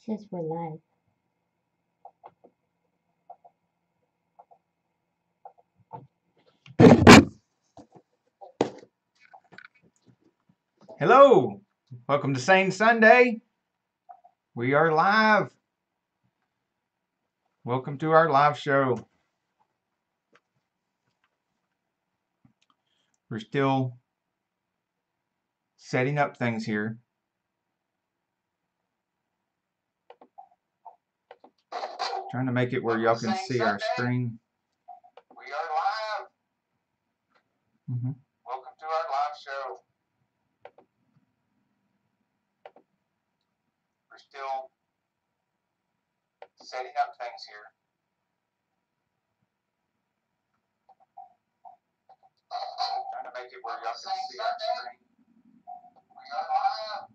says we're live. Hello, welcome to Sane Sunday. We are live. Welcome to our live show. We're still setting up things here. Trying to make it where y'all can see our screen. We are live. Welcome to our live show. We're still setting up things here. Trying to make it where y'all can see our screen. We are live.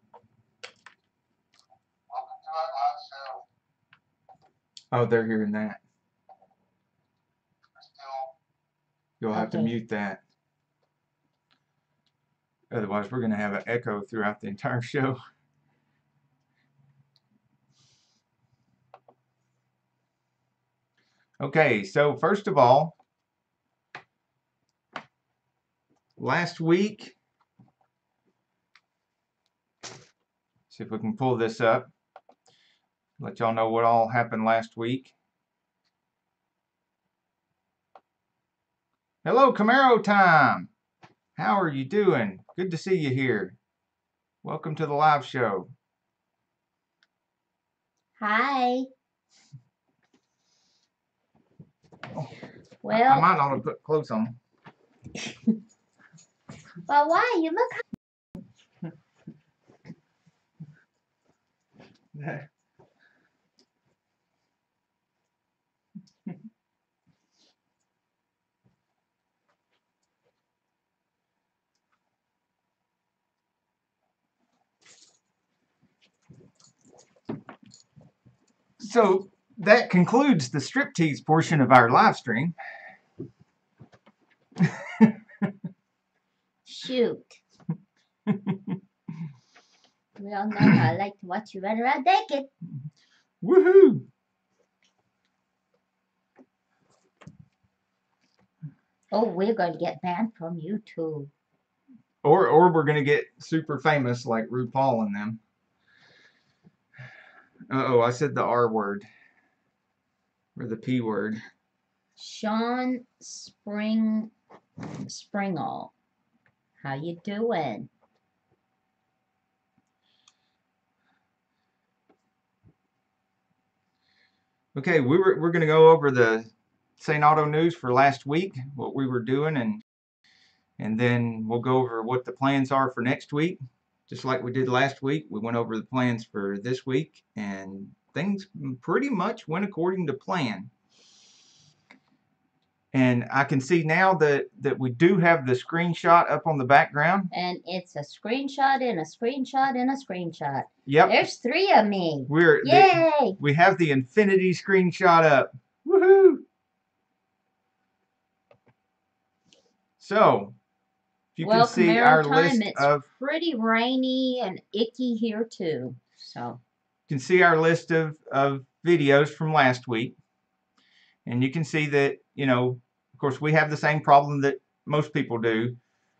Welcome to our live show. Oh, they're hearing that. You'll have to mute that. Otherwise, we're going to have an echo throughout the entire show. Okay, so first of all, last week, see if we can pull this up, let y'all know what all happened last week. Hello, Camaro time. How are you doing? Good to see you here. Welcome to the live show. Hi. Well, I might ought to put clothes on. Well, why? You look. So that concludes the striptease portion of our live stream. Shoot. We all know how I like to watch you run around naked. Woohoo! Oh, we're going to get banned from YouTube. Or we're going to get super famous like RuPaul and them. Uh-oh, I said the R word. Or the P word. Sean Springall. How you doing? Okay, we're going to go over the Saneauto news for last week, what we were doing, and then we'll go over what the plans are for next week. Just like we did last week, we went over the plans for this week, and things pretty much went according to plan. And I can see now that we do have the screenshot up on the background. And it's a screenshot and a screenshot and a screenshot. Yep. There's 3 of me. Yay! We have the infinity screenshot up. Woohoo! So, if you can see Camaro our time, list it's of... pretty rainy and icky here too. So you can see our list of videos from last week. And you can see that, you know, of course, we have the same problem that most people do.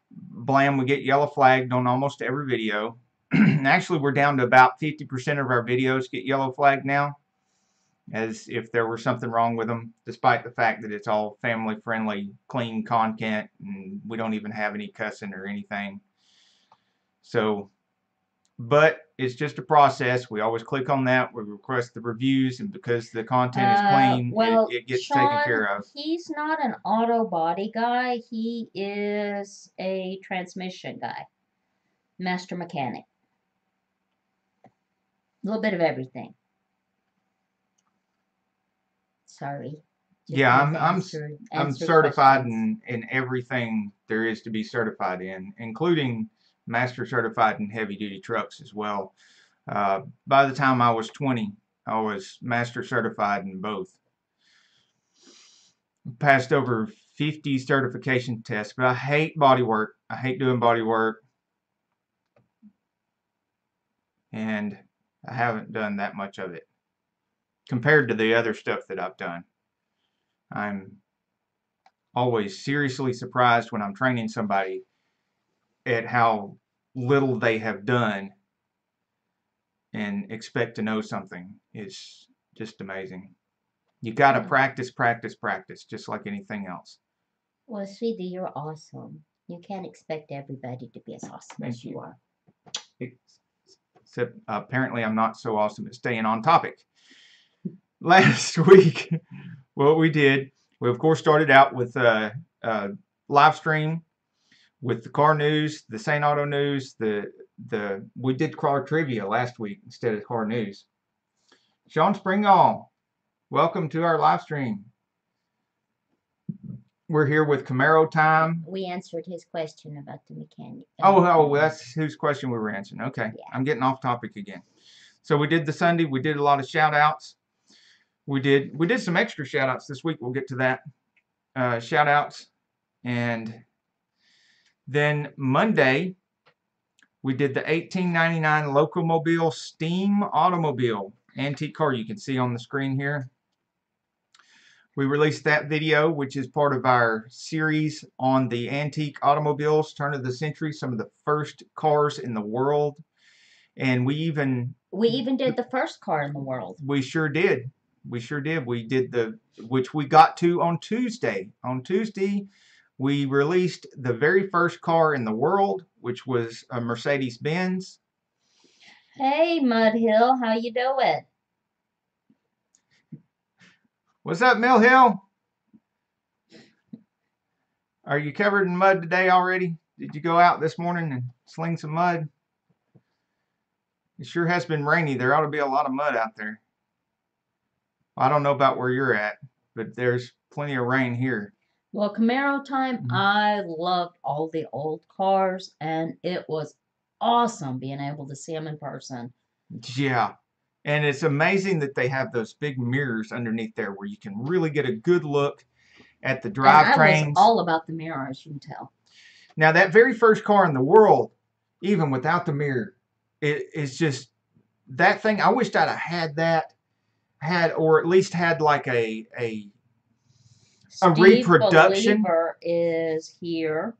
Blam, we get yellow flagged on almost every video. Actually, we're down to about 50% of our videos get yellow flagged now, as if there were something wrong with them, despite the fact that it's all family-friendly, clean content, and we don't even have any cussing or anything. So, but it's just a process. We always click on that. We request the reviews, and because the content is clean, it gets taken care of. He's not an auto body guy. He is a transmission guy. Master mechanic. A little bit of everything. Sorry. Yeah, I'm certified in everything there is to be certified in, including master certified in heavy duty trucks as well. By the time I was 20, I was master certified in both. Passed over 50 certification tests, but I hate body work. I hate doing body work. And I haven't done that much of it compared to the other stuff that I've done. I'm always seriously surprised when I'm training somebody at how little they have done and expect to know something. It's just amazing. You got to practice, practice, practice, just like anything else. Well, sweetie, you're awesome. You can't expect everybody to be as awesome as you are. Except apparently I'm not so awesome at staying on topic. Last week, what we did, we of course started out with a live stream with the car news, the Saneauto news, we did car trivia last week instead of car news. Sean Springall, welcome to our live stream. We're here with Camaro time. We answered his question about the mechanic. Oh, that's whose question we were answering. Okay, Yeah. I'm getting off topic again. So we did the Sunday. We did a lot of shout outs. We did some extra shout outs this week. We'll get to that. Shout outs. And then Monday, we did the 1899 Locomobile Steam Automobile antique car you can see on the screen here. We released that video, which is part of our series on the antique automobiles, turn of the century, some of the first cars in the world. And we even did the first car in the world. We sure did. We sure did. We did which we got to on Tuesday. On Tuesday, we released the very first car in the world, which was a Mercedes-Benz. Hey, Mud Hill, how you doing? What's up, Mill Hill? Are you covered in mud today already? Did you go out this morning and sling some mud? It sure has been rainy. There ought to be a lot of mud out there. I don't know about where you're at, but there's plenty of rain here. Well, Camaro time, I loved all the old cars, and it was awesome being able to see them in person. Yeah. And it's amazing that they have those big mirrors underneath there where you can really get a good look at the drivetrains. I was all about the mirror, as you can tell. Now, that very first car in the world, even without the mirror, it is just that thing. I wished I'd have or at least had like a reproduction. Steve Believer is here.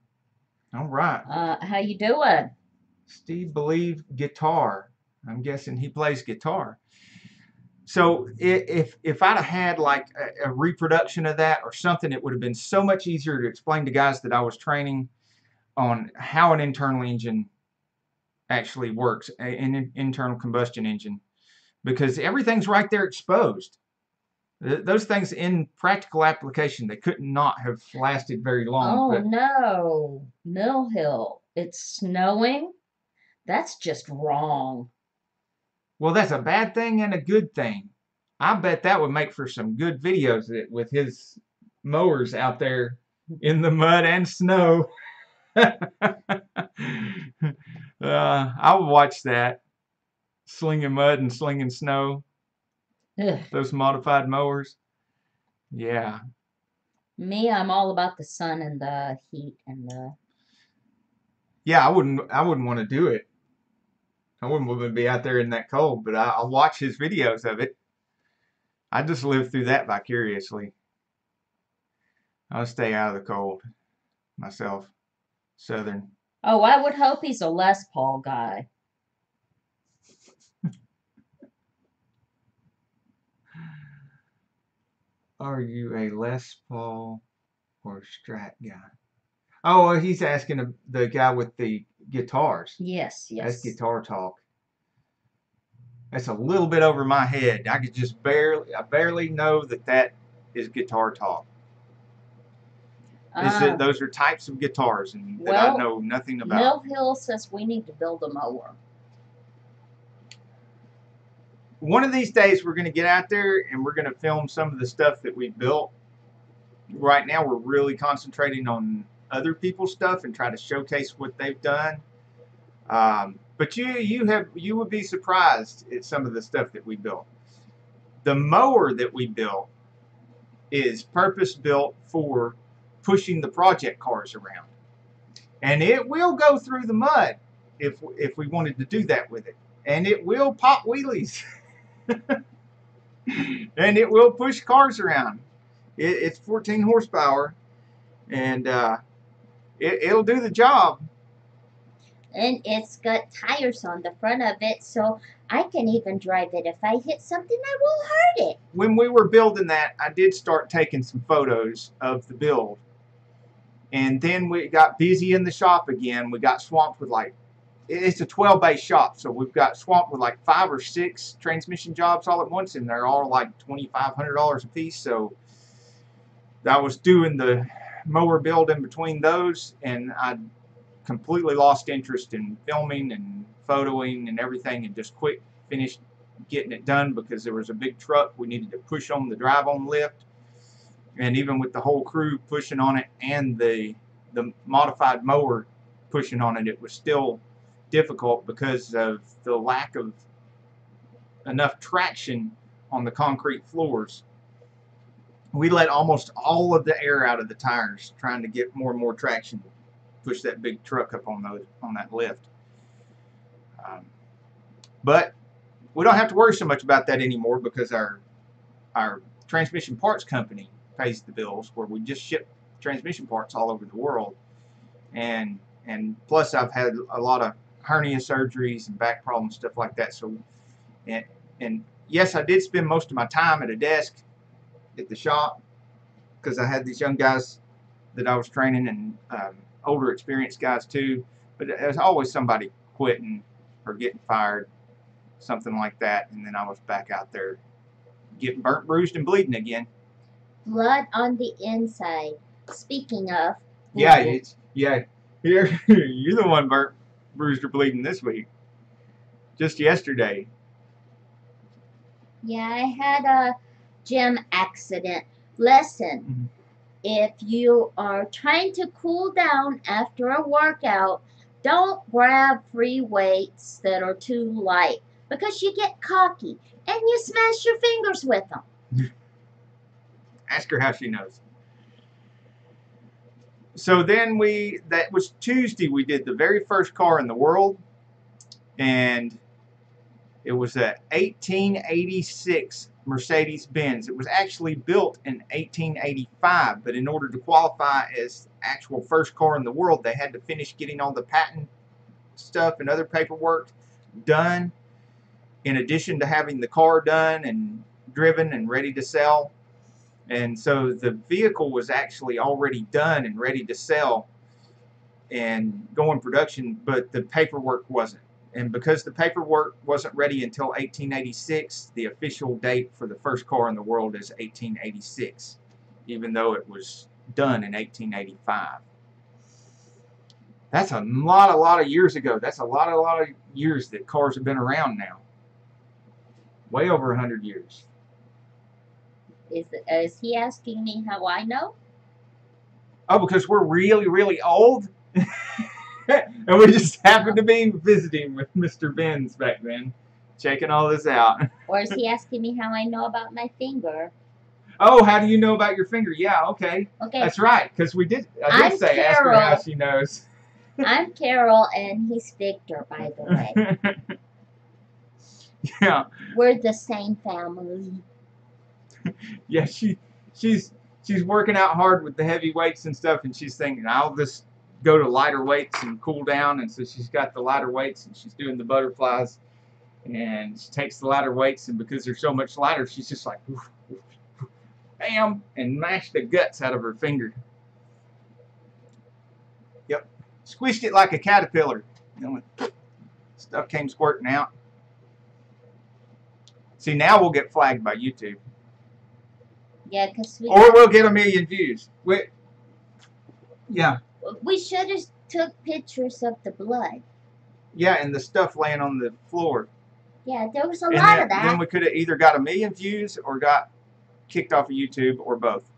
All right. How you doing? Steve Believe guitar. I'm guessing he plays guitar. So if I'd have had like a reproduction of that or something, it would have been so much easier to explain to guys that I was training on how an internal engine actually works, an internal combustion engine, because everything's right there exposed. Those things in practical application, they could not have lasted very long. Oh, no. Mill Hill, it's snowing? That's just wrong. Well, that's a bad thing and a good thing. I bet that would make for some good videos with his mowers out there in the mud and snow. I would watch that. Slinging mud and slinging snow. Ugh. Those modified mowers. Yeah. Me, I'm all about the sun and the heat and the... Yeah, I wouldn't want to do it. I wouldn't want to be out there in that cold, but I'll watch his videos of it. I just live through that vicariously. I'll stay out of the cold myself. Southern. Oh, I would hope he's a Les Paul guy. Are you a Les Paul or Strat guy? Oh, he's asking the guy with the guitars. Yes, yes. That's guitar talk. That's a little bit over my head. I could just barely know that is guitar talk. Those are types of guitars and that I know nothing about. Mill Hill says we need to build a mower. One of these days we're going to get out there and we're going to film some of the stuff that we built. Right now we're really concentrating on other people's stuff and try to showcase what they've done. But you would be surprised at some of the stuff that we built. The mower that we built is purpose built for pushing the project cars around, and it will go through the mud if we wanted to do that with it. and it will pop wheelies. And it will push cars around. It's 14 horsepower, and it'll do the job. And it's got tires on the front of it, so I can even drive it. If I hit something, I won't hurt it. When we were building that, I did start taking some photos of the build. And then we got busy in the shop again. We got swamped with it's a 12-bay shop, so we've got swamped with like 5 or 6 transmission jobs all at once, and they're all like $2,500 a piece. So I was doing the mower build in between those, and I completely lost interest in filming and photoing and everything, and just finished getting it done because there was a big truck we needed to push on the drive-on lift, and even with the whole crew pushing on it and the modified mower pushing on it, it was still difficult because of the lack of enough traction on the concrete floors. We let almost all of the air out of the tires trying to get more and more traction, push that big truck up on that lift. But we don't have to worry so much about that anymore because our transmission parts company pays the bills, where we just ship transmission parts all over the world. And plus I've had a lot of hernia surgeries and back problems, stuff like that. So and yes, I did spend most of my time at a desk at the shop because I had these young guys that I was training, and older experienced guys too, but there's always somebody quitting or getting fired, something like that, and then I was back out there getting burnt, bruised, and bleeding again. Blood on the inside. Speaking of, yeah, you're the one burnt, bruised, or bleeding this week. Just yesterday. Yeah, I had a gym accident. Lesson. If you are trying to cool down after a workout, don't grab free weights that are too light because you get cocky and you smash your fingers with them. Ask her how she knows. So then that was Tuesday, we did the very first car in the world, and it was a 1886 Mercedes-Benz. It was actually built in 1885, but in order to qualify as actual first car in the world, they had to finish getting all the patent stuff and other paperwork done, in addition to having the car done and driven and ready to sell. And so the vehicle was actually already done and ready to sell and go in production, but the paperwork wasn't. And because the paperwork wasn't ready until 1886, the official date for the first car in the world is 1886, even though it was done in 1885. That's a lot of years ago. That's a lot of years that cars have been around now. Way over 100 years. Is he asking me how I know? Oh, because we're really, really old? And we just happened to be visiting with Mr. Benz back then, checking all this out. Or is he asking me how I know about my finger? Oh, how do you know about your finger? Yeah, okay. Okay. That's right, because I did say Carol. Ask her how she knows. I'm Carol, and he's Victor, by the way. Yeah. We're the same family. Yeah, she's working out hard with the heavy weights and stuff, and she's thinking, I'll just go to lighter weights and cool down. And so she's got the lighter weights, and she's doing the butterflies, and she takes the lighter weights, and because they're so much lighter, she's just like, oof, oof, oof, bam, and mashed the guts out of her finger. Yep, squished it like a caterpillar. Stuff came squirting out. See, now we'll get flagged by YouTube. Yeah, because or we'll get 1 million views. Yeah. We should have took pictures of the blood. Yeah, and the stuff laying on the floor. Yeah, there was a lot of that. Then we could have either got 1 million views or got kicked off of YouTube, or both.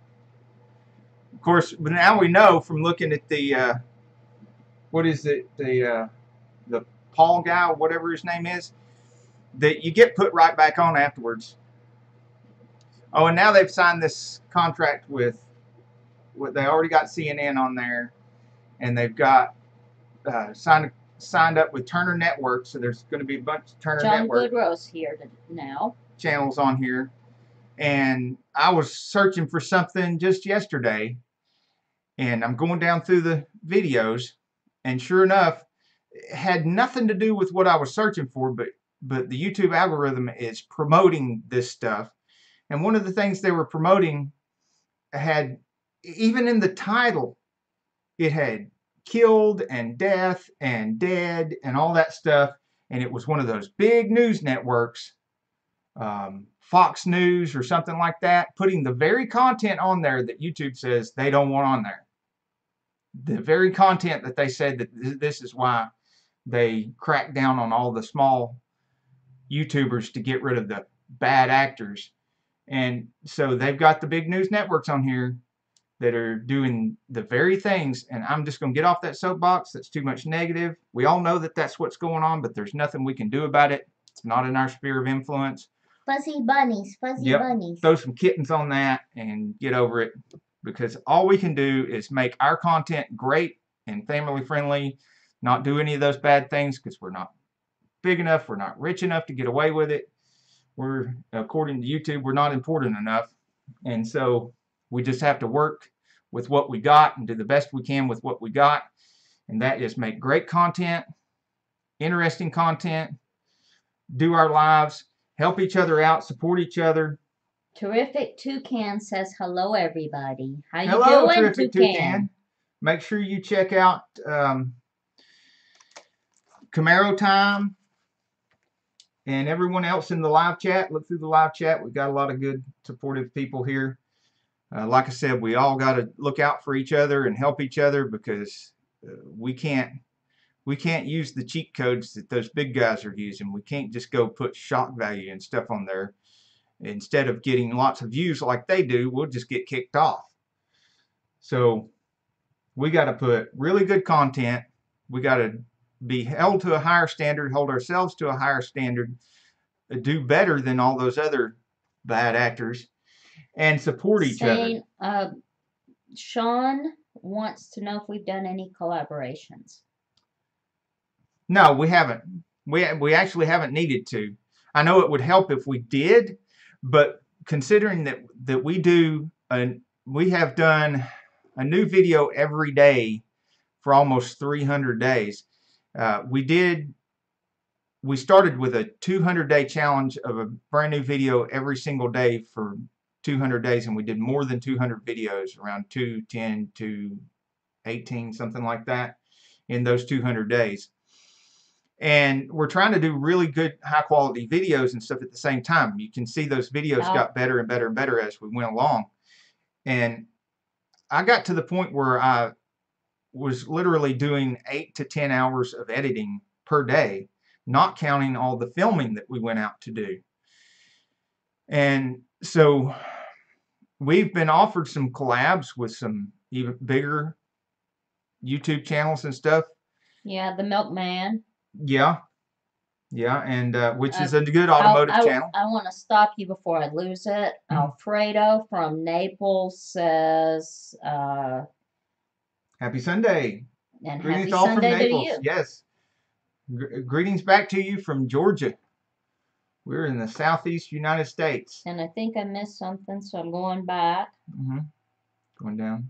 Of course, but now we know from looking at the what is it, the Paul guy, whatever his name is, that you get put right back on afterwards. Oh, and now they've signed this contract with they already got CNN on there, and they've got signed a signed up with Turner Network, so there's going to be a bunch of Turner John Network Goodrow's here now. channels on here. And I was searching for something just yesterday, and I'm going down through the videos, and sure enough, it had nothing to do with what I was searching for, but the YouTube algorithm is promoting this stuff. And one of the things they were promoting had, even in the title, it had killed and death and dead and all that stuff. And it was one of those big news networks, Fox News or something like that, putting the very content on there that YouTube says they don't want on there. The very content that they said that this is why they cracked down on all the small YouTubers to get rid of the bad actors. And so they've got the big news networks on here that are doing the very things, and I'm just going to get off that soapbox. That's too much negative. We all know that that's what's going on, but there's nothing we can do about it. It's not in our sphere of influence. Fuzzy bunnies, fuzzy bunnies. Throw some kittens on that and get over it, because all we can do is make our content great and family friendly, not do any of those bad things, because we're not big enough, we're not rich enough to get away with it. We're, according to YouTube, we're not important enough. And so we just have to work with what we got and do the best we can with what we got. And that is make great content, interesting content, do our lives, help each other out, support each other. Terrific Toucan says hello, everybody. How you Hello, doing, Terrific Toucan? Make sure you check out Camaro Time and everyone else in the live chat. Look through the live chat. We've got a lot of good, supportive people here. Like I said, we all got to look out for each other and help each other, because we can't use the cheat codes that those big guys are using. We can't just go put shock value and stuff on there. Instead of getting lots of views like they do, we'll just get kicked off. So we got to put really good content. We got to be held to a higher standard, hold ourselves to a higher standard, do better than all those other bad actors, and support each other. Sean wants to know if we've done any collaborations. No, we haven't. We actually haven't needed to. I know it would help if we did, but considering that we have done a new video every day for almost 300 days. We started with a 200-day challenge of a brand new video every single day for 200 days, and we did more than 200 videos, around 210 to 18, something like that, in those 200 days. And we're trying to do really good, high-quality videos and stuff at the same time. You can see those videos got better and better and better as we went along. And I got to the point where I was literally doing 8 to 10 hours of editing per day, not counting all the filming that we went out to do. And so we've been offered some collabs with some even bigger YouTube channels and stuff. Yeah, the Milkman. Yeah, and which is a good automotive channel. I want to stop you before I lose it. Alfredo from Naples says, Happy Sunday. And greetings happy all Sunday from Naples. to you. Yes. Greetings back to you from Georgia. We're in the southeast United States. And I think I missed something, so I'm going back. Going down.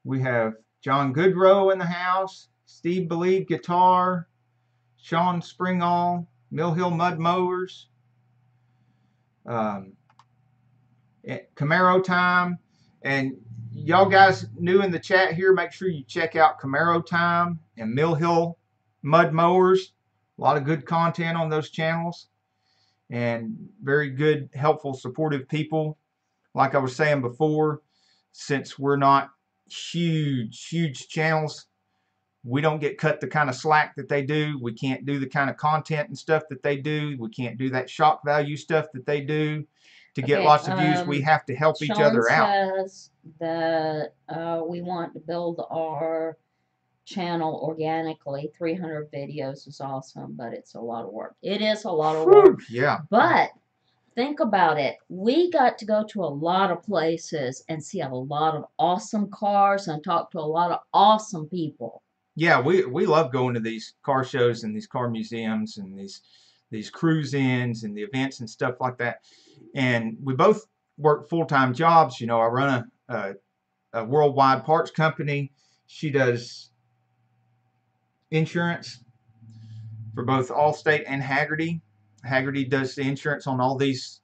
We have John Goodrow in the house, Steve Believe Guitar, Sean Springall, Mill Hill Mud Mowers, Camaro Time. And y'all guys new in the chat here, make sure you check out Camaro Time and Mill Hill Mud Mowers. A lot of good content on those channels, and very good, helpful, supportive people. Like I was saying before, since we're not huge channels, we don't get cut the kind of slack that they do. We can't do the kind of content and stuff that they do. We can't do that shock value stuff that they do to get lots of views. We have to help each other out. Sean says that we want to build our channel organically. 300 videos is awesome, but it's a lot of work. It is a lot of work. Yeah. But think about it. We got to go to a lot of places and see a lot of awesome cars and talk to a lot of awesome people. Yeah, we love going to these car shows and these car museums and these cruise-ins and the events and stuff like that. And we both work full-time jobs. You know, I run a worldwide parts company. She does insurance for both Allstate and Hagerty. Hagerty does the insurance on all these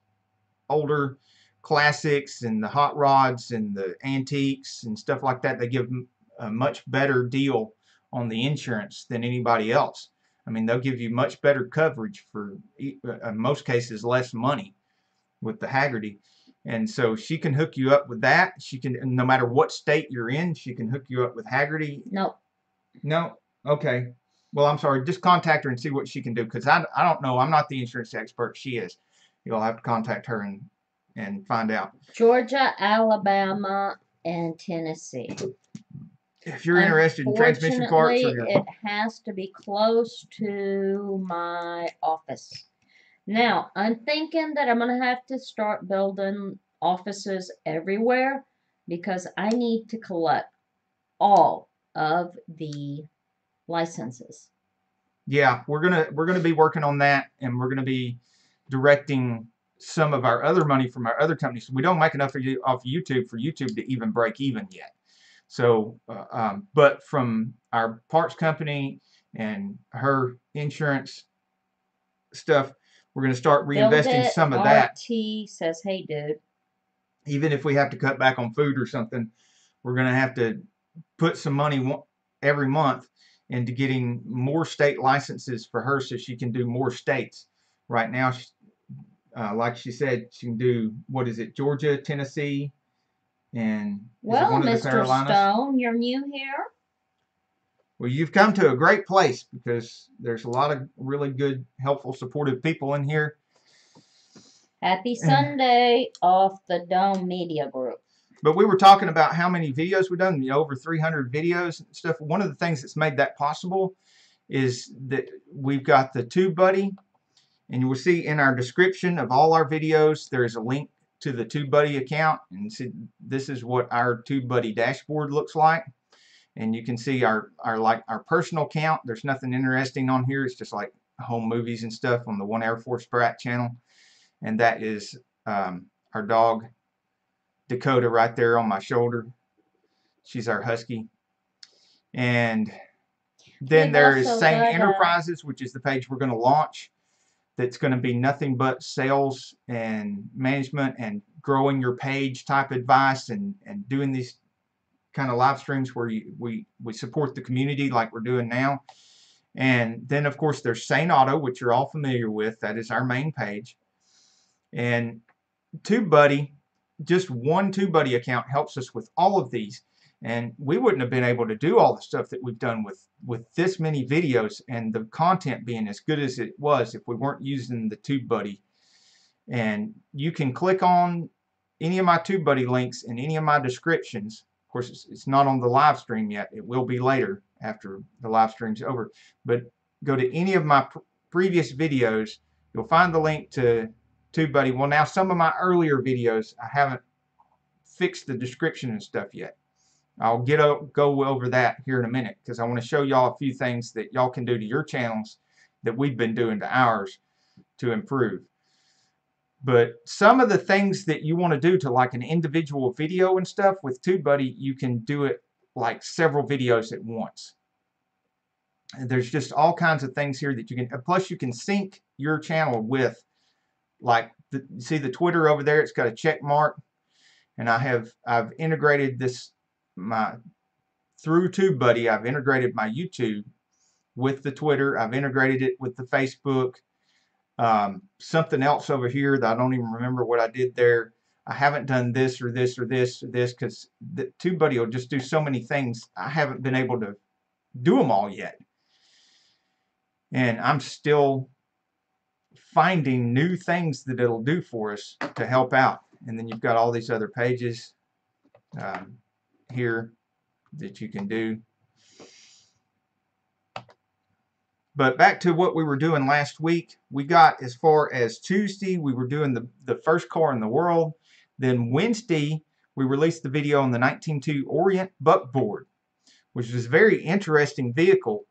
older classics and the hot rods and the antiques and stuff like that. They give a much better deal on the insurance than anybody else. I mean, they'll give you much better coverage for, in most cases, less money with the Hagerty. And so she can hook you up with that. She can, no matter what state you're in, she can hook you up with Hagerty. No. No? Okay. Well, I'm sorry. Just contact her and see what she can do, because I don't know. I'm not the insurance expert. She is. You'll have to contact her and find out. Georgia, Alabama, and Tennessee. If you're interested in transmission parts, or it has to be close to my office. Now, I'm thinking that I'm going to have to start building offices everywhere because I need to collect all of the licenses. Yeah, we're gonna be working on that, and we're gonna be directing some of our other money from our other companies. We don't make enough off YouTube for YouTube to even break even yet. So, but from our parts company and her insurance stuff, we're going to start reinvesting some of that. RT says, hey, dude. Even if we have to cut back on food or something, we're going to have to put some money every month into getting more state licenses for her so she can do more states. Right now, like she said, she can do, what is it, Georgia, Tennessee, and well, one of Mr. the Carolinas? Stone, you're new here. Well, you've come to a great place because there's a lot of really good, helpful, supportive people in here. Happy Sunday off the Dome Media Group. But we were talking about how many videos we've done, over 300 videos and stuff. One of the things that's made that possible is that we've got the TubeBuddy, and you will see in our description of all our videos, there's a link to the TubeBuddy account, and see this is what our TubeBuddy dashboard looks like. And you can see our personal account. There's nothing interesting on here. It's just like home movies and stuff on the One Air Force Brat channel. And that is our dog Dakota right there on my shoulder. She's our husky. And then there is Sane Enterprises, which is the page we're going to launch. That's going to be nothing but sales and management and growing your page type advice, and doing these kind of live streams where we support the community like we're doing now. And then of course there's Saneauto, which you're all familiar with. That is our main page. And TubeBuddy, just one TubeBuddy account helps us with all of these. And we wouldn't have been able to do all the stuff that we've done with this many videos and the content being as good as it was if we weren't using the TubeBuddy. And you can click on any of my TubeBuddy links in any of my descriptions. Of course, it's not on the live stream yet. It will be later after the live stream's over. But go to any of my previous videos. You'll find the link to TubeBuddy. Well, now some of my earlier videos, I haven't fixed the description and stuff yet. I'll go over that here in a minute, because I want to show y'all a few things that y'all can do to your channels that we've been doing to ours to improve. But some of the things that you want to do to like an individual video and stuff with TubeBuddy, you can do it like several videos at once. And there's just all kinds of things here that you can, plus you can sync your channel with, like, see the Twitter over there, it's got a check mark, and I've integrated this, through TubeBuddy, I've integrated my YouTube with the Twitter, I've integrated it with the Facebook. Something else over here that I don't even remember what I did there. I haven't done this or this or this or this, because the TubeBuddy will just do so many things. I haven't been able to do them all yet, and I'm still finding new things that it'll do for us to help out. And then you've got all these other pages here that you can do. But back to what we were doing last week. We got as far as Tuesday. We were doing the first car in the world. Then Wednesday, we released the video on the 1902 Orient Buckboard, which is a very interesting vehicle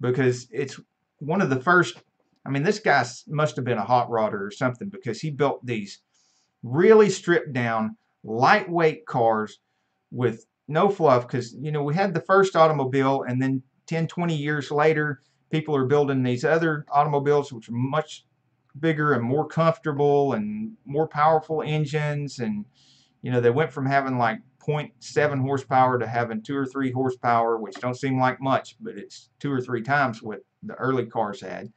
because it's one of the first. I mean, this guy must have been a hot rodder or something, because he built these really stripped down, lightweight cars with no fluff. Because, you know, we had the first automobile, and then 10, 20 years later, people are building these other automobiles which are much bigger and more comfortable and more powerful engines. And, you know, they went from having like 0.7 horsepower to having 2 or 3 horsepower, which don't seem like much, but it's 2 or 3 times what the early cars had.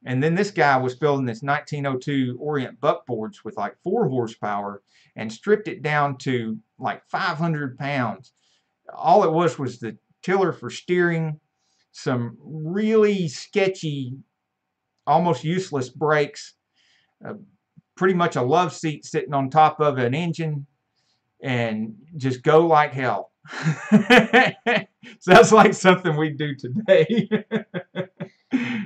And then this guy was building this 1902 Orient buckboards with like 4 horsepower and stripped it down to like 500 pounds. All it was the tiller for steering, some really sketchy, almost useless brakes, pretty much a love seat sitting on top of an engine, and just go like hell. Sounds like something we do today.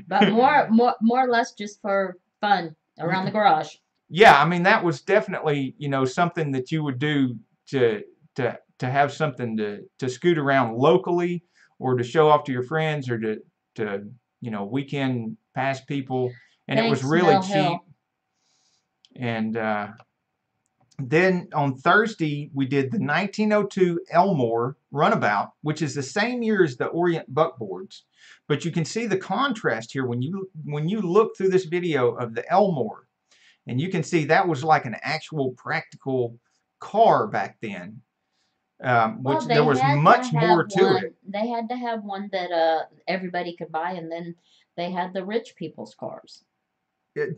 But more or less just for fun around the garage. Yeah, I mean, that was definitely, you know, something that you would do to have something to scoot around locally, or to show off to your friends, or to you know, weekend pass people. And Thanks, it was really cheap. Hill. And then on Thursday, we did the 1902 Elmore Runabout, which is the same year as the Orient Buckboards. But you can see the contrast here when you look through this video of the Elmore, and you can see that was like an actual practical car back then, which there was much more to it. They had to have one that everybody could buy, and then they had the rich people's cars.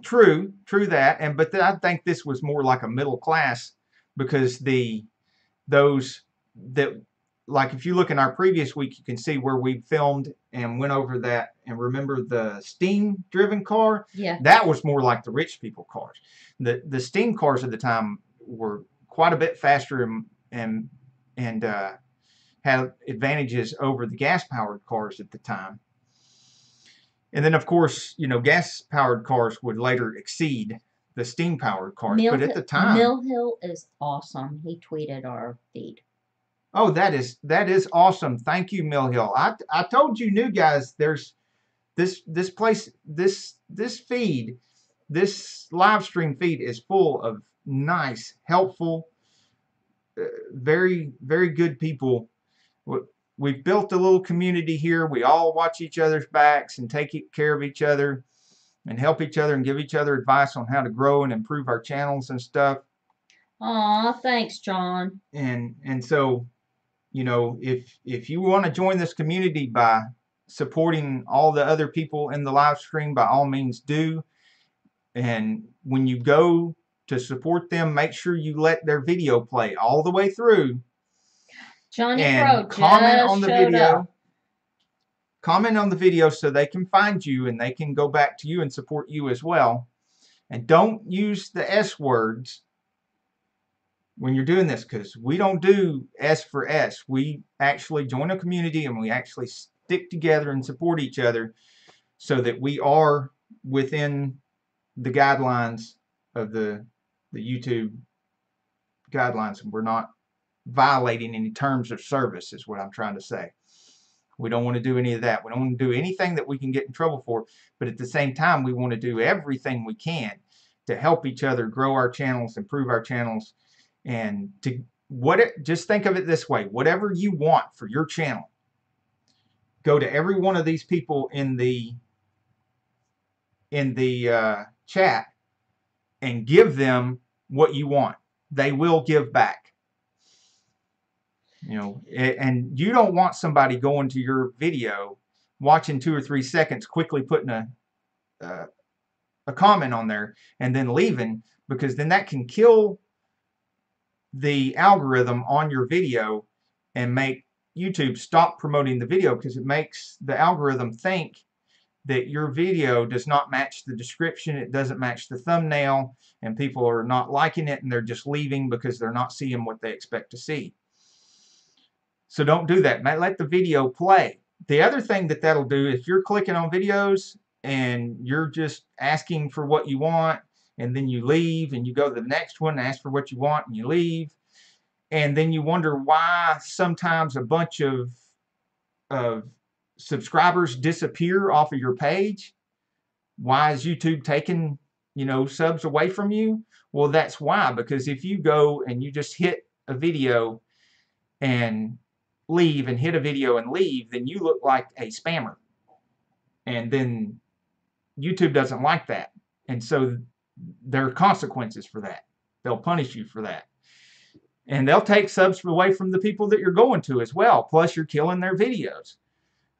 True that, but I think this was more like a middle class, because those that, like, if you look in our previous week, you can see where we filmed and went over that, and remember the steam driven car? Yeah. That was more like the rich people cars. The steam cars at the time were quite a bit faster and had advantages over the gas powered cars at the time. And then, of course, you know, gas-powered cars would later exceed the steam-powered cars. But at the time, Mill Hill is awesome. He tweeted our feed. Oh, that is awesome. Thank you, Mill Hill. I told you new guys, there's this place, this feed, this live stream feed is full of nice, helpful, very, very good people. We've built a little community here. We all watch each other's backs and take care of each other and help each other and give each other advice on how to grow and improve our channels and stuff. Aw, thanks, John. And so, you know, if you want to join this community by supporting all the other people in the live stream, by all means do. And when you go to support them, make sure you let their video play all the way through. Johnny and Pro comment on the video. up. Comment on the video so they can find you and they can go back to you and support you as well. And don't use the S words when you're doing this, because we don't do S for S. We actually join a community and we actually stick together and support each other so that we are within the guidelines of the YouTube guidelines, and we're not violating any terms of service, is what I'm trying to say. We don't want to do any of that. We don't want to do anything that we can get in trouble for, but at the same time, we want to do everything we can to help each other grow our channels, improve our channels, and just think of it this way: whatever you want for your channel, go to every one of these people in the chat and give them what you want. They will give back. You know, and you don't want somebody going to your video, watching 2 or 3 seconds, quickly putting a comment on there and then leaving, because then that can kill the algorithm on your video and make YouTube stop promoting the video, because it makes the algorithm think that your video does not match the description, it doesn't match the thumbnail, and people are not liking it and they're just leaving because they're not seeing what they expect to see. So don't do that. Let the video play. The other thing that that'll do, if you're clicking on videos and you're just asking for what you want, and then you leave and you go to the next one and ask for what you want and you leave, and then you wonder why sometimes a bunch of subscribers disappear off of your page. Why is YouTube taking, subs away from you? Well, that's why, because if you go and you just hit a video and leave and hit a video and leave, then you look like a spammer. And then YouTube doesn't like that. And so there are consequences for that. They'll punish you for that. And they'll take subs away from the people that you're going to as well. Plus, you're killing their videos.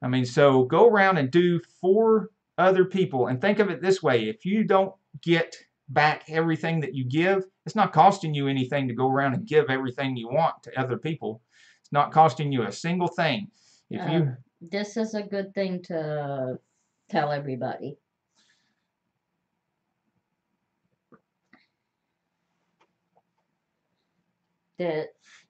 I mean, so go around and do for other people. And think of it this way. If you don't get back everything that you give, it's not costing you anything to go around and give everything you want to other people. It's not costing you a single thing. This is a good thing to tell everybody.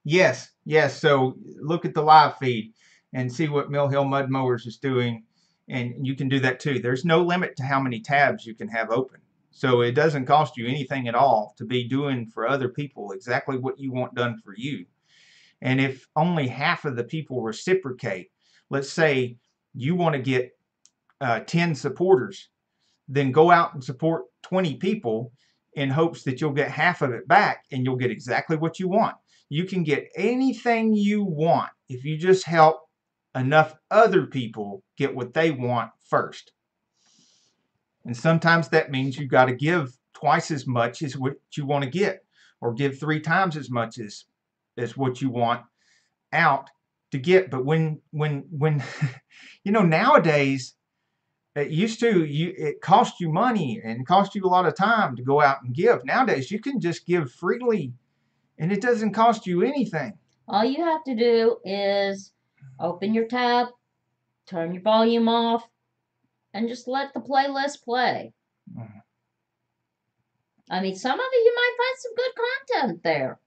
Yes. So look at the live feed and see what Mill Hill Mud Mowers is doing, and you can do that too. There's no limit to how many tabs you can have open. So it doesn't cost you anything at all to be doing for other people exactly what you want done for you. And if only half of the people reciprocate, let's say you want to get 10 supporters, then go out and support 20 people in hopes that you'll get half of it back and you'll get exactly what you want. You can get anything you want if you just help enough other people get what they want first. And sometimes that means you got to give twice as much as what you want to get, or give 3 times as much as what you want out to get. But when nowadays, it cost you money and cost you a lot of time to go out and give. Nowadays, you can just give freely, and it doesn't cost you anything. All you have to do is open your tab, turn your volume off, and just let the playlist play. Mm-hmm. I mean, some of it you might find some good content there.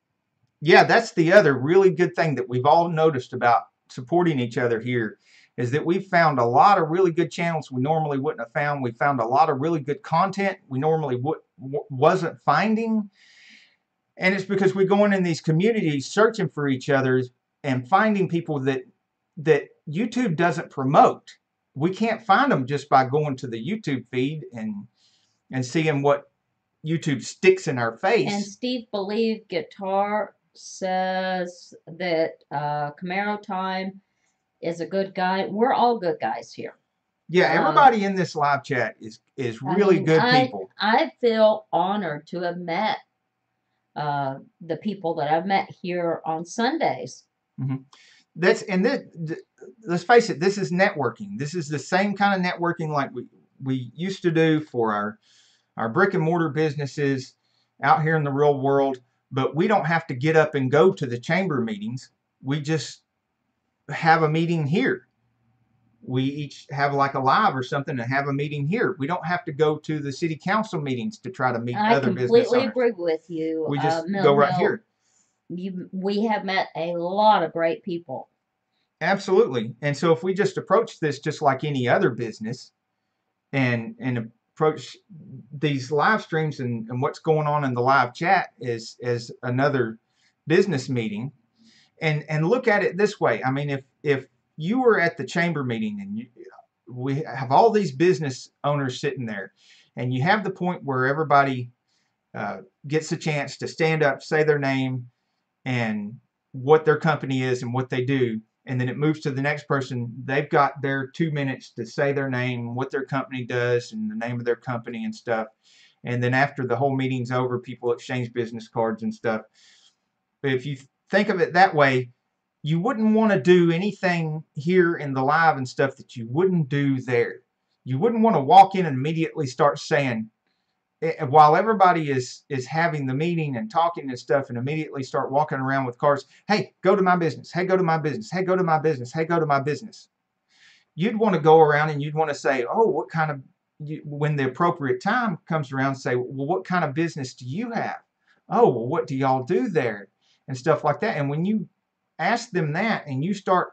Yeah, that's the other really good thing that we've all noticed about supporting each other here, is that we've found a lot of really good channels we normally wouldn't have found. We found a lot of really good content we normally wasn't finding. And it's because we're going in these communities searching for each other and finding people that YouTube doesn't promote. We can't find them just by going to the YouTube feed and seeing what YouTube sticks in our face. And Steve Believe Guitar says that Camaro Time is a good guy. We're all good guys here. Yeah, everybody in this live chat is really good people. I feel honored to have met the people that I've met here on Sundays. Mm-hmm. Let's face it, this is networking. This is the same kind of networking like we used to do for our brick and mortar businesses out here in the real world. But we don't have to get up and go to the chamber meetings. We just have a meeting here. We each have like a live or something and have a meeting here. We don't have to go to the city council meetings to try to meet other business owners. I completely agree with you. We just go right here. We have met a lot of great people. Absolutely. And so if we just approach this just like any other business and approach these live streams and what's going on in the live chat as another business meeting, and look at it this way. I mean, if you were at the chamber meeting and we have all these business owners sitting there, and you have the point where everybody gets a chance to stand up, say their name and what their company is and what they do, and then it moves to the next person. They've got their 2 minutes to say their name, what their company does, and the name of their company and stuff. And then after the whole meeting's over, people exchange business cards and stuff. But if you think of it that way, you wouldn't want to do anything here in the live and stuff that you wouldn't do there. You wouldn't want to walk in and immediately start saying, while everybody is having the meeting and talking and stuff, and immediately start walking around with cards, hey, go to my business, hey, go to my business, hey, go to my business, hey, go to my business. You'd want to go around and you'd want to say, oh, what kind of, when the appropriate time comes around, say, well, what kind of business do you have? Oh, well, what do y'all do there? And stuff like that. And when you ask them that and you start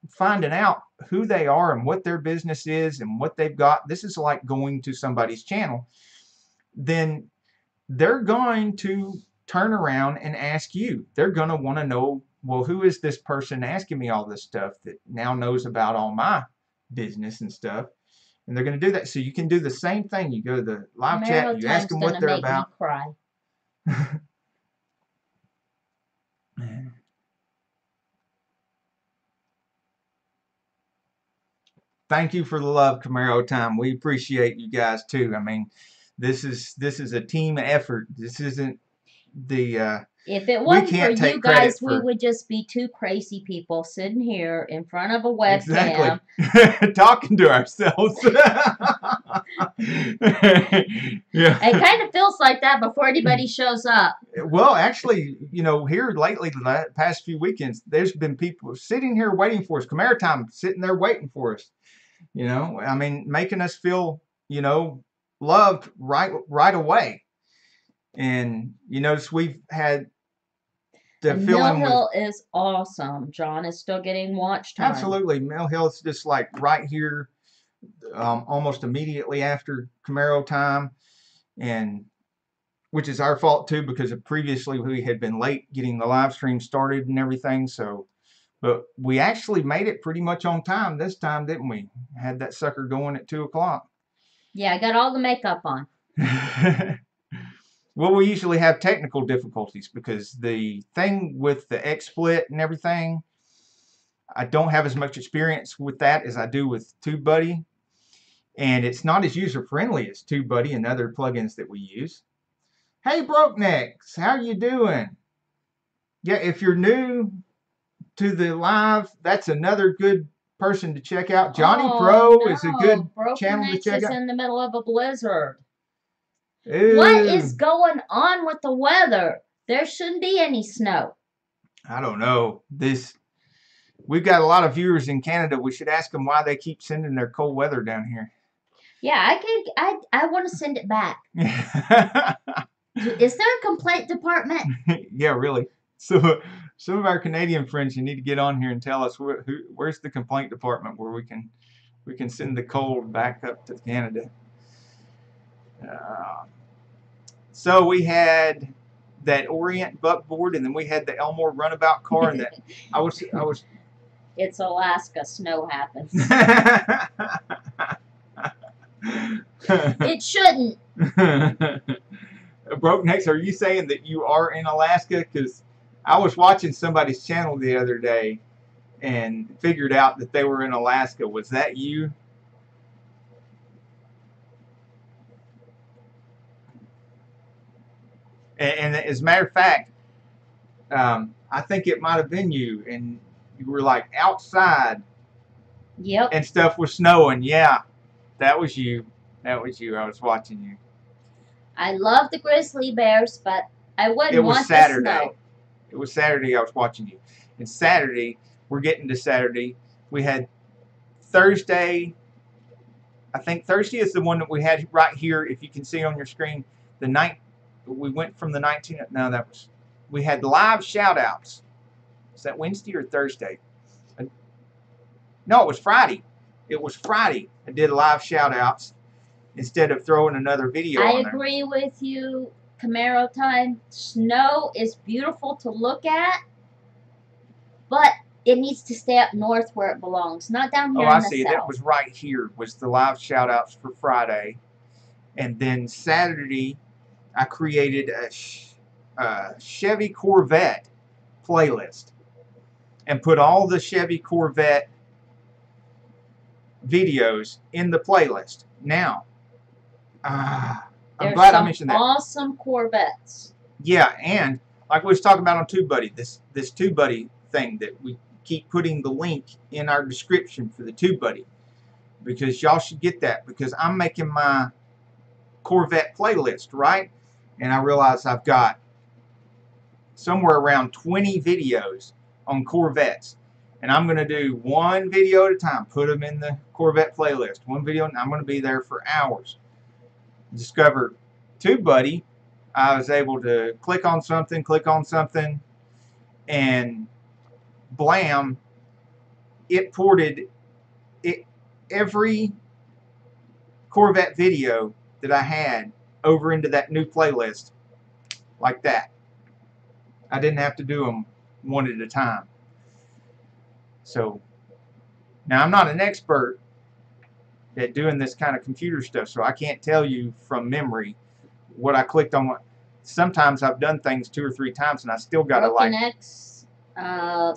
finding out who they are and what their business is and what they've got, this is like going to somebody's channel, then they're going to turn around and ask you. They're going to want to know, well, who is this person asking me all this stuff that now knows about all my business and stuff? And they're going to do that. So you can do the same thing. You go to the live chat, you ask them what they're about. Cry. Thank you for the love, Camaro Time. We appreciate you guys too. I mean, this is a team effort. This isn't the if it wasn't for you guys, we would just be two crazy people sitting here in front of a webcam. Exactly. Talking to ourselves. Yeah. It kind of feels like that before anybody shows up. Well, actually, you know, here lately, the past few weekends, there's been people sitting here waiting for us. Camaro Time sitting there waiting for us. You know, I mean, making us feel, you know, loved right away. And you notice we've had the feeling. Mill Hill is awesome. John is still getting watch time. Absolutely. Mill Hill is just like right here, almost immediately after Camaro Time, and which is our fault too, because previously we had been late getting the live stream started and everything. So, but we actually made it pretty much on time this time, didn't we? Had that sucker going at 2 o'clock. Yeah, I got all the makeup on. Well, we usually have technical difficulties because the thing with the XSplit and everything, I don't have as much experience with that as I do with TubeBuddy. And it's not as user-friendly as TubeBuddy and other plugins that we use. Hey, Broke Necks, how you doing? Yeah, if you're new to the live, that's another good person to check out. Johnny Pro is a good channel to check out. Is in the middle of a blizzard. Ew. What is going on with the weather? There shouldn't be any snow. I don't know. We've got a lot of viewers in Canada. We should ask them why they keep sending their cold weather down here. Yeah, I want to send it back. Is there a complaint department? Yeah, really. So some of our Canadian friends, you need to get on here and tell us where's the complaint department where we can send the cold back up to Canada. So we had that Orient buckboard, and then we had the Elmore runabout car, and that I was. It's Alaska. Snow happens. It shouldn't. Broke Necks, are you saying that you are in Alaska? Because I was watching somebody's channel the other day and figured out that they were in Alaska. Was that you? And as a matter of fact, I think it might have been you, and you were like outside. Yep. And stuff was snowing. Yeah, that was you. That was you. I was watching you. I love the grizzly bears, but I wouldn't want Saturday. The snow. It was Saturday I was watching you. And Saturday, we're getting to Saturday. We had Thursday. I think Thursday is the one that we had right here. If you can see on your screen, the night we went from the 19th. No, we had live shoutouts. Is that Wednesday or Thursday? No, it was Friday. It was Friday. I did live shoutouts instead of throwing another video on there. I agree with you, Camaro Time. Snow is beautiful to look at, but it needs to stay up north where it belongs, not down here in the south. Oh, I see. That was right here was the live shoutouts for Friday. And then Saturday, I created a Chevy Corvette playlist and put all the Chevy Corvette videos in the playlist. Now, I'm glad I mentioned that. Awesome Corvettes. Yeah, and like we was talking about on TubeBuddy, this TubeBuddy thing that we keep putting the link in our description for the TubeBuddy, because y'all should get that, because I'm making my Corvette playlist, right? And I realize I've got somewhere around 20 videos on Corvettes. And I'm going to do one video at a time. Put them in the Corvette playlist. One video, and I'm going to be there for hours. Discover TubeBuddy. I was able to click on something, and blam, it ported every Corvette video that I had over into that new playlist like that. I didn't have to do them one at a time. So now I'm not an expert at doing this kind of computer stuff, so I can't tell you from memory what I clicked on. Sometimes I've done things 2 or 3 times and I still gotta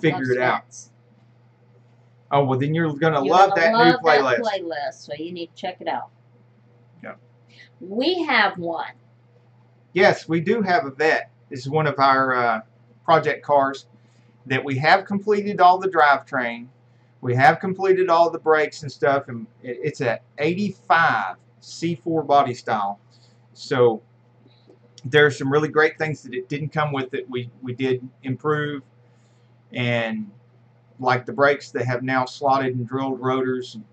figure it out. Oh, well, then you're gonna love that new playlist. So you need to check it out. Yeah. We have one. Yes, we do have a Vette. This is one of our project cars that we have completed all the drivetrain. We have completed all the brakes and stuff, and it's a 85 C4 body style. So there's some really great things that it didn't come with that we did improve, and like the brakes, they have now slotted and drilled rotors and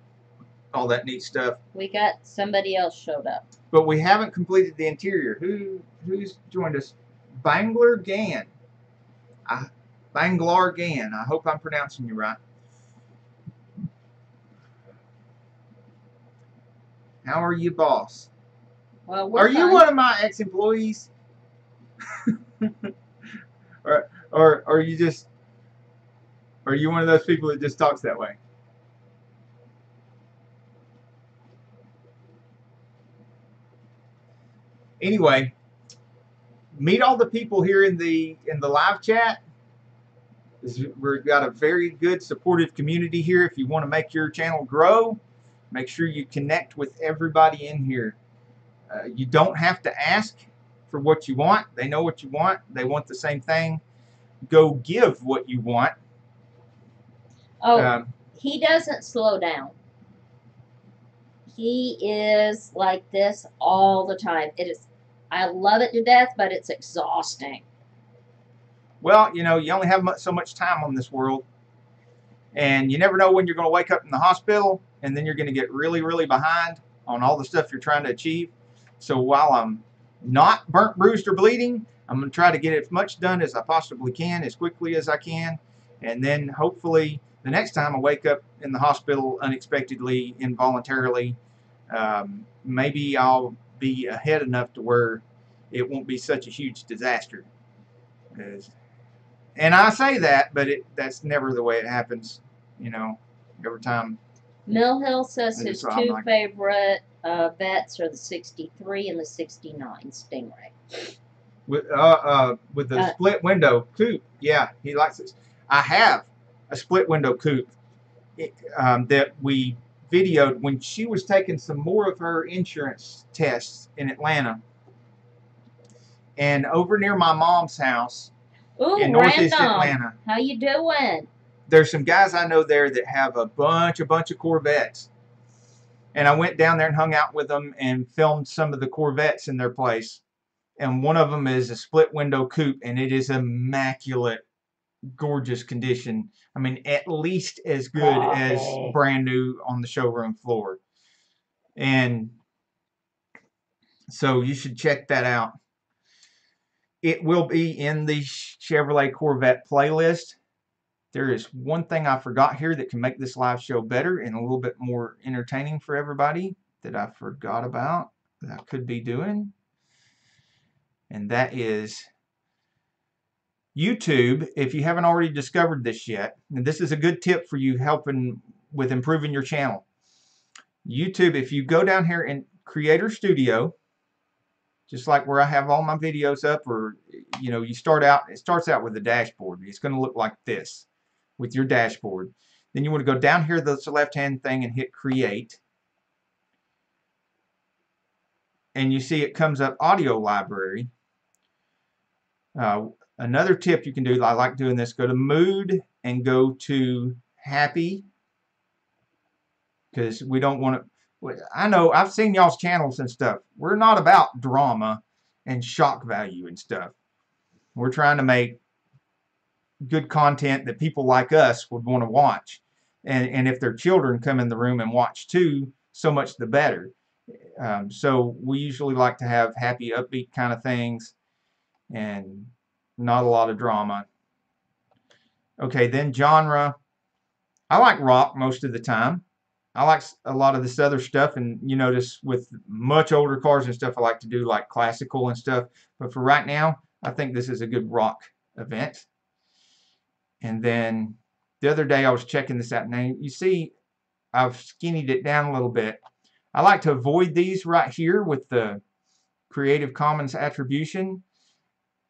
all that neat stuff. We got somebody else showed up. But we haven't completed the interior. Who's joined us? Banglar Gan. Banglar Gan. I hope I'm pronouncing you right. How are you, boss? Well, are you one of my ex-employees? or are you just... Are you one of those people that just talks that way? Anyway, meet all the people here in the live chat. We've got a very good supportive community here. If you want to make your channel grow, make sure you connect with everybody in here. You don't have to ask for what you want. They know what you want. They want the same thing. Go give what you want. Oh, he doesn't slow down. He is like this all the time. It is. I love it to death, but it's exhausting. Well, you know, you only have so much time on this world, and you never know when you're going to wake up in the hospital, and then you're going to get really, really behind on all the stuff you're trying to achieve. So while I'm not burnt, bruised, or bleeding, I'm going to try to get as much done as I possibly can, as quickly as I can, and then hopefully the next time I wake up in the hospital unexpectedly, involuntarily, maybe I'll be ahead enough to where it won't be such a huge disaster. And I say that, but that's never the way it happens, you know, every time. Mill Hill says his two favorite Vettes are the 63 and the 69 Stingray. With the split window coupe, yeah, he likes it. I have a split window coupe that we videoed when she was taking some more of her insurance tests in Atlanta. And over near my mom's house in northeast Atlanta. How you doing? There's some guys I know there that have a bunch of Corvettes. And I went down there and hung out with them and filmed some of the Corvettes in their place. And one of them is a split window coupe, and it is immaculate, gorgeous condition. I mean, at least as good as brand new on the showroom floor. And so you should check that out. It will be in the Chevrolet Corvette playlist. There is one thing I forgot here that can make this live show better and a little bit more entertaining for everybody that I forgot about that I could be doing. And that is YouTube. If you haven't already discovered this yet, and this is a good tip for you helping with improving your channel. YouTube, if you go down here in Creator Studio, just like where I have all my videos up, or you know, it starts out with the dashboard. It's going to look like this with your dashboard. Then you want to go down here, the left-hand thing, and hit Create. And you see it comes up Audio Library. Another tip you can do, I like doing this, go to Mood and go to Happy, because we don't want to. I know, I've seen y'all's channels and stuff. We're not about drama and shock value and stuff. We're trying to make good content that people like us would want to watch. And if their children come in the room and watch too, so much the better. So we usually like to have happy, upbeat kind of things and not a lot of drama. Okay, then genre. I like rock most of the time. I like a lot of this other stuff, and you notice with much older cars and stuff, I like to do like classical and stuff. But for right now, I think this is a good rock event. And then the other day I was checking this out. Now you see I've skinnied it down a little bit. I like to avoid these right here with the Creative Commons attribution.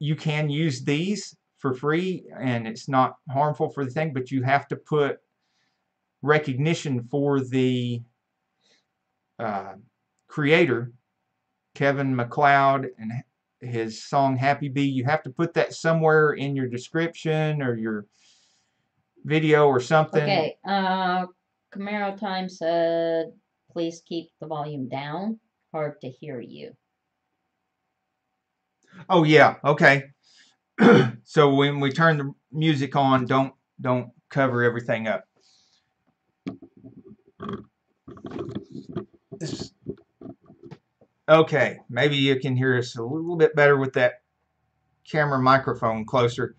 You can use these for free and it's not harmful for the thing, but you have to put recognition for the creator, Kevin MacLeod, and his song Happy Bee. You have to put that somewhere in your description or your video or something. Okay, Camaro Time said, please keep the volume down. Hard to hear you. Oh yeah, okay. So when we turn the music on, don't cover everything up. Okay, maybe you can hear us a little bit better with that camera microphone closer.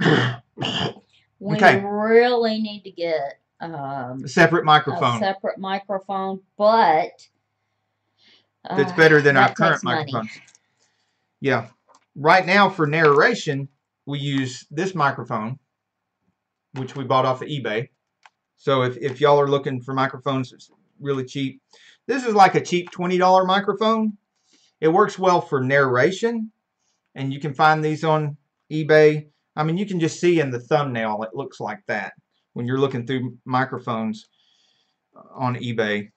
We Okay. really need to get A separate microphone. A separate microphone, but that's better than our that current takes money. microphones. Yeah. Right now for narration, we use this microphone, which we bought off of eBay. So if y'all are looking for microphones, it's really cheap. This is like a cheap $20 microphone. It works well for narration, and you can find these on eBay. I mean, you can just see in the thumbnail, it looks like that when you're looking through microphones on eBay.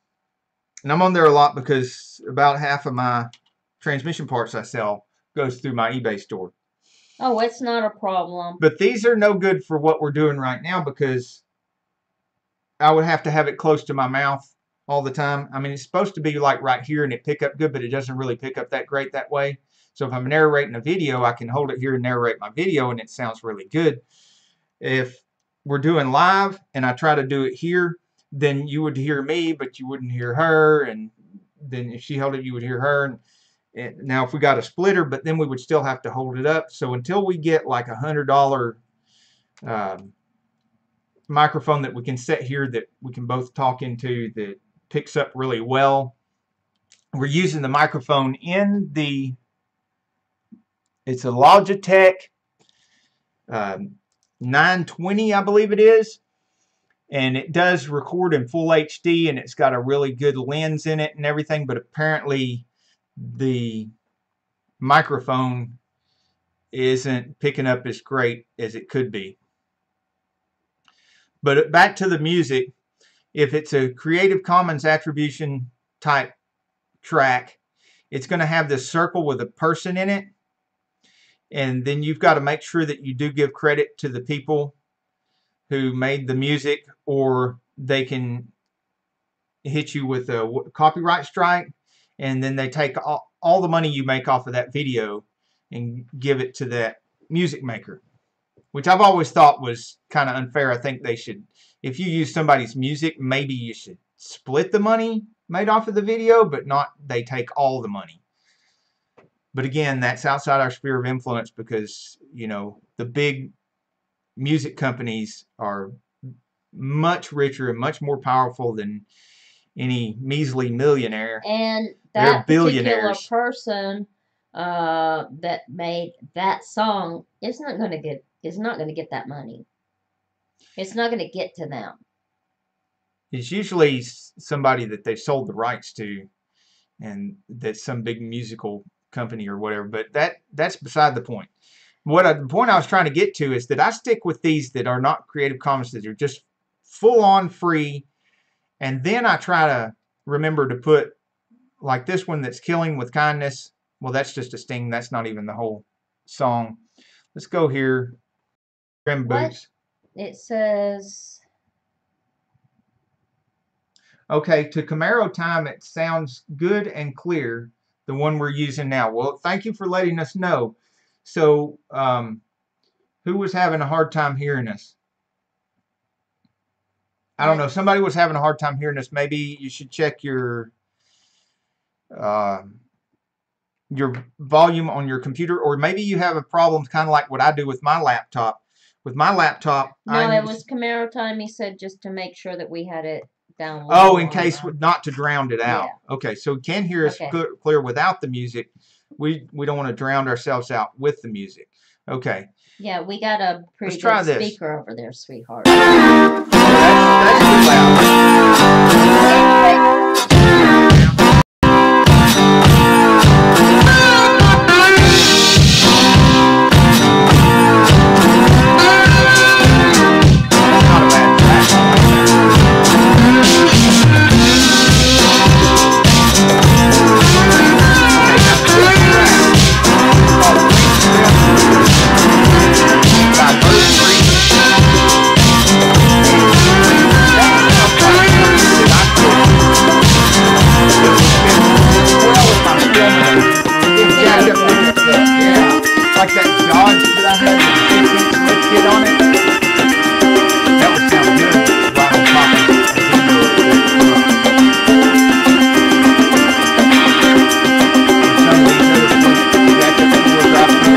And I'm on there a lot because about half of my transmission parts I sell goes through my eBay store. Oh, it's not a problem. But these are no good for what we're doing right now because I would have to have it close to my mouth all the time. I mean, it's supposed to be like right here and it pick up good, but it doesn't really pick up that great that way. So if I'm narrating a video, I can hold it here and narrate my video and it sounds really good. If we're doing live and I try to do it here, then you would hear me, but you wouldn't hear her. And then if she held it, you would hear her. And now if we got a splitter, but then we would still have to hold it up. So until we get like $100 microphone that we can set here that we can both talk into that picks up really well, we're using the microphone in the, it's a Logitech 920, I believe it is, and it does record in full HD and it's got a really good lens in it and everything, but apparently the microphone isn't picking up as great as it could be. But back to the music, if it's a Creative Commons attribution type track, it's going to have this circle with a person in it. And then you've got to make sure that you do give credit to the people who made the music, or they can hit you with a copyright strike. And then they take all the money you make off of that video and give it to that music maker, which I've always thought was kind of unfair. I think they should, if you use somebody's music, maybe you should split the money made off of the video, but not they take all the money. But again, that's outside our sphere of influence because, you know, the big music companies are much richer and much more powerful than any measly millionaire. And They're that particular billionaires. person that made that song is not going to get that money. It's not going to get to them. It's usually somebody that they've sold the rights to, and that's some big musical company or whatever. But that's beside the point. The point I was trying to get to is that I stick with these that are not Creative Commons, that are just full on free, and then I try to remember to put like this one that's Killing with Kindness. Well, that's just a sting. That's not even the whole song. Let's go here. Trim boots. It says, okay, to Camaro Time, it sounds good and clear, the one we're using now. Well, thank you for letting us know. So, who was having a hard time hearing us? I don't know. Somebody was having a hard time hearing us. Maybe you should check your volume on your computer, or maybe you have a problem kind of like what I do with my laptop. With my laptop, no, it was Camaro Time. He said just to make sure that we had it down low. Oh, in case not to drown it out. Yeah. Okay, so you can hear us clear without the music. We don't want to drown ourselves out with the music. Okay. Yeah, we got a pretty good speaker over there, sweetheart. That's too loud. Like that Dodge that I had with the 15-inch lift kit on it. That would sound good right on top of it. Some of these other jack up four dropping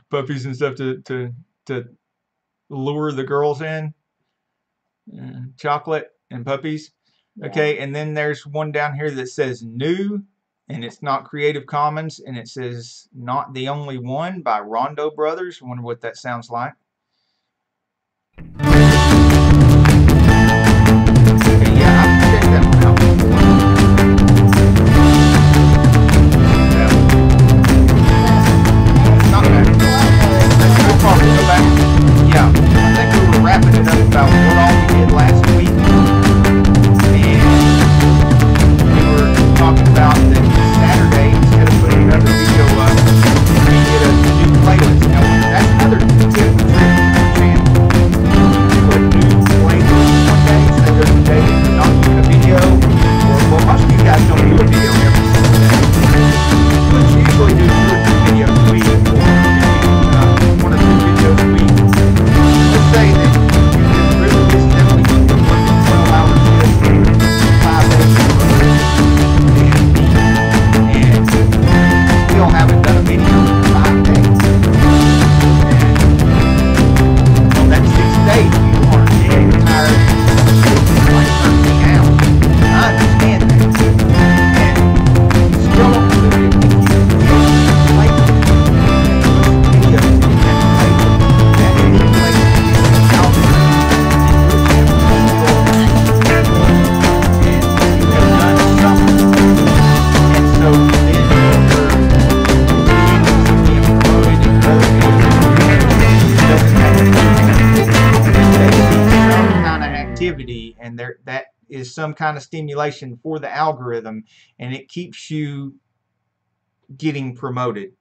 puppies and stuff to lure the girls in. Chocolate and puppies. Okay, and then there's one down here that says new, and it's not Creative Commons, and it says Not the Only One by Rondo Brothers. I wonder what that sounds like. Okay, yeah, I've checked that one out before. Not bad. We'll probably go back. Yeah, I think we were wrapping it up about what all we did last week. And we were talking about that Saturday, instead of putting another video up, we did a new playlist. Now, that's another tip for channel. Do a new playlist one day, instead of the day that you're not doing a video. Or, well, most of you guys don't do a video every single day. But you usually do 2 or 3 videos a week, or maybe 1 or 2 videos a week. Let's say that you just really just steadily working 12 hours shift, 5 days in a row, and still haven't done a video in 5 days. And on that 6th day, you are dead tired, like 13 hours. I understand that. And you still don't do it if you like it. Videos in that playlist. That is the place to get the algorithm in your channel. And you have done something. And so then your channels being promoted and other videos doesn't have to be. They see some kind of activity, and that is some kind of stimulation for the algorithm, and it keeps you getting promoted.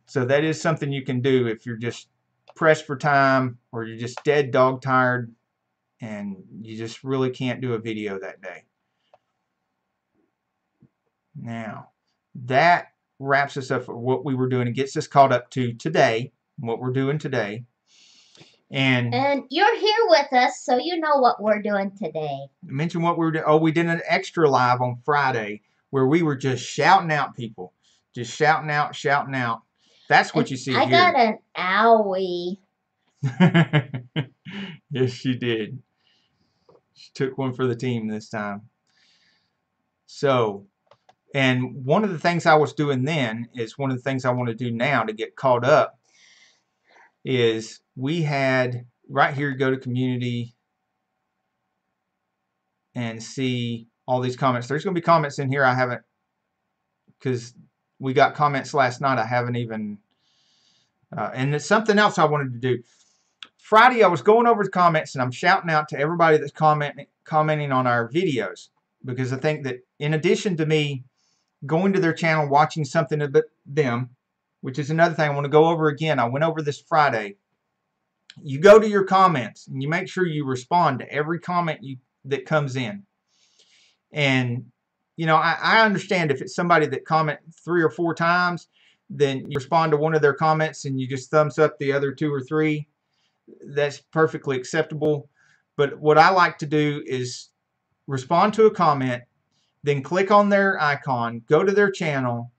So that is something you can do if you're just pressed for time, or you're just dead dog tired and you just really can't do a video that day. Now, that wraps us up for what we were doing and gets us caught up to today, what we're doing today. And you're here with us, so you know what we're doing today. Mention what we were doing. Oh, we did an extra live on Friday where we were just shouting out people. Just shouting out, shouting out. That's what you see here. I got an owie. Yes, she did. She took one for the team this time. So, and one of the things I was doing then is one of the things I want to do now to get caught up is we had right here, go to community and see all these comments. There's going to be comments in here I haven't, because we got comments last night I haven't even, and it's something else I wanted to do. Friday I was going over the comments and I'm shouting out to everybody that's commenting on our videos, because I think that in addition to me going to their channel, watching something about them, which is another thing I want to go over again. I went over this Friday. You go to your comments and you make sure you respond to every comment that comes in. And, you know, I understand if it's somebody that comments 3 or 4 times, then you respond to one of their comments and you just thumbs up the other 2 or 3. That's perfectly acceptable. But what I like to do is respond to a comment, then click on their icon, go to their channel,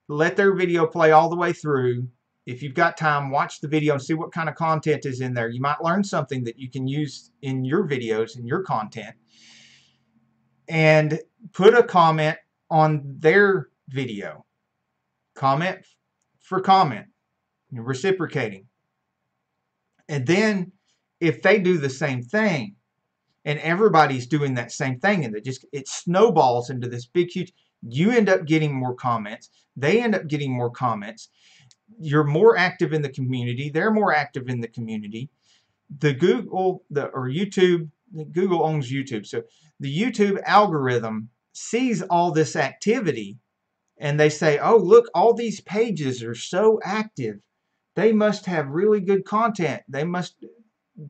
let their video play all the way through. If you've got time, watch the video and see what kind of content is in there. You might learn something that you can use in your videos, in your content. And put a comment on their video. Comment for comment. You're reciprocating. And then if they do the same thing, and everybody's doing that same thing, and it snowballs into this big, huge, you end up getting more comments. They end up getting more comments. You're more active in the community. They're more active in the community. The Google, or YouTube, Google owns YouTube. So the YouTube algorithm sees all this activity and they say, oh, look, all these pages are so active. They must have really good content.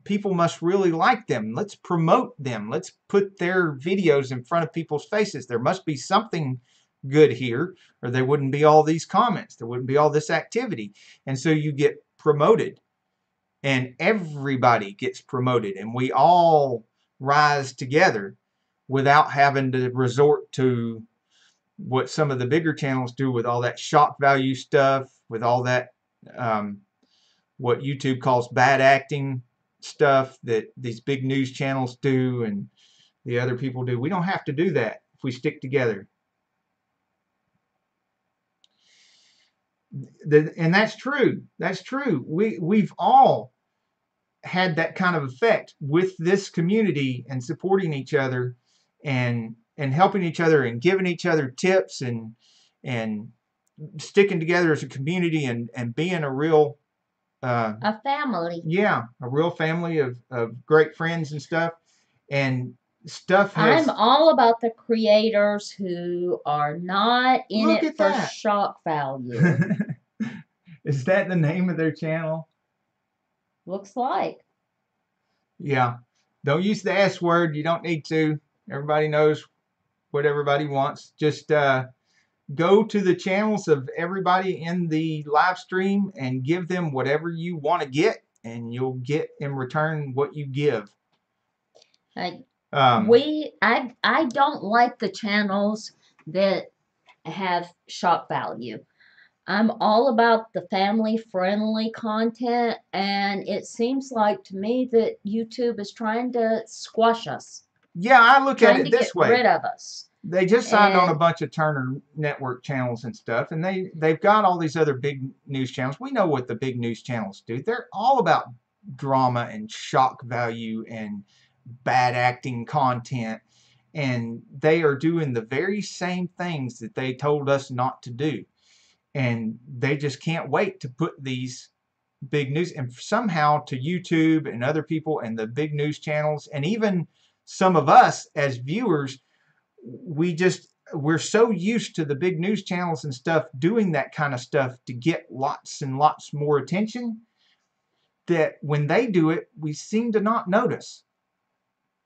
People must really like them. Let's promote them. Let's put their videos in front of people's faces. There must be something good here, or there wouldn't be all these comments. There wouldn't be all this activity. And so you get promoted, and everybody gets promoted, and we all rise together without having to resort to what some of the bigger channels do with all that shock value stuff, with all that what YouTube calls bad acting stuff that these big news channels do and the other people do. We don't have to do that if we stick together. And that's true. That's true. We've all had that kind of effect with this community and supporting each other and helping each other and giving each other tips and sticking together as a community and being a real a family. Yeah, a real family of great friends and stuff. And stuff has... I'm all about the creators who are not in Look it at for that. shock value. Is that the name of their channel? Looks like. Yeah. Don't use the S word. You don't need to. Everybody knows what everybody wants. Just go to the channels of everybody in the live stream and give them whatever you want to get, and you'll get in return what you give. I don't like the channels that have shock value. I'm all about the family-friendly content, and it seems like to me that YouTube is trying to squash us. Yeah, I look at it this way. Trying to get rid of us. They just signed on a bunch of Turner Network channels and stuff, and they've got all these other big news channels. We know what the big news channels do. They're all about drama and shock value and bad acting content, and they are doing the very same things that they told us not to do. And they just can't wait to put these big news, and somehow to YouTube and other people and the big news channels, and even some of us as viewers, we're so used to the big news channels and stuff doing that kind of stuff to get lots and lots more attention, that when they do it, we seem to not notice.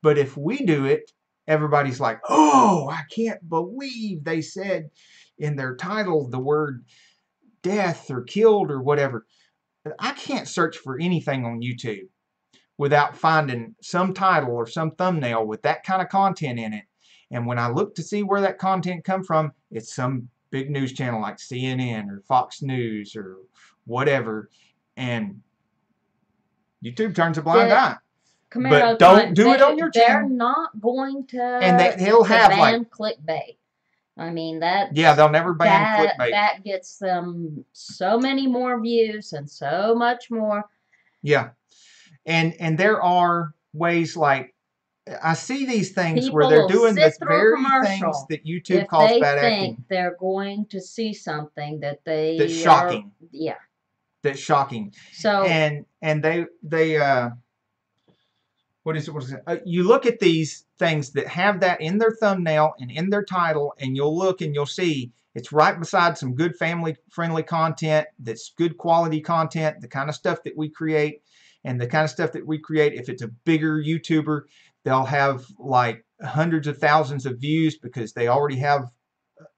But if we do it, everybody's like, oh, I can't believe they said in their title the word death or killed or whatever. I can't search for anything on YouTube without finding some title or some thumbnail with that kind of content in it. And when I look to see where that content come from, it's some big news channel like CNN or Fox News or whatever. And YouTube turns a blind eye. Camaro, but don't do it on your channel. They're not going to, and he'll have ban clickbait. I mean, yeah, they'll never ban clickbait. That gets them so many more views and so much more. Yeah. And there are ways like I see these things People where they're will doing the sit through a very things commercial that YouTube if calls they bad think acting. they're going to see something that That's they shocking. yeah. That's shocking. So And they what is it? You look at these things that have that in their thumbnail and in their title, and you'll look and you'll see it's right beside some good family-friendly content, that's good quality content, the kind of stuff that we create, and the kind of stuff that we create, if it's a bigger YouTuber, they'll have like hundreds of thousands of views because they already have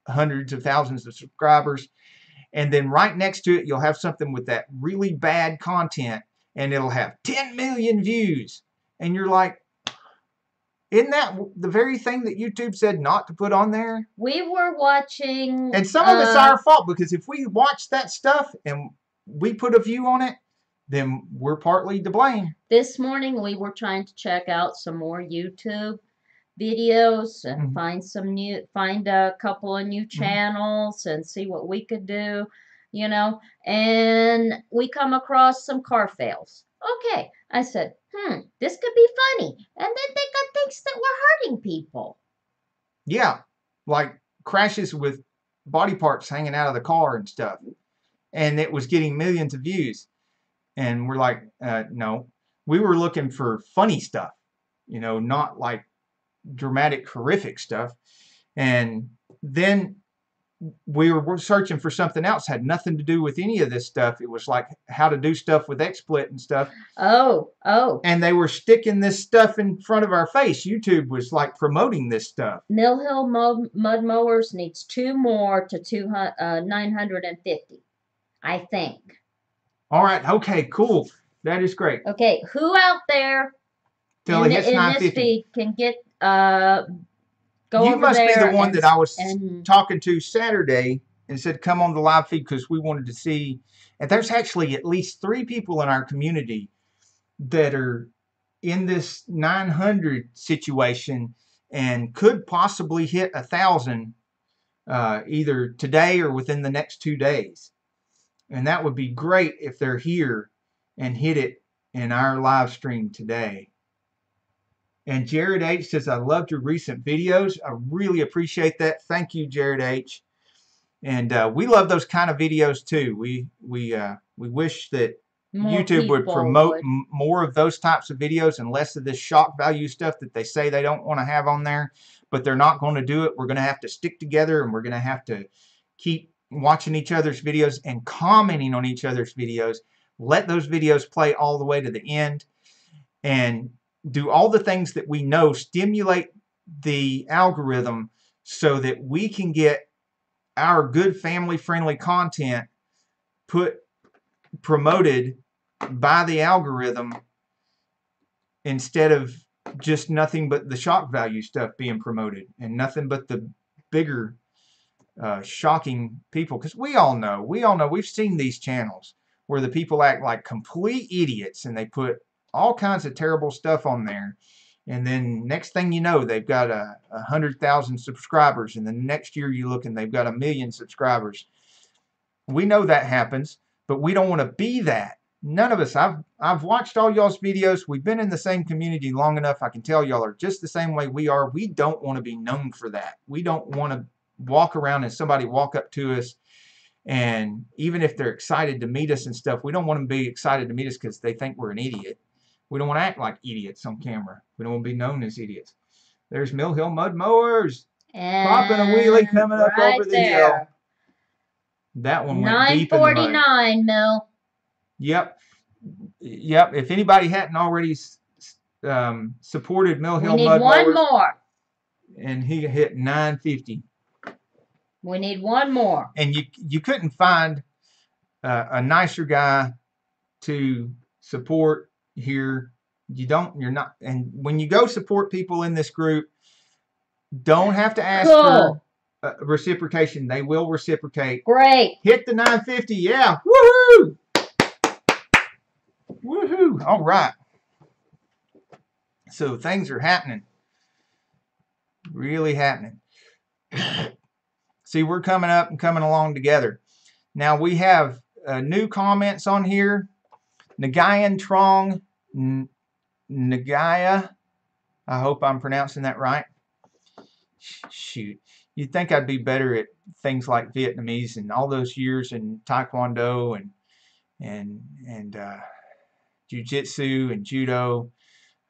hundreds of thousands of subscribers. And then right next to it, you'll have something with that really bad content, and it'll have 10 million views. And you're like, isn't that the very thing that YouTube said not to put on there? we were watching, And some of it's our fault, because if we watch that stuff and we put a view on it, then we're partly to blame. this morning we were trying to check out some more YouTube videos and find a couple of new channels and see what we could do, you know, and we come across some car fails. Okay, I said, this could be funny. And then they got things that were hurting people. Yeah, like crashes with body parts hanging out of the car and stuff. And it was getting millions of views. And we're like, no. We were looking for funny stuff, you know, not like dramatic, horrific stuff. And then we were searching for something else, had nothing to do with any of this stuff. It was like how to do stuff with XSplit and stuff. Oh. And they were sticking this stuff in front of our face. YouTube was like promoting this stuff. Mill Hill Mud Mowers needs 2 more to 950, I think. All right. Okay, cool. That is great. Okay, who out there Till it hits 950. this feed can get go you over must there be the one that I was and talking to Saturday and said come on the live feed because we wanted to see. And there's actually at least 3 people in our community that are in this 900 situation and could possibly hit 1,000 either today or within the next 2 days. And that would be great if they're here and hit it in our live stream today. And Jared H says, I loved your recent videos. I really appreciate that. Thank you, Jared H. And we love those kind of videos too. We wish that YouTube would promote more of those types of videos and less of this shock value stuff that they say they don't want to have on there. But they're not going to do it. We're going to have to stick together, and we're going to have to keep watching each other's videos and commenting on each other's videos. Let those videos play all the way to the end and do all the things that we know stimulate the algorithm so that we can get our good family-friendly content promoted by the algorithm instead of just nothing but the shock value stuff being promoted and nothing but the bigger shocking people. Because we all know, we've seen these channels where the people act like complete idiots and they put all kinds of terrible stuff on there, and then next thing you know they've got 100,000 subscribers, and the next year you look and they've got 1 million subscribers. We know that happens, but we don't want to be that. None of us. I've watched all y'all's videos. We've been in the same community long enough. I can tell y'all are just the same way we are. We don't want to be known for that. We don't want to walk around and somebody walk up to us, and even if they're excited to meet us and stuff, we don't want them to be excited to meet us because they think we're an idiot. We don't want to act like idiots on camera. We don't want to be known as idiots. There's Mill Hill Mud Mowers. Popping a wheelie coming up over the hill. That one went deep in the mud. 949, Mill. Yep. If anybody hadn't already supported Mill Hill Mud Mowers. We need one more. And he hit 950. We need one more. And you couldn't find a nicer guy to support here. You're not. And when you go support people in this group, don't have to ask for reciprocation. They will reciprocate. Great. Hit the 950. Yeah. Woohoo! Woohoo! All right. So things are happening. Really happening. See, we're coming up and coming along together. Now we have new comments on here. Nagayan Trong, Nagaya, I hope I'm pronouncing that right. Shoot, you'd think I'd be better at things like Vietnamese and all those years in Taekwondo and Jiu-Jitsu and Judo,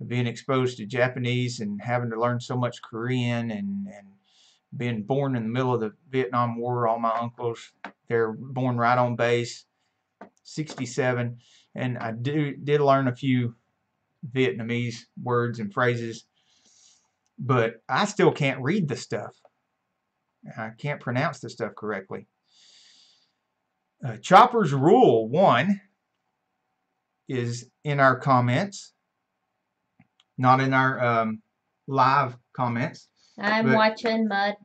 being exposed to Japanese and having to learn so much Korean and being born in the middle of the Vietnam War. All my uncles, they're born right on base. 67, and I did learn a few Vietnamese words and phrases, but I still can't read the stuff. I can't pronounce the stuff correctly. Chopper's Rule 1 is in our comments, not in our live comments. I'm watching Mud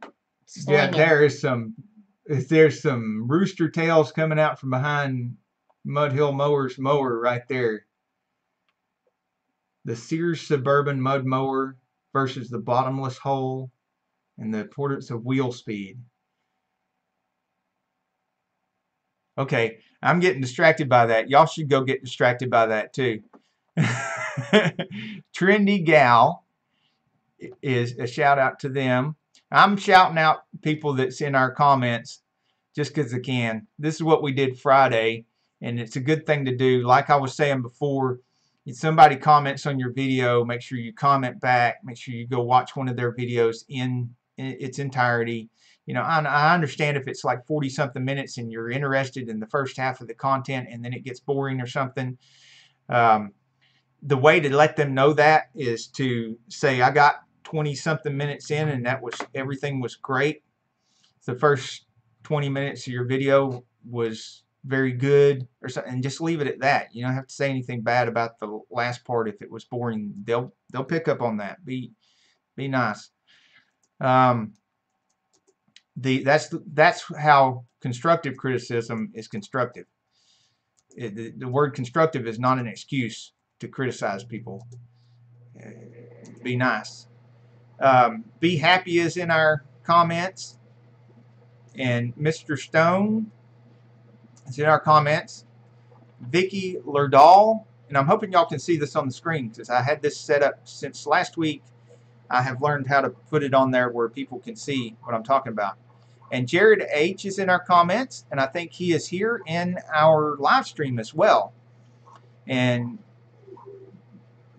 Yeah, slinging. there's some rooster tails coming out from behind Mud Hill Mower's mower right there. The Sears Suburban mud mower versus the bottomless hole and the importance of wheel speed. Okay, I'm getting distracted by that. Y'all should go get distracted by that too. Trendy Gal is a shout out to them. I'm shouting out people that's in our comments just because I can. This is what we did Friday, and it's a good thing to do. Like I was saying before, if somebody comments on your video, make sure you comment back. Make sure you go watch one of their videos in its entirety. You know, I understand if it's like 40-something minutes and you're interested in the first half of the content and then it gets boring or something. The way to let them know that is to say, I got 20-something minutes in and everything was great. The first 20 minutes of your video was very good or something, and just leave it at that. You don't have to say anything bad about the last part. If it was boring, they'll pick up on that. Be nice. That's how constructive criticism is constructive. The word constructive is not an excuse to criticize people. Be nice. Be happy is in our comments, and Mr. Stone is in our comments. Vicky Lerdahl, and I'm hoping y'all can see this on the screen because I had this set up since last week. I have learned how to put it on there where people can see what I'm talking about. And Jared H is in our comments, and I think he is here in our live stream as well. And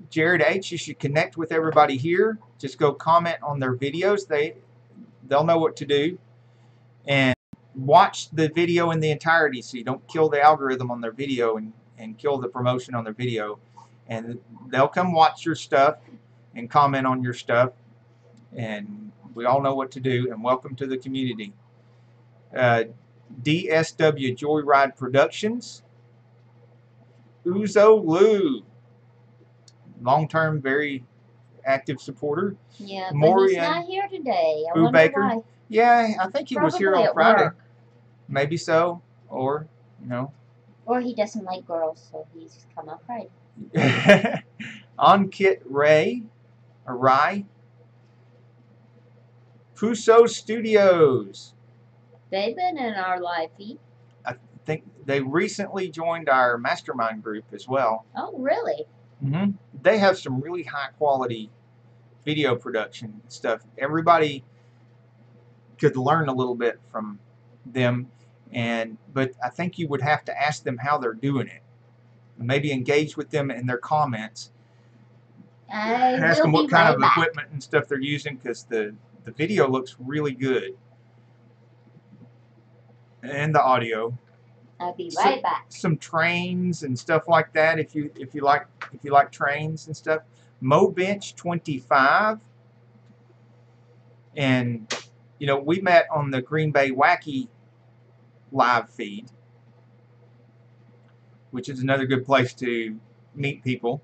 Jared H, you should connect with everybody here. Just go comment on their videos. They'll know what to do. And watch the video in the entirety so you don't kill the algorithm on their video and kill the promotion on their video. And they'll come watch your stuff and comment on your stuff. And we all know what to do. And welcome to the community. DSW Joyride Productions. Uzo Lou. Long-term, very active supporter. Yeah, but he's not here today. I wonder why. Yeah, I think he was here on Friday. Work. Maybe so, or or he doesn't like girls, so he's come on Friday. Ankit Ray, or Rai. Puso Studios. They've been in our live feed. I think they recently joined our mastermind group as well. Oh, really? Mm-hmm. They have some really high quality video production stuff. Everybody could learn a little bit from them, but I think you would have to ask them how they're doing it. Maybe engage with them in their comments. Ask them what kind of equipment and stuff they're using, because the video looks really good, and the audio. I'll be right back. Some trains and stuff like that. If you like trains and stuff. MoBench 25, and we met on the Green Bay Wacky live feed, which is another good place to meet people.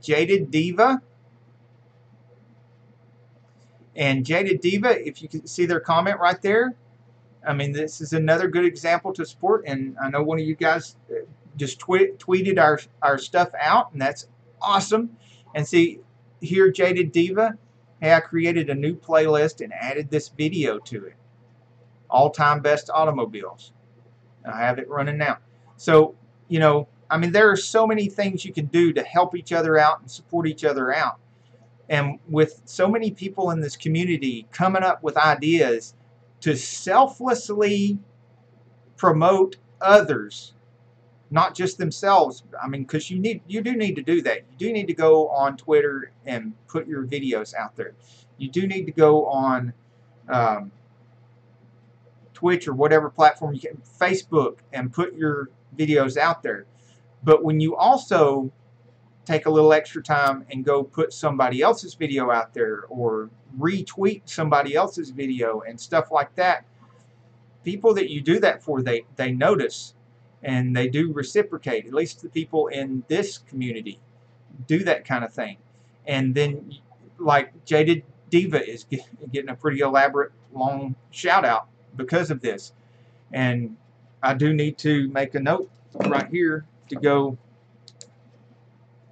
Jaded Diva. And Jaded Diva, if you can see their comment right there, I mean, this is another good example to support. And I know one of you guys just tweeted our stuff out, and that's awesome. And see here, Jaded Diva, hey, I created a new playlist and added this video to it. All-time best automobiles. I have it running now. So, I mean, there are so many things you can do to help each other out and support each other out. And with so many people in this community coming up with ideas to selflessly promote others, not just themselves. I mean, because you do need to do that. You do need to go on Twitter and put your videos out there. You do need to go on Twitch or whatever platform you can, Facebook, and put your videos out there. But when you also take a little extra time and go put somebody else's video out there or retweet somebody else's video and stuff like that, people that you do that for, they notice and they do reciprocate. At least the people in this community do that kind of thing. And then, like, Jaded Diva is getting a pretty elaborate long shout out because of this. And I do need to make a note right here to go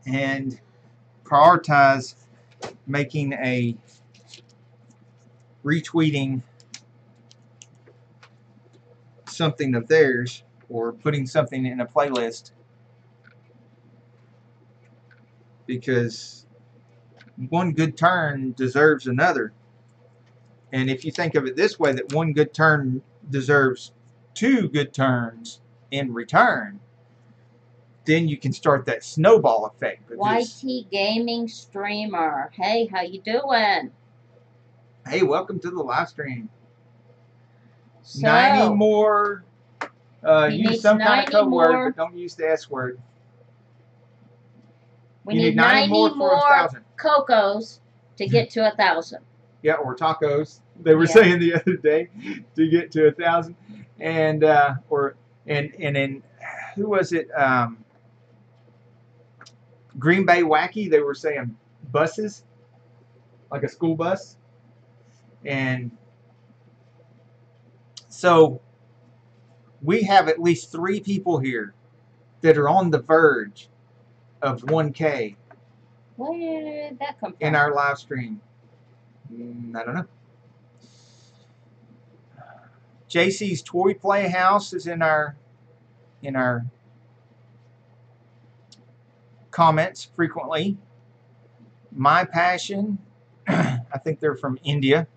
and prioritize making a retweeting something of theirs or putting something in a playlist, because one good turn deserves another. And if you think of it this way, that one good turn deserves 2 good turns in return, then you can start that snowball effect. YT Gaming Streamer. Hey, how you doing? Hey, welcome to the live stream. So, 90 more. Use some kind of code more. word, but don't use the S word. We need 90 more for 1,000. Cocos to get to 1,000. Yeah, or tacos. They were saying the other day to get to 1,000, and then who was it? Green Bay Wacky. They were saying buses, like a school bus, and so we have at least 3 people here that are on the verge of 1K. Where did that come from? In our live stream. I don't know. JC's Toy Playhouse is in our comments frequently. My Passion, I think they're from India.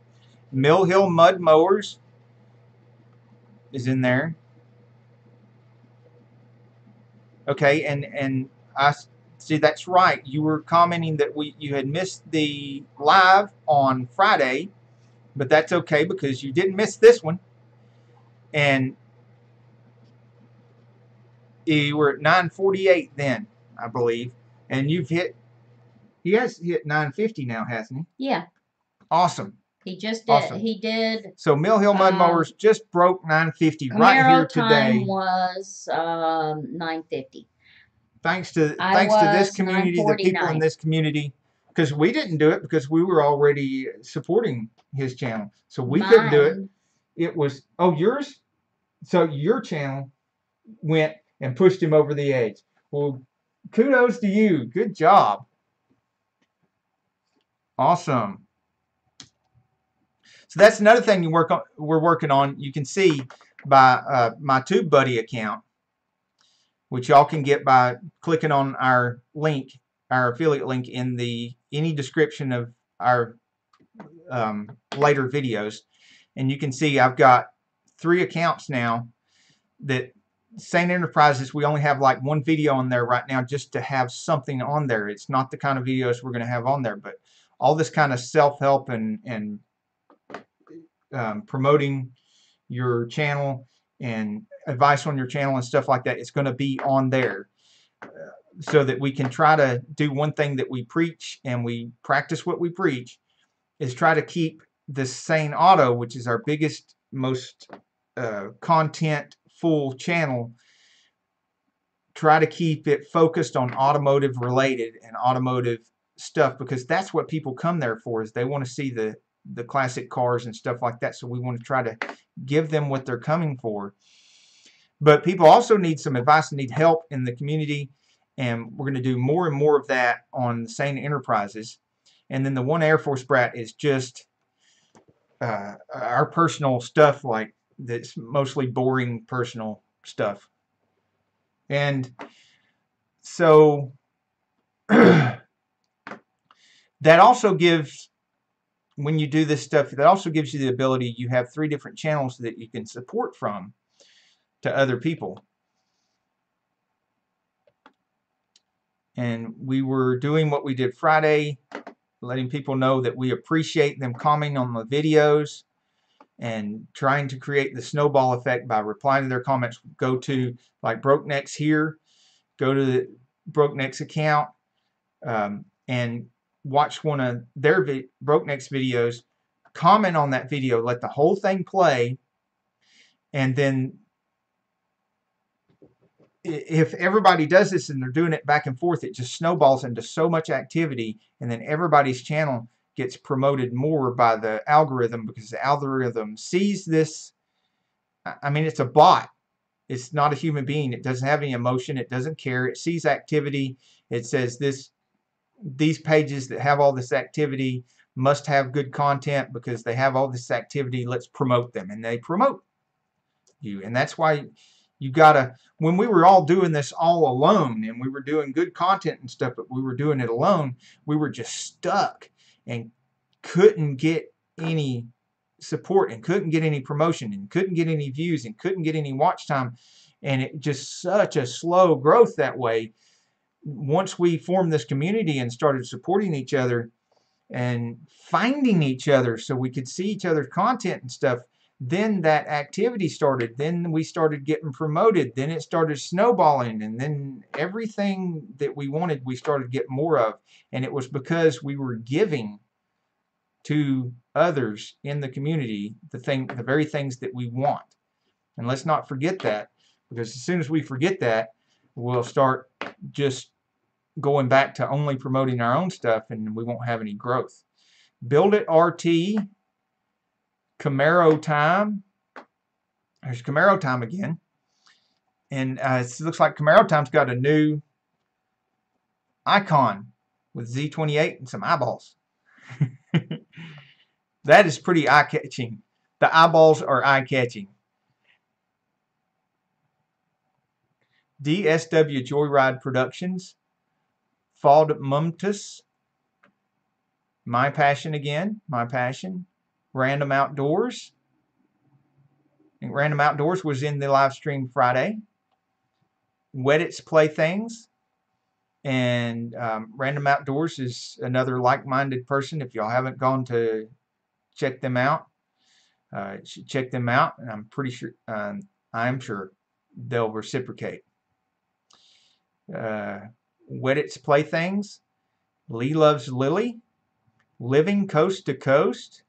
Mill Hill Mud Mowers is in there. Okay, and I see, that's right. You were commenting that you had missed the live on Friday, but that's okay because you didn't miss this one. And you were at 948 then, I believe, and he has hit 950 now, hasn't he? Yeah. Awesome. He just did. Awesome. He did. So Mill Hill Mud Mowers just broke 950 Camaro right here today. time was 950. Thanks to this community, the people in this community, because we didn't do it because we were already supporting his channel, so we couldn't do it. It was yours. So your channel went and pushed him over the edge. Well, kudos to you. Good job. Awesome. So that's another thing we're working on. You can see by my TubeBuddy account, which y'all can get by clicking on our link, our affiliate link in any description of our later videos. And you can see I've got 3 accounts now that Sane Enterprises, we only have like 1 video on there right now just to have something on there. It's not the kind of videos we're going to have on there, but all this kind of self-help and promoting your channel and advice on your channel and stuff like that, it's going to be on there so that we can try to do one thing that we preach and we practice what we preach, is try to keep this Saneauto, which is our biggest, most content full channel, try to keep it focused on automotive related and automotive stuff, because that's what people come there for, is they want to see the classic cars and stuff like that. So we want to try to give them what they're coming for. But people also need some advice and need help in the community, and we're going to do more and more of that on Sane Enterprises. And then the One Air Force Brat is just our personal stuff, like that's mostly boring personal stuff. And So that also gives, when you do this stuff, that also gives you the ability, you have 3 different channels that you can support from to other people. And we were doing what we did Friday, letting people know that we appreciate them commenting on the videos and trying to create the snowball effect by replying to their comments. Go to, like, Broke Necks here, go to the Broke Necks account and watch one of their Broke Necks videos, comment on that video, let the whole thing play, and then if everybody does this and they're doing it back and forth, it just snowballs into so much activity, and then everybody's channel gets promoted more by the algorithm, because the algorithm sees this. I mean, it's a bot. It's not a human being. It doesn't have any emotion. It doesn't care. It sees activity. It says these pages that have all this activity must have good content because they have all this activity. Let's promote them. And they promote you. And that's why you gotta, when we were all doing this all alone and we were doing good content and stuff, but we were doing it alone, we were just stuck and couldn't get any support and couldn't get any promotion and couldn't get any views and couldn't get any watch time. And it just such a slow growth that way. Once we formed this community and started supporting each other and finding each other so we could see each other's content and stuff, then that activity started. Then we started getting promoted. Then it started snowballing. And then everything that we wanted, we started getting more of. And it was because we were giving to others in the community the very things that we want. And let's not forget that, because as soon as we forget that, we'll start just going back to only promoting our own stuff, and we won't have any growth. Build It RT, Camaro time. There's Camaro time again. And it looks like Camaro time's got a new icon with Z28 and some eyeballs. That is pretty eye-catching. The eyeballs are eye-catching. DSW Joyride Productions, Fald Mumtus, My Passion again, My Passion, Random Outdoors. I think Random Outdoors was in the live stream Friday. Weddit's Playthings, and Random Outdoors is another like-minded person. If y'all haven't gone to check them out, check them out, and I'm pretty sure, I'm sure they'll reciprocate. Weddit's Playthings, Lee Loves Lily, Living Coast to Coast,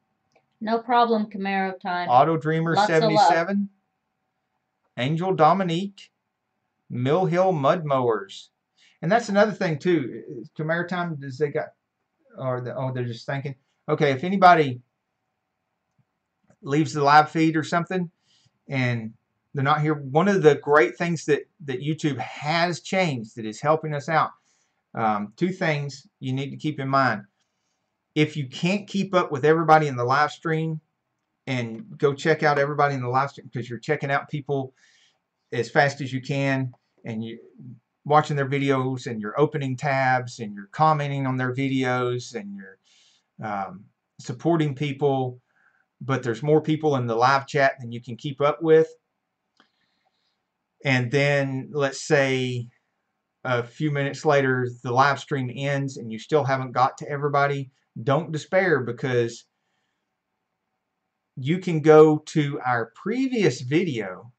No problem, Camaro time. Auto Dreamer Lots of 77, Angel Dominique, Mill Hill Mud Mowers. And that's another thing too. Camaro time, does they got, or they're just thinking, okay, if anybody leaves the live feed or something and they're not here, one of the great things that YouTube has changed that is helping us out, 2 things you need to keep in mind. If you can't keep up with everybody in the live stream, and go check out everybody in the live stream, because you're checking out people as fast as you can, and you watching their videos, and you're opening tabs, and you're commenting on their videos, and you're supporting people, but there's more people in the live chat than you can keep up with. And then let's say a few minutes later the live stream ends and you still haven't got to everybody. Don't despair, because you can go to our previous video.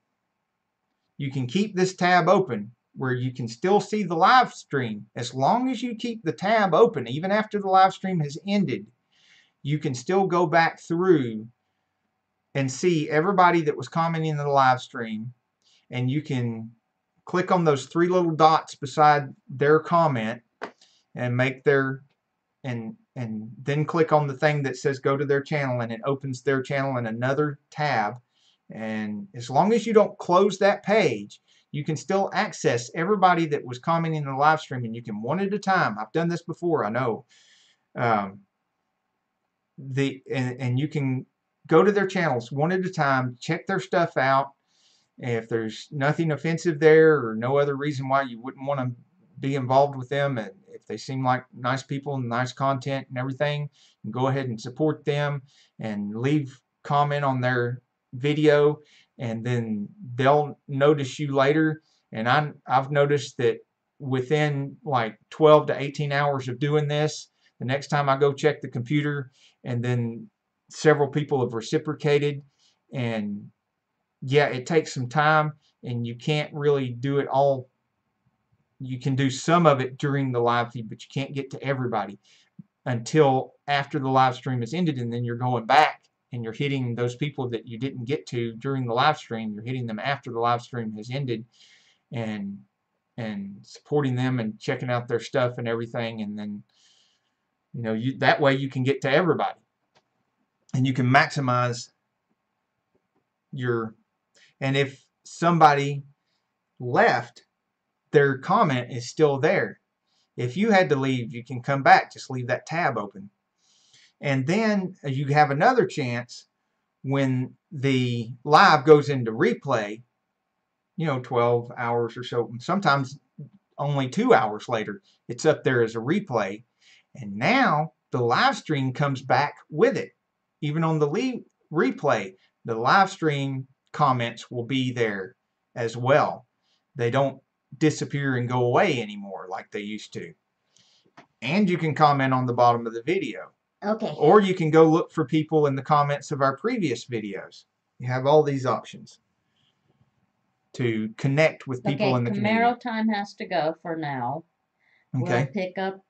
You can keep this tab open where you can still see the live stream. As long as you keep the tab open, even after the live stream has ended, you can still go back through and see everybody that was commenting in the live stream, and you can click on those 3 little dots beside their comment and make their, and then click on the thing that says go to their channel, and it opens their channel in another tab. And as long as you don't close that page, you can still access everybody that was commenting in the live stream, and you can one at a time. I've done this before, I know. And you can go to their channels one at a time, check their stuff out. If there's nothing offensive there or no other reason why you wouldn't want to be involved with them, and if they seem like nice people and nice content and everything, go ahead and support them and leave comment on their video, and then they'll notice you later. And I've noticed that within like 12 to 18 hours of doing this, the next time I go check the computer, and then several people have reciprocated. And yeah, it takes some time, and you can't really do it all. You can do some of it during the live feed, but you can't get to everybody until after the live stream is ended, and then you're going back and you're hitting those people that you didn't get to during the live stream. You're hitting them after the live stream has ended, and supporting them and checking out their stuff and everything. And then, you know, that way you can get to everybody, and you can maximize your. And if somebody left, their comment is still there. If you had to leave, you can come back. Just leave that tab open. And then you have another chance when the live goes into replay, you know, 12 hours or so, sometimes only 2 hours later, it's up there as a replay. And now the live stream comes back with it. Even on the replay, the live stream comments will be there as well. They don't disappear and go away anymore like they used to. And you can comment on the bottom of the video. Okay. Or you can go look for people in the comments of our previous videos. You have all these options to connect with people in the community. Camaro time has to go for now. Okay. We'll pick up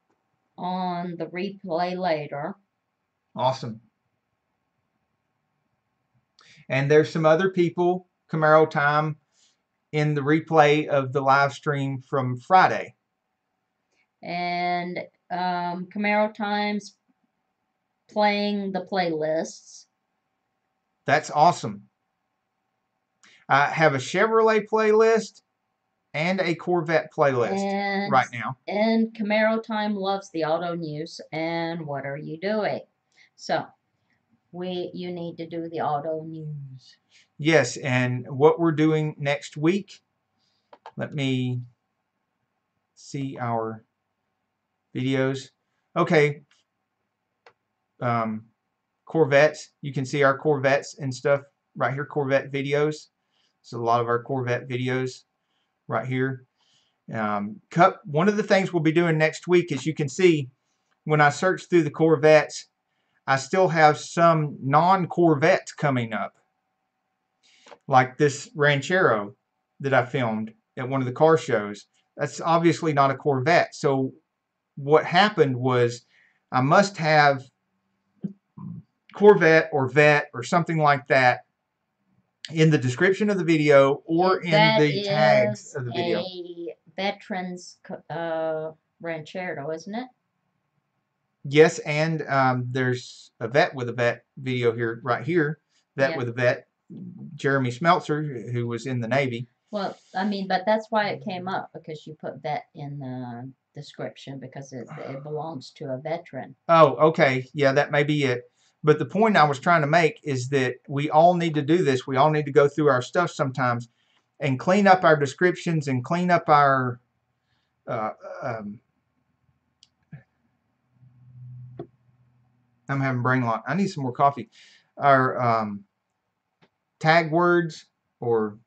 on the replay later. Awesome. And there's some other people, Camaro time, in the replay of the live stream from Friday. And Camaro time's playing the playlists. That's awesome. I have a Chevrolet playlist and a Corvette playlist right now. And Camaro time loves the auto news and what are you doing? So you need to do the auto news. Yes, and what we're doing next week, let me see our videos. Okay. Corvettes, you can see our Corvettes and stuff right here, Corvette videos. So a lot of our Corvette videos right here. One of the things we'll be doing next week, as you can see, when I search through the Corvettes, I still have some non-Corvettes coming up. Like this Ranchero that I filmed at one of the car shows. That's obviously not a Corvette. So what happened was I must have Corvette or Vet or something like that in the description of the video or in the tags of the video. A veteran's Ranchero, isn't it? Yes, and there's a Vet with a Vet video here, right here. Vet with a Vet. Jeremy Smeltzer, who was in the Navy. Well, I mean, but that's why it came up, because you put vet in the description, because it belongs to a veteran. Oh, okay. Yeah, that may be it. But the point I was trying to make is that we all need to do this. We all need to go through our stuff sometimes and clean up our descriptions and clean up our I'm having brain lock. I need some more coffee. Our tag words or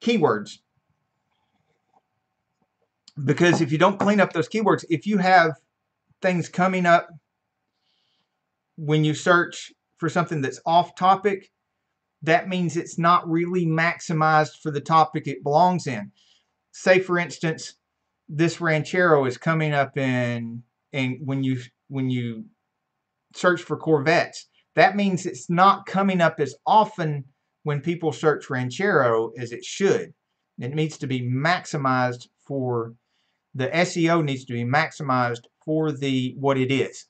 keywords. Because if you don't clean up those keywords, if you have things coming up when you search for something that's off topic, that means it's not really maximized for the topic it belongs in. Say, for instance, this Ranchero is coming up in when you search for Corvettes. That means it's not coming up as often when people search Ranchero as it should. It needs to be maximized for the SEO needs to be maximized for what it is.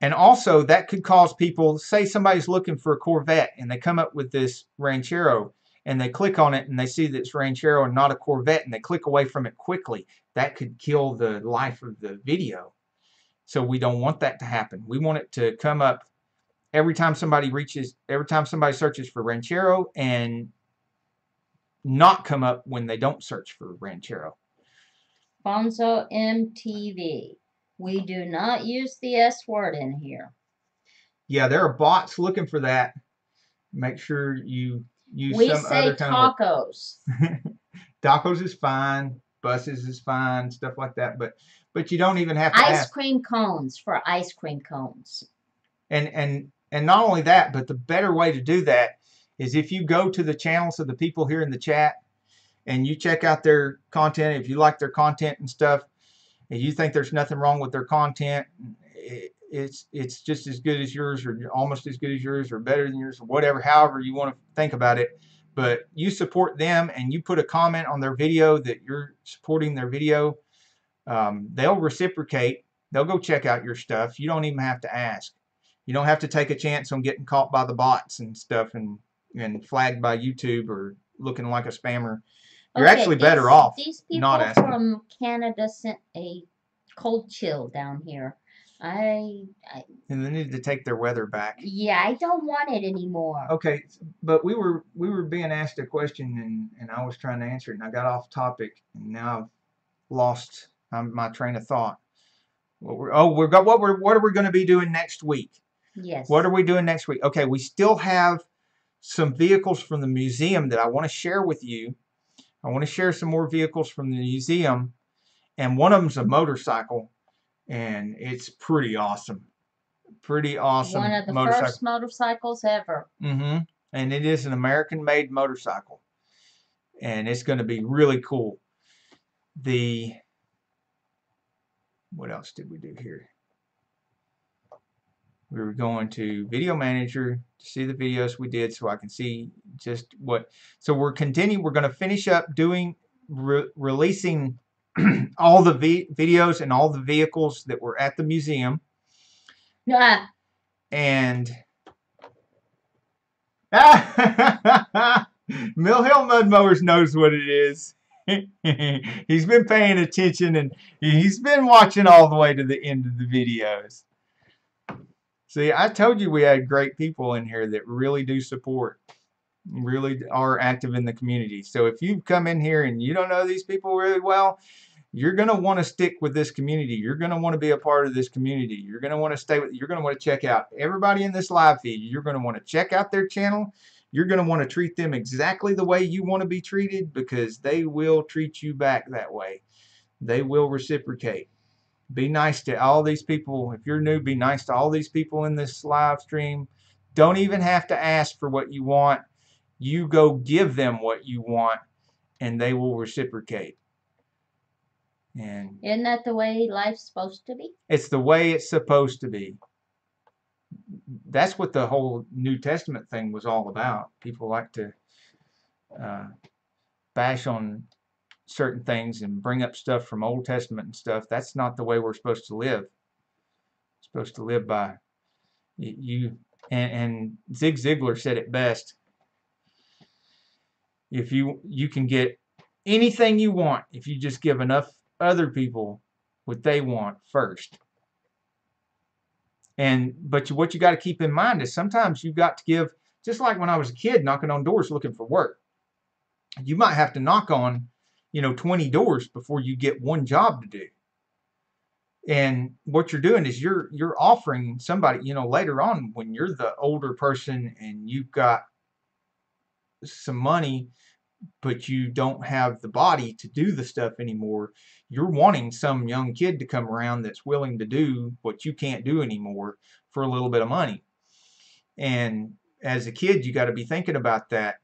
And also that could cause people, say somebody's looking for a Corvette and they come up with this Ranchero and they click on it and they see that it's Ranchero and not a Corvette and they click away from it quickly. That could kill the life of the video. So we don't want that to happen. We want it to come up every time somebody searches for Ranchero and not come up when they don't search for Ranchero. Bonzo MTV. We do not use the S word in here. Yeah, there are bots looking for that. Make sure you use We some say other kind tacos. of tacos is fine, buses is fine, stuff like that. But you don't even have to Ice ask. cream cones for ice cream cones. And not only that, but the better way to do that is if you go to the channels of the people here in the chat and you check out their content. If you like their content and stuff, and you think there's nothing wrong with their content, it's just as good as yours, or almost as good as yours, or better than yours, or whatever, however you want to think about it. But you support them and you put a comment on their video that you're supporting their video, they'll reciprocate. They'll go check out your stuff. You don't even have to ask. You don't have to take a chance on getting caught by the bots and stuff and flagged by YouTube or looking like a spammer. You're actually better off these people not asking. From Canada sent a cold chill down here. And they need to take their weather back. Yeah, I don't want it anymore. Okay, but we were being asked a question and I was trying to answer it and I got off topic and now I've lost my train of thought. What are we going to be doing next week? Yes. What are we doing next week? Okay, we still have some vehicles from the museum that I want to share with you. I want to share some more vehicles from the museum, and one of them's a motorcycle, and it's pretty awesome. Pretty awesome. One of the first motorcycles ever. And it is an American-made motorcycle, and it's going to be really cool. What else did we do here? We were going to Video Manager to see the videos we did so I can see just what. So we're continuing. We're going to finish up doing, releasing all the videos and all the vehicles that were at the museum. Yeah. And Mill Hill Mud Mowers knows what it is. He's been paying attention and he's been watching all the way to the end of the videos. See, I told you we had great people in here that really do support, really are active in the community. So if you've come in here and you don't know these people really well, you're going to want to stick with this community. You're going to want to be a part of this community. You're going to want to stay with, you're going to want to check out everybody in this live feed. You're going to want to check out their channel. You're going to want to treat them exactly the way you want to be treated because they will treat you back that way. They will reciprocate. Be nice to all these people. If you're new, be nice to all these people in this live stream. Don't even have to ask for what you want. You go give them what you want and they will reciprocate. And isn't that the way life's supposed to be? It's the way it's supposed to be. That's what the whole New Testament thing was all about. People like to bash on certain things and bring up stuff from Old Testament and stuff. That's not the way we're supposed to live. We're supposed to live by you. And Zig Ziglar said it best. If you can get anything you want if you just give enough other people what they want first. But what you got to keep in mind is sometimes you've got to give, just like when I was a kid knocking on doors looking for work. You might have to knock on 20 doors before you get one job to do. And what you're doing is you're offering somebody, later on when you're the older person and you've got some money, but you don't have the body to do the stuff anymore, you're wanting some young kid to come around that's willing to do what you can't do anymore for a little bit of money. And as a kid, you got to be thinking about that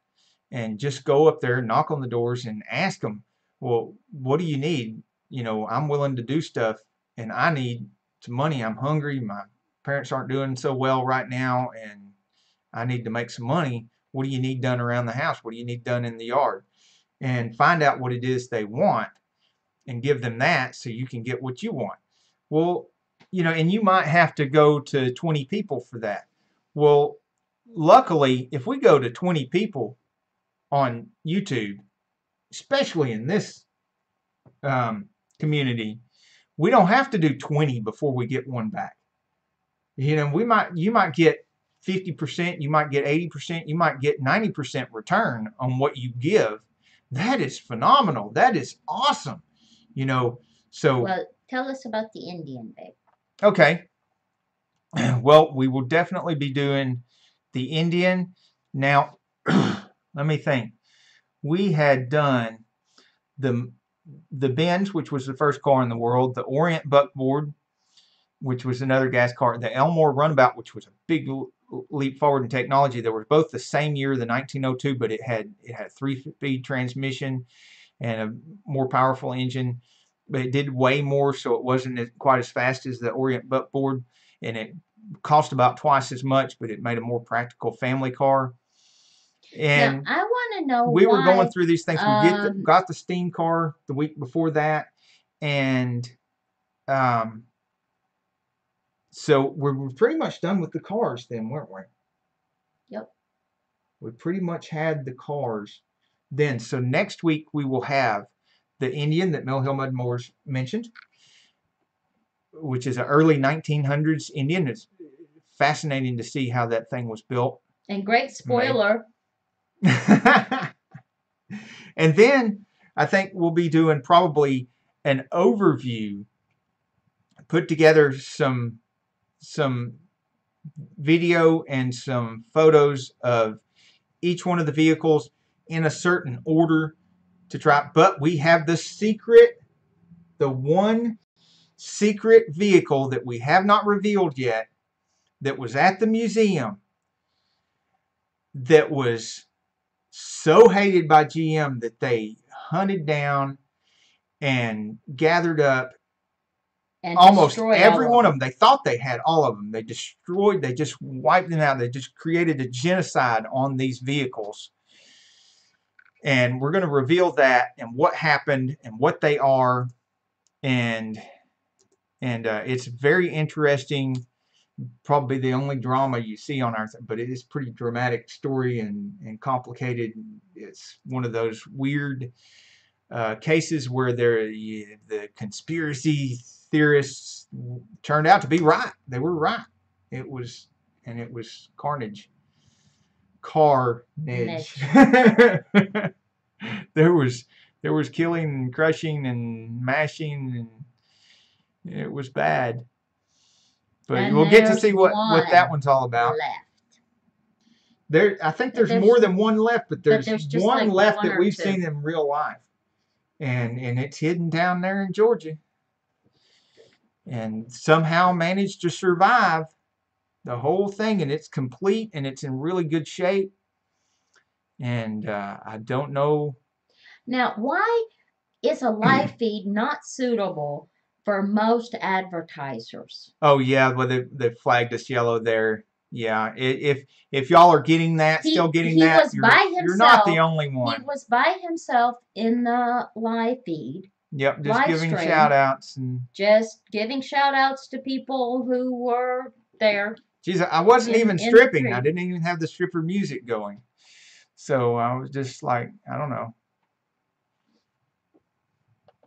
and just go up there, knock on the doors and ask them, well, what do you need? I'm willing to do stuff and I need some money. I'm hungry. My parents aren't doing so well right now and I need to make some money. What do you need done around the house? What do you need done in the yard? And find out what it is they want and give them that so you can get what you want. Well, and you might have to go to 20 people for that. Well, luckily, if we go to 20 people on YouTube, especially in this community, we don't have to do 20 before we get one back. You might get 50%, you might get 80%, you might get 90% return on what you give. That is phenomenal. That is awesome. So, Well, tell us about the Indian, babe. okay. Well, we will definitely be doing the Indian. Now, let me think. We had done the Benz, which was the first car in the world, the Orient buckboard, which was another gas car, the Elmore Runabout, which was a big leap forward in technology. They were both the same year, the 1902, but it had a 3-speed transmission and a more powerful engine, but it did way more, so it wasn't quite as fast as the Orient buckboard, and it cost about twice as much, but it made a more practical family car. And now, I want to know we were why, going through these things. We got the steam car the week before that, and so we're pretty much done with the cars then, weren't we? Yep. We pretty much had the cars then. So next week we will have the Indian that Mill Hill Mud Mowers mentioned, which is an early 1900s Indian. It's fascinating to see how that thing was built. And great spoiler. And then I think we'll be doing probably an overview, put together some video and some photos of each one of the vehicles in a certain order to try. But we have the one secret vehicle that we have not revealed yet, that was at the museum, that was so hated by GM that they hunted down and gathered up and almost every one of them. They thought they had all of them. They destroyed, they just wiped them out. They just created a genocide on these vehicles. And we're going to reveal that and what happened and what they are. And it's very interesting. Probably the only drama you see on our, but it is pretty dramatic story and complicated. It's one of those weird cases where the conspiracy theorists turned out to be right. They were right. It was carnage. There was killing and crushing and mashing, and it was bad. But and we'll get to see what that one's all about. I think there's more than one left, but there's one left that we've seen in real life. And it's hidden down there in Georgia. And somehow managed to survive the whole thing, and it's complete, and it's in really good shape. And I don't know. Now, why is a live feed not suitable for most advertisers? Oh yeah, well they flagged us yellow there. Yeah, if y'all are getting that, still getting that, you're not the only one. He was by himself in the live feed. Yep, just giving shout outs and just giving shout outs to people who were there. Jeez, I wasn't even stripping. I didn't even have the stripper music going. So I was just like, I don't know.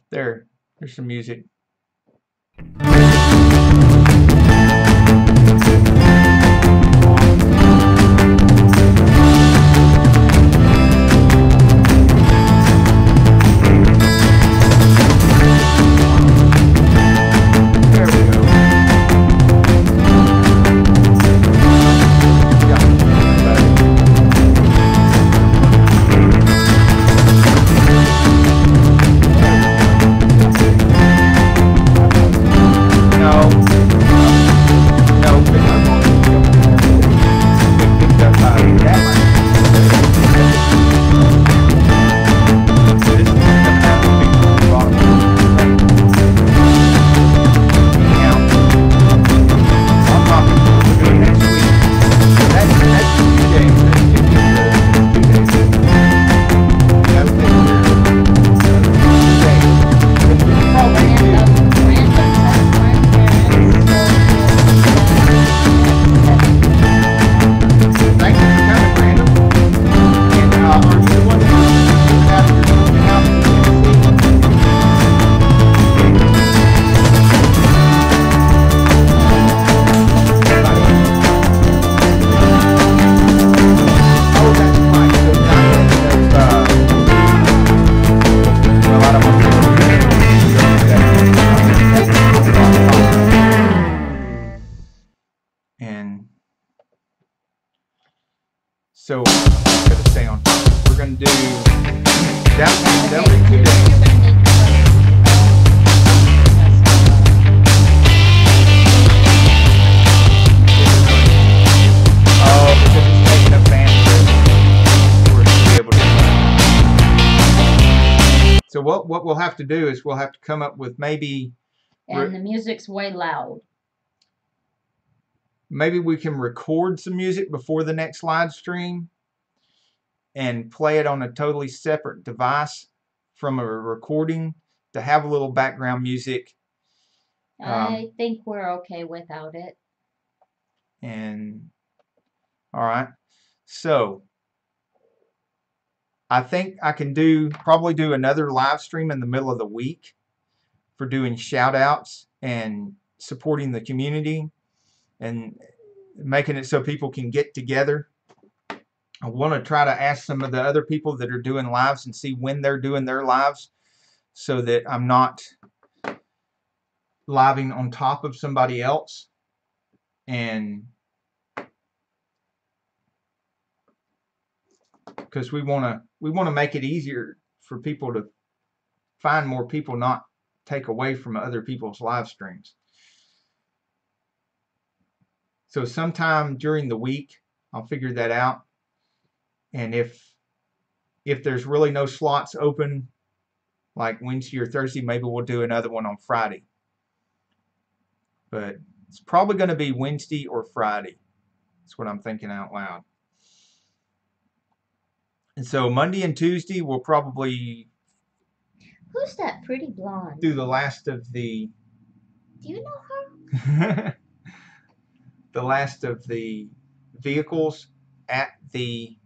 There's some music. So gotta stay on. We're gonna do that one today. Oh, because it's taking up bandwidth for us to be able to. So what we'll have to do is we'll have to come up with maybe. And the music's way loud. Maybe we can record some music before the next live stream and play it on a totally separate device from a recording to have a little background music. I think we're okay without it. And all right, so I think I can probably do another live stream in the middle of the week for doing shout outs and supporting the community and making it so people can get together. I want to try to ask some of the other people that are doing lives and see when they're doing their lives so that I'm not living on top of somebody else. And because we want to make it easier for people to find more people, not take away from other people's live streams. So sometime during the week, I'll figure that out. And if there's really no slots open, like Wednesday or Thursday, maybe we'll do another one on Friday. But it's probably going to be Wednesday or Friday. That's what I'm thinking out loud. And so Monday and Tuesday, we'll probably... Who's that pretty blonde? Do the last of the... Do you know her? The last of the vehicles at the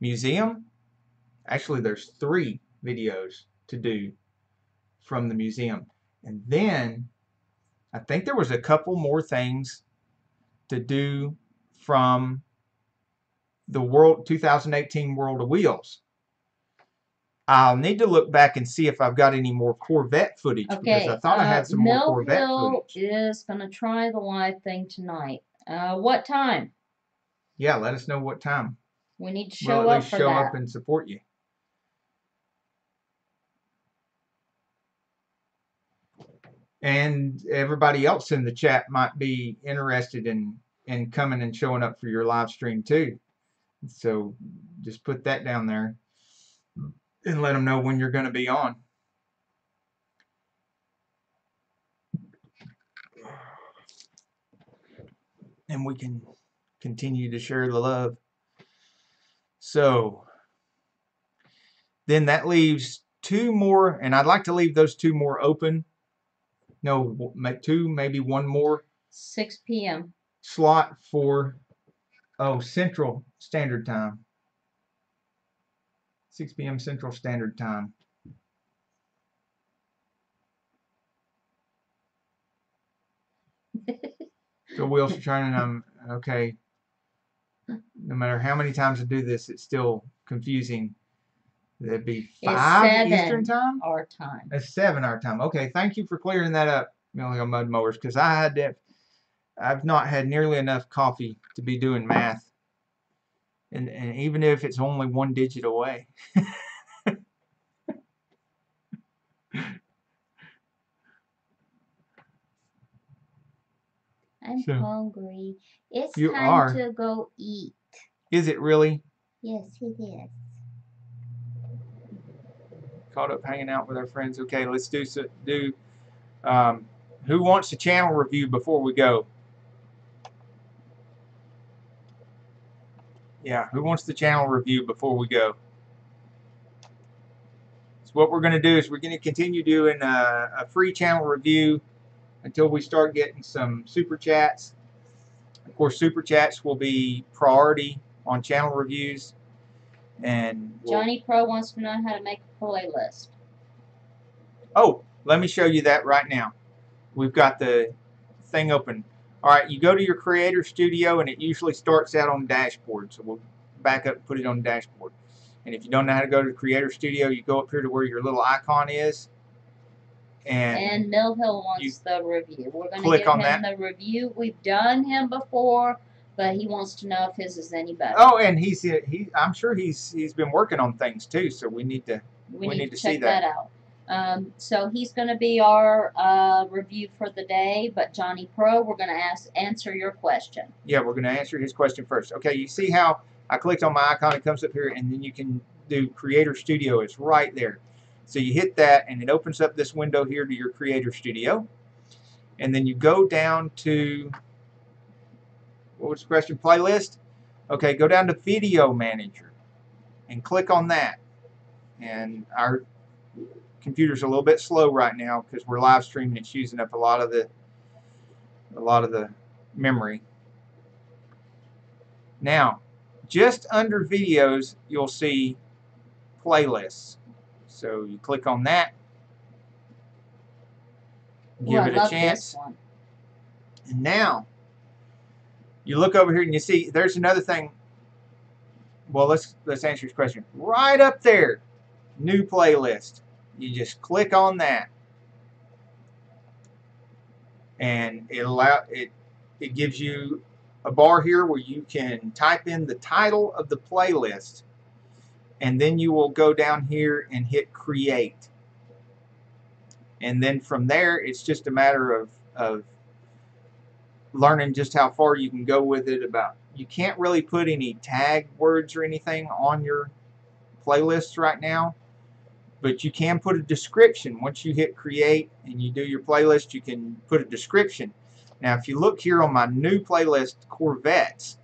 museum. Actually, there's 3 videos to do from the museum. And then I think there was a couple more things to do from the 2018 World of Wheels. I'll need to look back and see if I've got any more Corvette footage, because I thought I had some more Corvette footage. Is going to try the live thing tonight. What time? Yeah, let us know what time. We need to show at up least for show that. up and support you. And everybody else in the chat might be interested in coming and showing up for your live stream too. So just put that down there and let them know when you're going to be on. And we can continue to share the love. So then that leaves 2 more, and I'd like to leave those 2 more open. No, 2, maybe 1 more. 6 p.m. slot for Central Standard Time. 6 p.m. Central Standard Time. So wheels are turning. Okay. No matter how many times I do this, it's still confusing. That'd be 5 Eastern Time? Our time. It's 7 our time. Okay, thank you for clearing that up, Million Mud Mowers, because I've not had nearly enough coffee to be doing math. And even if it's only 1 digit away. I'm hungry. It's time to go eat. Is it really? Yes, it is. Caught up hanging out with our friends. Okay, let's do who wants a channel review before we go? Yeah, who wants the channel review before we go? So what we're going to do is we're going to continue doing a free channel review until we start getting some super chats. Of course, super chats will be priority on channel reviews. And Johnny Pro wants to know how to make a playlist. Oh, let me show you that right now. We've got the thing open. All right, you go to your Creator Studio, and it usually starts out on dashboard. So we'll back up and put it on dashboard. And if you don't know how to go to Creator Studio, you go up here to where your little icon is. And Mill Hill wants the review. We're going to give him the review. We've done him before, but he wants to know if his is any better. Oh, and I'm sure he's been working on things too, so we need to check that out. So he's going to be our review for the day, but Johnny Pro, we're going to answer your question. Yeah, we're going to answer his question first. Okay, you see how I clicked on my icon, it comes up here, and then you can do Creator Studio. It's right there. So you hit that, and it opens up this window here to your Creator Studio. And then you go down to, what was the question, playlist? Okay, go down to Video Manager and click on that. And our computer's a little bit slow right now because we're live streaming. It's using up a lot of the memory. Now, just under videos, you'll see playlists. So you click on that. Give it a chance. And now you look over here and you see there's another thing. Well, let's answer your question. Right up there, new playlist. You just click on that, and it gives you a bar here where you can type in the title of the playlist, and then you will go down here and hit create. And then from there, it's just a matter of learning just how far you can go with it. You can't really put any tag words or anything on your playlists right now, but you can put a description. Once you hit create and you do your playlist, you can put a description. Now, if you look here on my new playlist, Corvettes,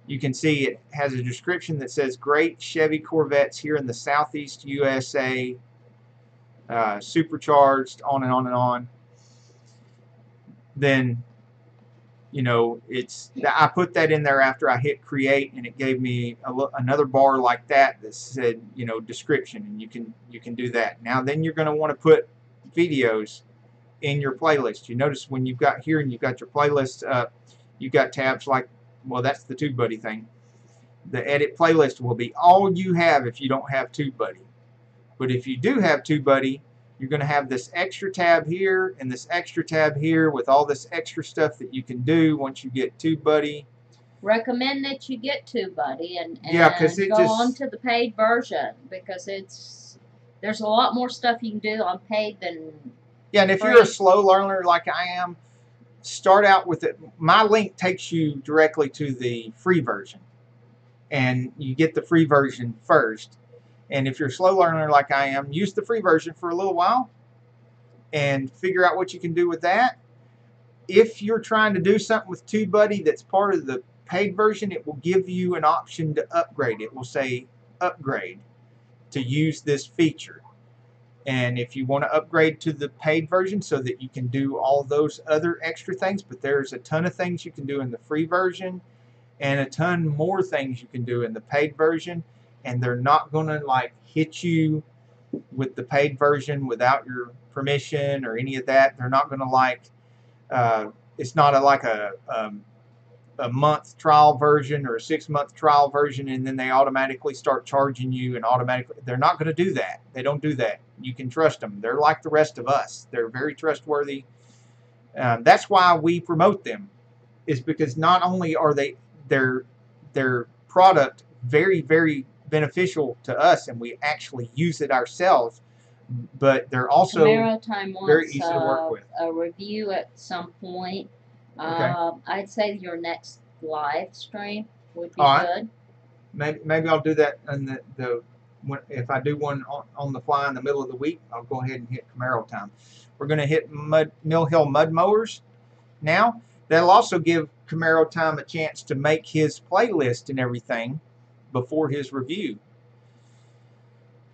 you can see it has a description that says great Chevy Corvettes here in the Southeast USA. Supercharged, on and on and on. Then, you know, I put that in there after I hit create, and it gave me another bar like that said, you know, description, and you can do that. Now, then you're going to want to put videos in your playlist. You notice when you've got here and you've got your playlist up, you've got tabs like, well, that's the TubeBuddy thing. The edit playlist will be all you have if you don't have TubeBuddy. But if you do have TubeBuddy, you're going to have this extra tab here and this extra tab here with all this extra stuff that you can do once you get TubeBuddy. Recommend that you get TubeBuddy and go on to the paid version, because there's a lot more stuff you can do on paid than yeah. And if you're a slow learner like I am, start out with it. My link takes you directly to the free version, and you get the free version first. And if you're a slow learner like I am, use the free version for a little while and figure out what you can do with that. If you're trying to do something with TubeBuddy that's part of the paid version, it will give you an option to upgrade. It will say upgrade to use this feature. And if you want to upgrade to the paid version so that you can do all those other extra things, but there's a ton of things you can do in the free version and a ton more things you can do in the paid version. And they're not going to like hit you with the paid version without your permission or any of that. They're not going to like, it's not like a month trial version or a 6-month trial version, and then they automatically start charging you and automatically. They're not going to do that. They don't do that. You can trust them. They're like the rest of us. They're very trustworthy. That's why we promote them, is because not only are their product very, very beneficial to us, and we actually use it ourselves, but they're also very easy to work with. A review at some point. Okay. I'd say your next live stream would be good. Maybe I'll do that in if I do one on the fly in the middle of the week. I'll go ahead and hit Camaro time. We're going to hit Mill Hill mud mowers now. That'll also give Camaro time a chance to make his playlist and everything before his review.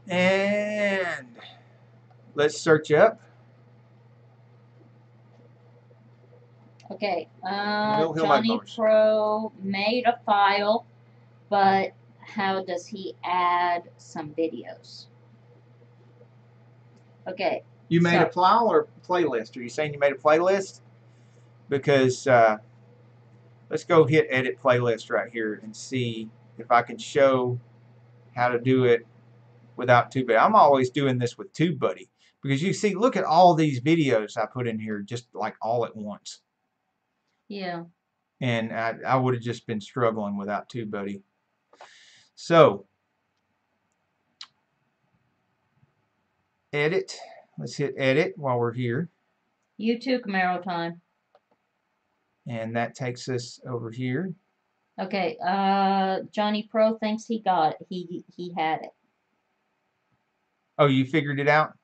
And let's search up. Okay, Johnny Pro made a file, but how does he add some videos? Okay. You made a file or playlist? Are you saying you made a playlist? Because let's go hit edit playlist right here and see if I can show how to do it without TubeBuddy. I'm always doing this with TubeBuddy because you see, look at all these videos I put in here just like all at once. Yeah. and I would have just been struggling without TubeBuddy. So, edit. Let's hit edit while we're here. You too, Camaro time. And that takes us over here. Okay, Johnny Pro thinks he got it. He had it. Oh, you figured it out?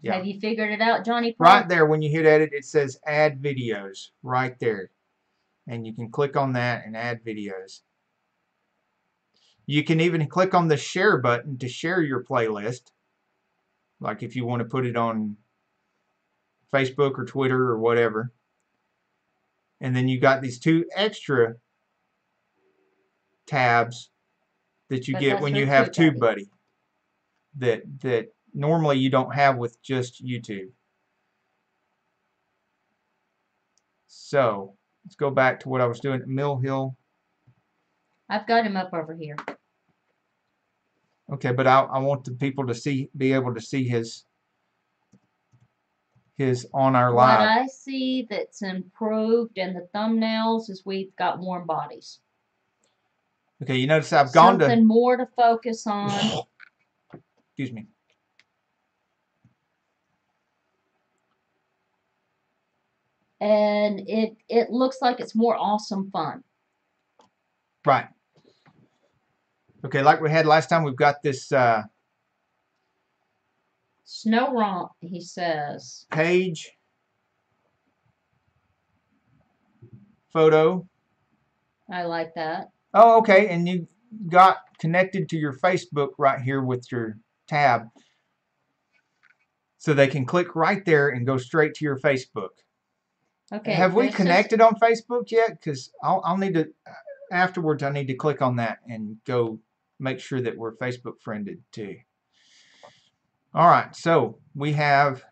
Yeah. Have you figured it out, Johnny Pro? Right there, when you hit edit, it says add videos right there. And you can click on that and add videos. You can even click on the share button to share your playlist. Like if you want to put it on Facebook or Twitter or whatever. And then you got these 2 extra tabs that you get when you have TubeBuddy that normally you don't have with just YouTube. So let's go back to what I was doing at Mill Hill. I've got him up over here. Okay, but I want the people to be able to see his on our live. What I see that's improved in the thumbnails is we've got warm bodies. Okay, you notice I've gone to something more to focus on. Excuse me. And it looks like it's more awesome fun. Right. Okay, like we had last time, we've got this Snow romp, he says. Page photo. I like that. Oh, okay, and you got connected to your Facebook right here with your tab. So they can click right there and go straight to your Facebook. Okay. Have we connected on Facebook yet? Because I'll need to, afterwards I need to click on that and go make sure that we're Facebook friended too. Alright, so we have,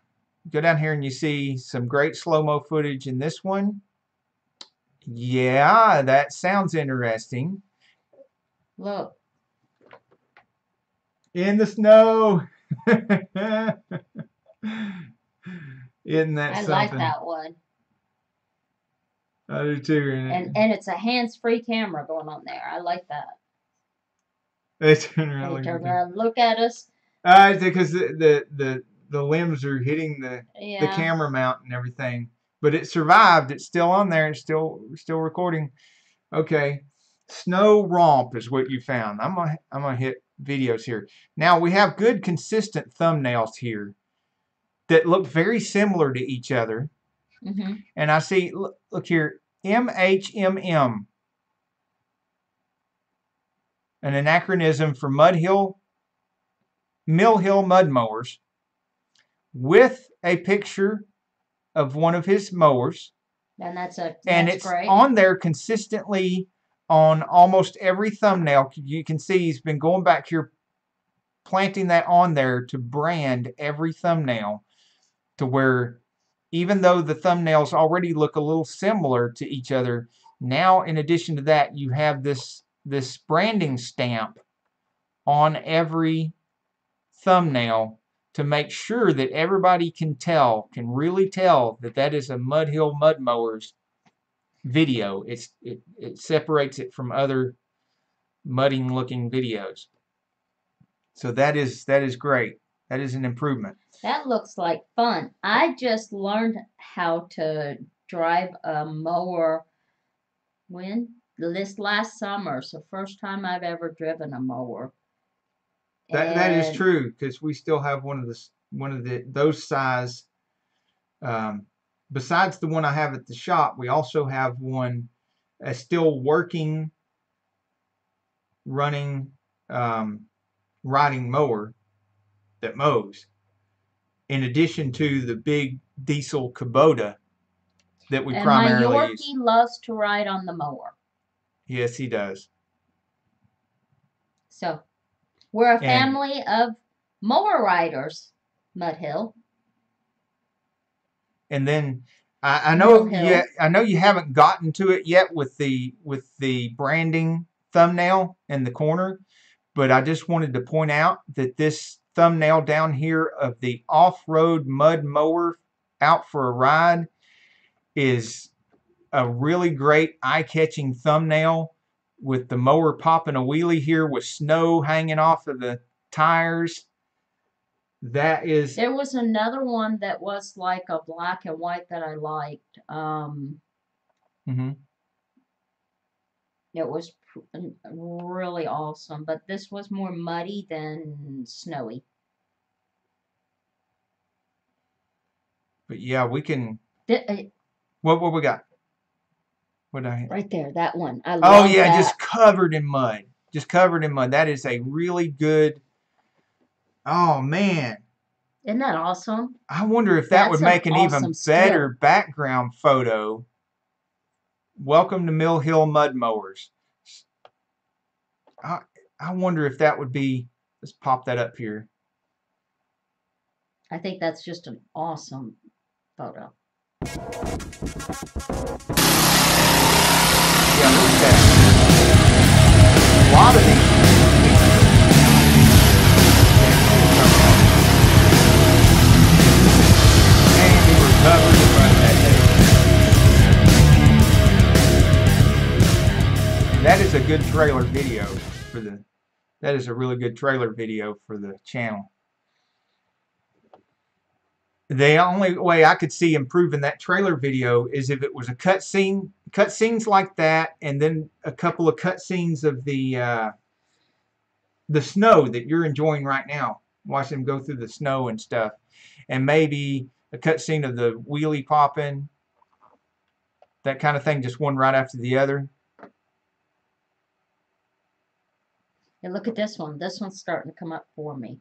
go down here and you see some great slow-mo footage in this one. Yeah, that sounds interesting. Look. In the snow. Isn't that something? I like that one. I do too. And it's a hands-free camera going on there. I like that. It's really turn around, look at us. Because the limbs are hitting the camera mount and everything, but it survived. It's still on there. It's still recording. Okay, snow romp is what you found. I'm gonna hit videos here. Now we have good consistent thumbnails here that look very similar to each other. Mm-hmm. And I see, look here, MHMM, an anachronism for Mill Hill Mud Mowers, with a picture of one of his mowers. And that's it's great. On there consistently on almost every thumbnail. You can see he's been going back here, planting that on there to brand every thumbnail, to where even though the thumbnails already look a little similar to each other, now in addition to that, you have this branding stamp on every thumbnail to make sure that everybody can really tell that that is a Mud Hill Mud Mowers video. It separates it from other mudding looking videos. So that is great. That is an improvement. That looks like fun. I just learned how to drive a mower this last summer. It's the first time I've ever driven a mower. That is true, because we still have one of those size. Besides the one I have at the shop, we also have one, a still working, running, riding mower that mows, in addition to the big diesel Kubota that we primarily my Yorkie use. loves to ride on the mower. Yes, he does. So, we're a family of mower riders, Mud Hill. And then I know you haven't gotten to it yet with the branding thumbnail in the corner, but I just wanted to point out that this thumbnail down here of the off-road mud mower out for a ride is a really great eye-catching thumbnail with the mower popping a wheelie here with snow hanging off of the tires. That is. There was another one that was like a black and white that I liked. It was really awesome, but this was more muddy than snowy. But yeah, we can. What we got? What I right there, that one. I oh love yeah, that. just covered in mud. Just covered in mud. That is a really good. Oh man. Isn't that awesome? I wonder if that would make an even better skill. background photo. Welcome to Mill Hill Mud Mowers. I wonder if that would be. Let's pop that up here. I think that's just an awesome photo. Yeah, look at that. A lot of these. And we were covered in mud that day. That is a good trailer video for the. That is a really good trailer video for the channel. The only way I could see improving that trailer video is if it was a cutscenes like that, and then a couple of cutscenes of the snow that you're enjoying right now, watching them go through the snow and stuff, and maybe a cutscene of the wheelie popping, that kind of thing, just one right after the other. And look at this one. This one's starting to come up for me.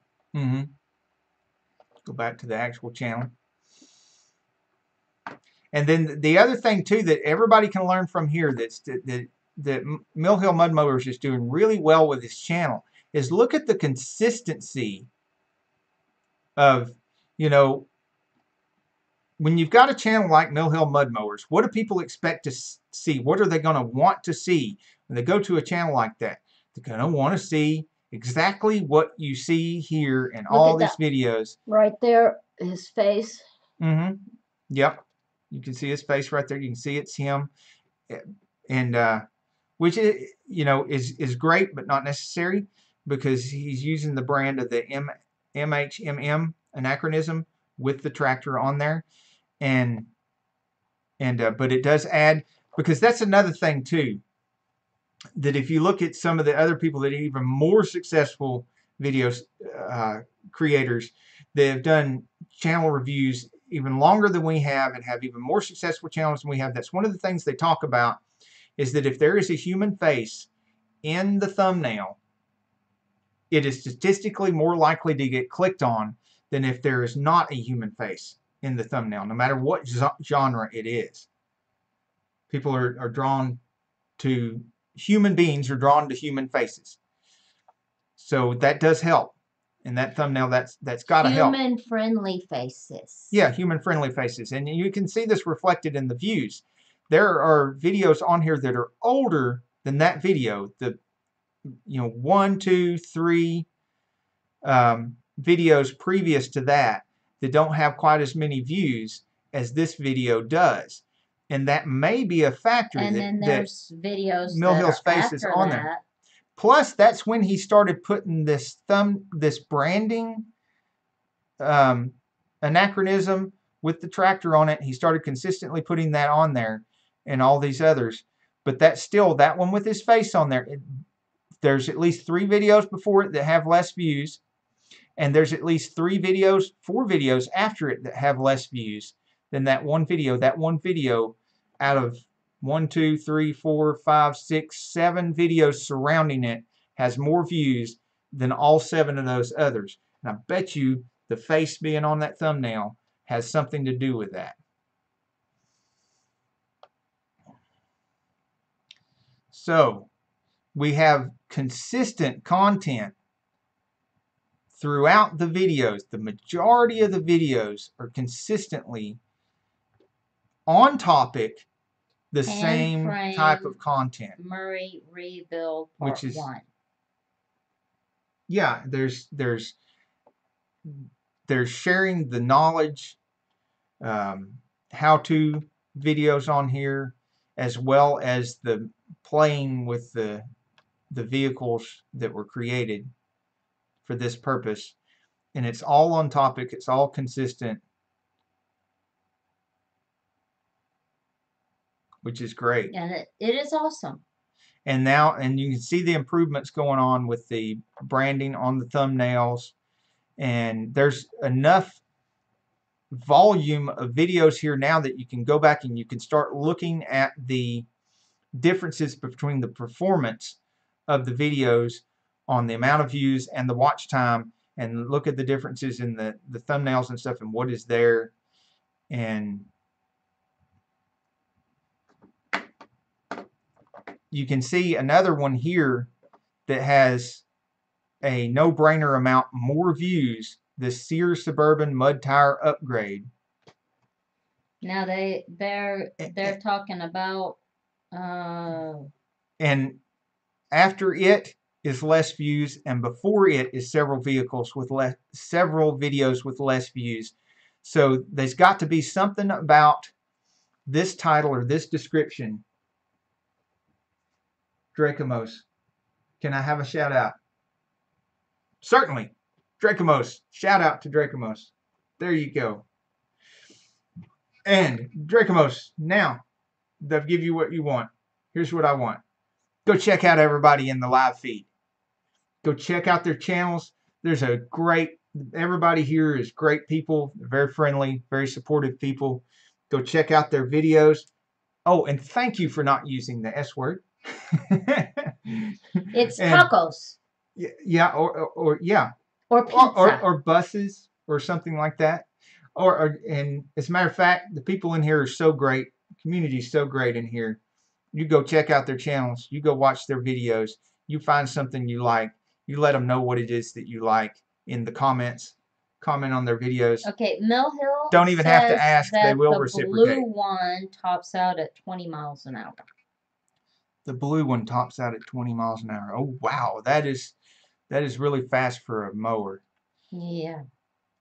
Go back to the actual channel. And then the other thing too that everybody can learn from here that Mill Hill Mud Mowers is doing really well with this channel is look at the consistency of, you know, when you've got a channel like Mill Hill Mud Mowers, what do people expect to see? What are they going to want to see when they go to a channel like that? They're going to want to see exactly what you see here in all these videos. Right there, his face. Yep. You can see his face right there. You can see it's him. And which is, you know, is great, but not necessary, because he's using the brand of the MHMM anachronism with the tractor on there. But it does add, because that's another thing too, that if you look at some of the other people that are even more successful videos creators, they have done channel reviews even longer than we have and have even more successful channels than we have. That's one of the things they talk about, is that if there is a human face in the thumbnail, it is statistically more likely to get clicked on than if there is not a human face in the thumbnail, no matter what genre it is. People are drawn to, human beings are drawn to human faces. So that does help. And that thumbnail, that's got to help. Human-friendly faces. Yeah, human-friendly faces. And you can see this reflected in the views. There are videos on here that are older than that video. The, you know, 1, 2, 3 videos previous to that don't have quite as many views as this video does. And that may be a factor and then there's videos Mill Hill's face is on there. Plus, that's when he started putting this branding anachronism with the tractor on it. He started consistently putting that on there, and all these others. But that's still, that one with his face on there, there's at least 3 videos before it that have less views, and there's at least 4 videos after it that have less views than that one video. That one video out of 1, 2, 3, 4, 5, 6, 7 videos surrounding it has more views than all 7 of those others. And I bet you the face being on that thumbnail has something to do with that. So we have consistent content throughout the videos. The majority of the videos are consistently on topic, the same type of content. Murray Rebuild Part 1. Yeah, there's sharing the knowledge, how-to videos on here, as well as the playing with the vehicles that were created for this purpose. And it's all on topic, it's all consistent, which is great. And it is awesome. And now, and you can see the improvements going on with the branding on the thumbnails, and there's enough volume of videos here now that you can go back and you can start looking at the differences between the performance of the videos on the amount of views and the watch time, and look at the differences in the thumbnails and stuff and what is there. And you can see another one here that has a no-brainer amount more views, the Sears Suburban mud tire upgrade. Now they're talking about and after it is less views, and before it is several videos with less views. So there's got to be something about this title or this description. Dracomos, can I have a shout out? Certainly. Dracomos. Shout out to Dracomos. There you go. And Dracomos, now they'll give you what you want. Here's what I want. Go check out everybody in the live feed. Go check out their channels. There's a great, everybody here is great people. They're very friendly, very supportive people. Go check out their videos. Oh, and thank you for not using the S word. It's tacos. Yeah, or yeah. Or pizza. Or buses or something like that. And as a matter of fact, the people in here are so great. The community is so great in here. You go check out their channels. You go watch their videos. You find something you like. You let them know what it is that you like in the comments. Comment on their videos. Okay, Mill Hill. Don't even have to ask. They will reciprocate. The blue one tops out at 20 miles an hour. The blue one tops out at 20 miles an hour. Oh wow, that is really fast for a mower. Yeah.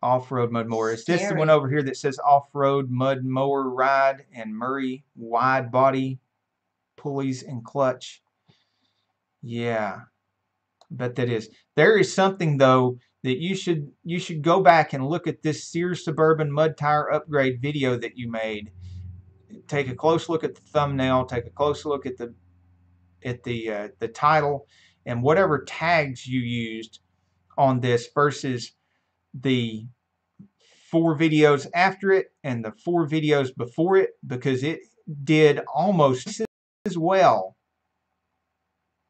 Off-road mud mower. Is this the one over here that says off-road mud mower ride and Murray wide body pulleys and clutch? Yeah, I bet that is. There is something though that you should go back and look at this Sears Suburban mud tire upgrade video that you made. Take a close look at the thumbnail. Take a close look at the title and whatever tags you used on this versus the 4 videos after it and the 4 videos before it, because it did almost as well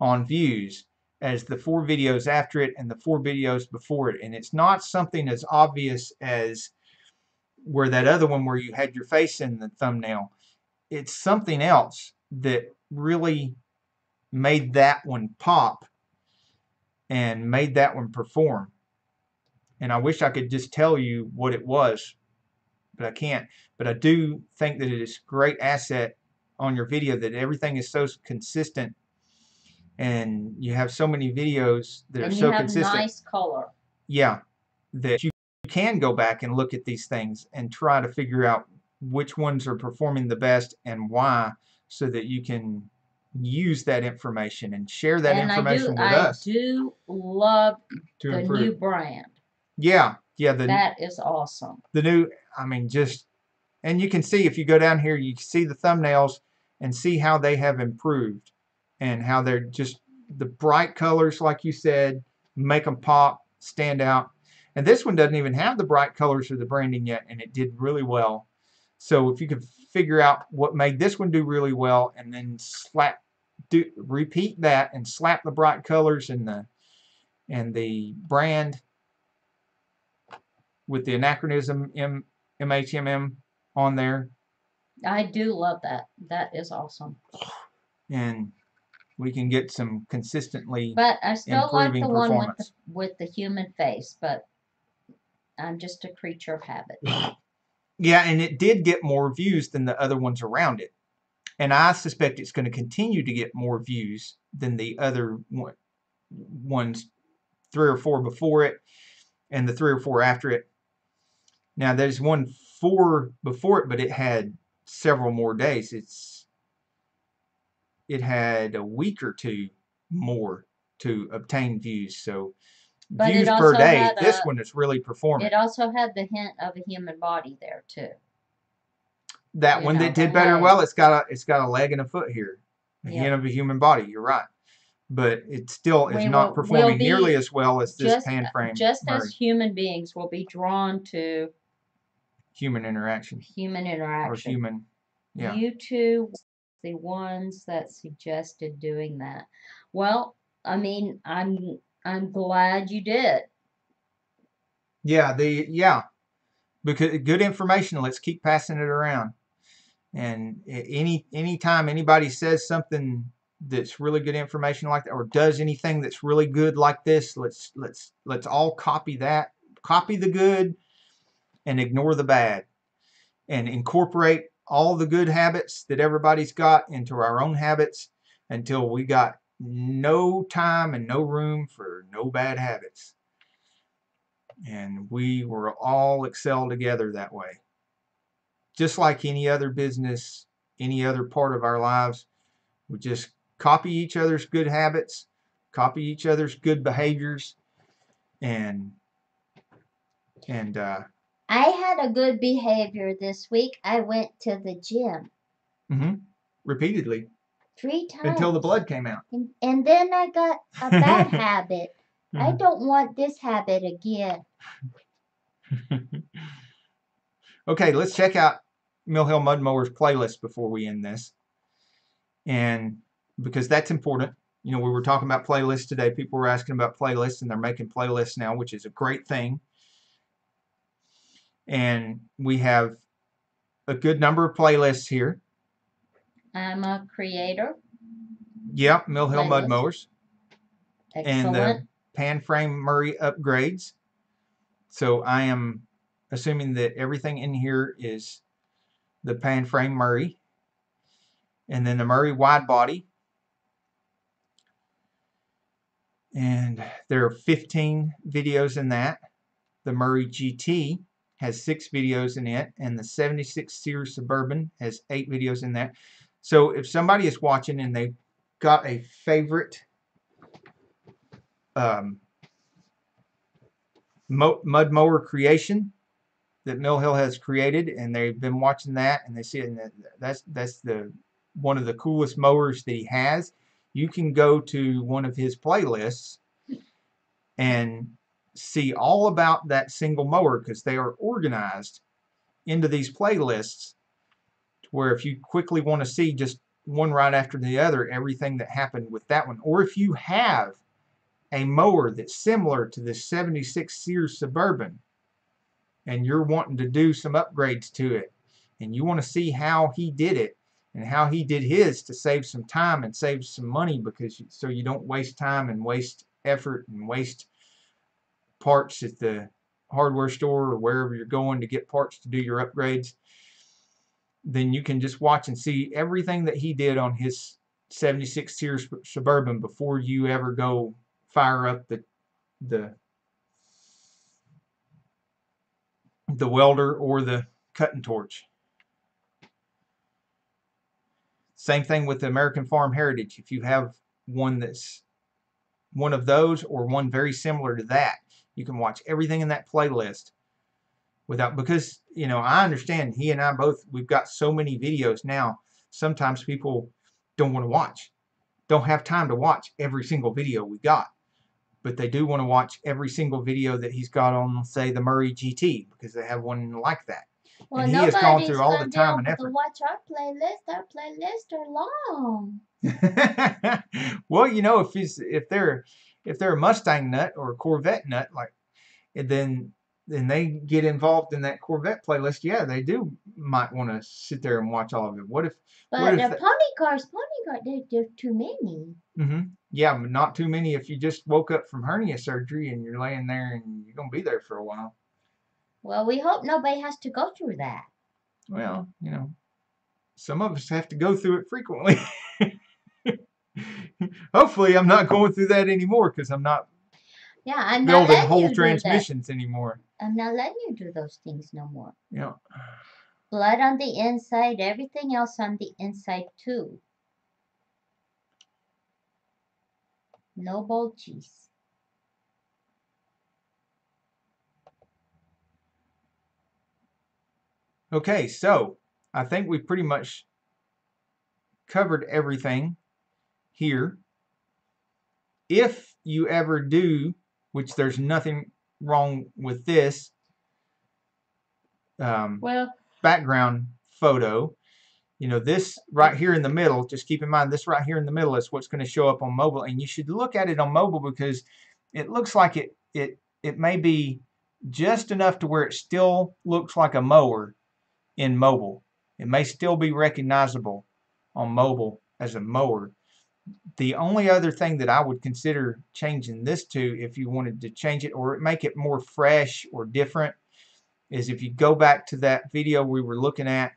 on views as the 4 videos after it and the 4 videos before it. And it's not something as obvious as where that other one where you had your face in the thumbnail. It's something else that really made that one pop and made that one perform. And I wish I could just tell you what it was, but I can't. But I do think that it is a great asset on your video, that everything is so consistent and you have so many videos that are so consistent. And you have nice color. Yeah, that you can go back and look at these things and try to figure out which ones are performing the best and why, so that you can use that information and share that information with us. I do love the new brand. Yeah. That is awesome. The new, I mean, and you can see if you go down here, you can see the thumbnails and see how they have improved and how they're just the bright colors, like you said, make them pop, stand out. And this one doesn't even have the bright colors or the branding yet, and it did really well. So if you could figure out what made this one do really well, and then repeat that and slap the bright colors and the brand with the anachronism MHMM on there. I do love that. That is awesome. And we can get some consistently But I still like the one with the human face, but I'm just a creature of habit. Yeah, and it did get more views than the other ones around it. And I suspect it's going to continue to get more views than the other ones, 3 or 4 before it and the 3 or 4 after it. Now, there's one 4 before it, but it had several more days. it had a week or two more to obtain views. So But views it per also day, had this one is really performing. It also had the hint of a human body there too. That one that did better, well, it's got a leg and a foot here. A hint of a human body, you're right. But it still is not performing nearly as well as this pan frame. Just as human beings will be drawn to human interaction. Or human, yeah. You two were the ones that suggested doing that. Well, I mean, I'm glad you did. Yeah, because good information, let's keep passing it around. And anytime anybody says something that's really good information like that, or does anything that's really good like this, let's all copy that. Copy the good and ignore the bad, and incorporate all the good habits that everybody's got into our own habits until we got no time and no room for no bad habits. And we will all excel together that way. Just like any other business, any other part of our lives, we just copy each other's good habits, copy each other's good behaviors, and I had a good behavior this week. I went to the gym. Repeatedly. 3 times. Until the blood came out. And then I got a bad habit. I don't want this habit again. Okay, let's check out Mill Hill Mud Mowers playlist before we end this. And because that's important. You know, we were talking about playlists today. People were asking about playlists, and they're making playlists now, which is a great thing. And we have a good number of playlists here. IamAcreator. Yep, Mill Hill Mud Mowers. Excellent. And the Pan Frame Murray upgrades. So I am assuming that everything in here is the Pan Frame Murray. And then the Murray wide body. And there are 15 videos in that. The Murray GT has 6 videos in it, and the 76 Series Suburban has 8 videos in that. So if somebody is watching and they've got a favorite mud mower creation that Mill Hill has created, and they've been watching that, and they see it, and that's the one of the coolest mowers that he has, you can go to one of his playlists and see all about that single mower, because they are organized into these playlists where if you quickly want to see just one right after the other, everything that happened with that one, or if you have a mower that's similar to the 76 Series Suburban and you're wanting to do some upgrades to it, and you want to see how he did it and how he did his to save some time and save some money, because so you don't waste time and waste effort and waste parts at the hardware store or wherever you're going to get parts to do your upgrades, then you can just watch and see everything that he did on his 76 Series Suburban before you ever go fire up the welder or the cutting torch. Same thing with the American Farm Heritage. If you have one that's one of those or one very similar to that, you can watch everything in that playlist without, because, you know, I understand he and I both, we've got so many videos now, sometimes people don't want to watch, don't have time to watch every single video we got, but they do want to watch every single video that he's got on, say, the Murray GT, because they have one like that. Well, and he has gone through all the time and effort to watch our playlist. Our playlists are long. Well, you know, if they're a Mustang nut or a Corvette nut, like, then they get involved in that Corvette playlist. Yeah, they might want to sit there and watch all of it. What if pony cars, there's too many. Yeah, but not too many if you just woke up from hernia surgery and you're laying there and you're gonna be there for a while. Well, we hope nobody has to go through that. Well, you know, some of us have to go through it frequently. Hopefully I'm not going through that anymore, because I'm not building whole transmissions anymore. I'm not letting you do those things no more. Yeah. Blood on the inside, everything else on the inside too. No bulges. Okay, so I think we pretty much covered everything here. If you ever do, which there's nothing wrong with this background photo, you know, this right here in the middle, just keep in mind this right here in the middle is what's going to show up on mobile, and you should look at it on mobile because it looks like it may be just enough to where it still looks like a mower in mobile. It may still be recognizable on mobile as a mower. The only other thing that I would consider changing this to, if you wanted to change it or make it more fresh or different, is if you go back to that video we were looking at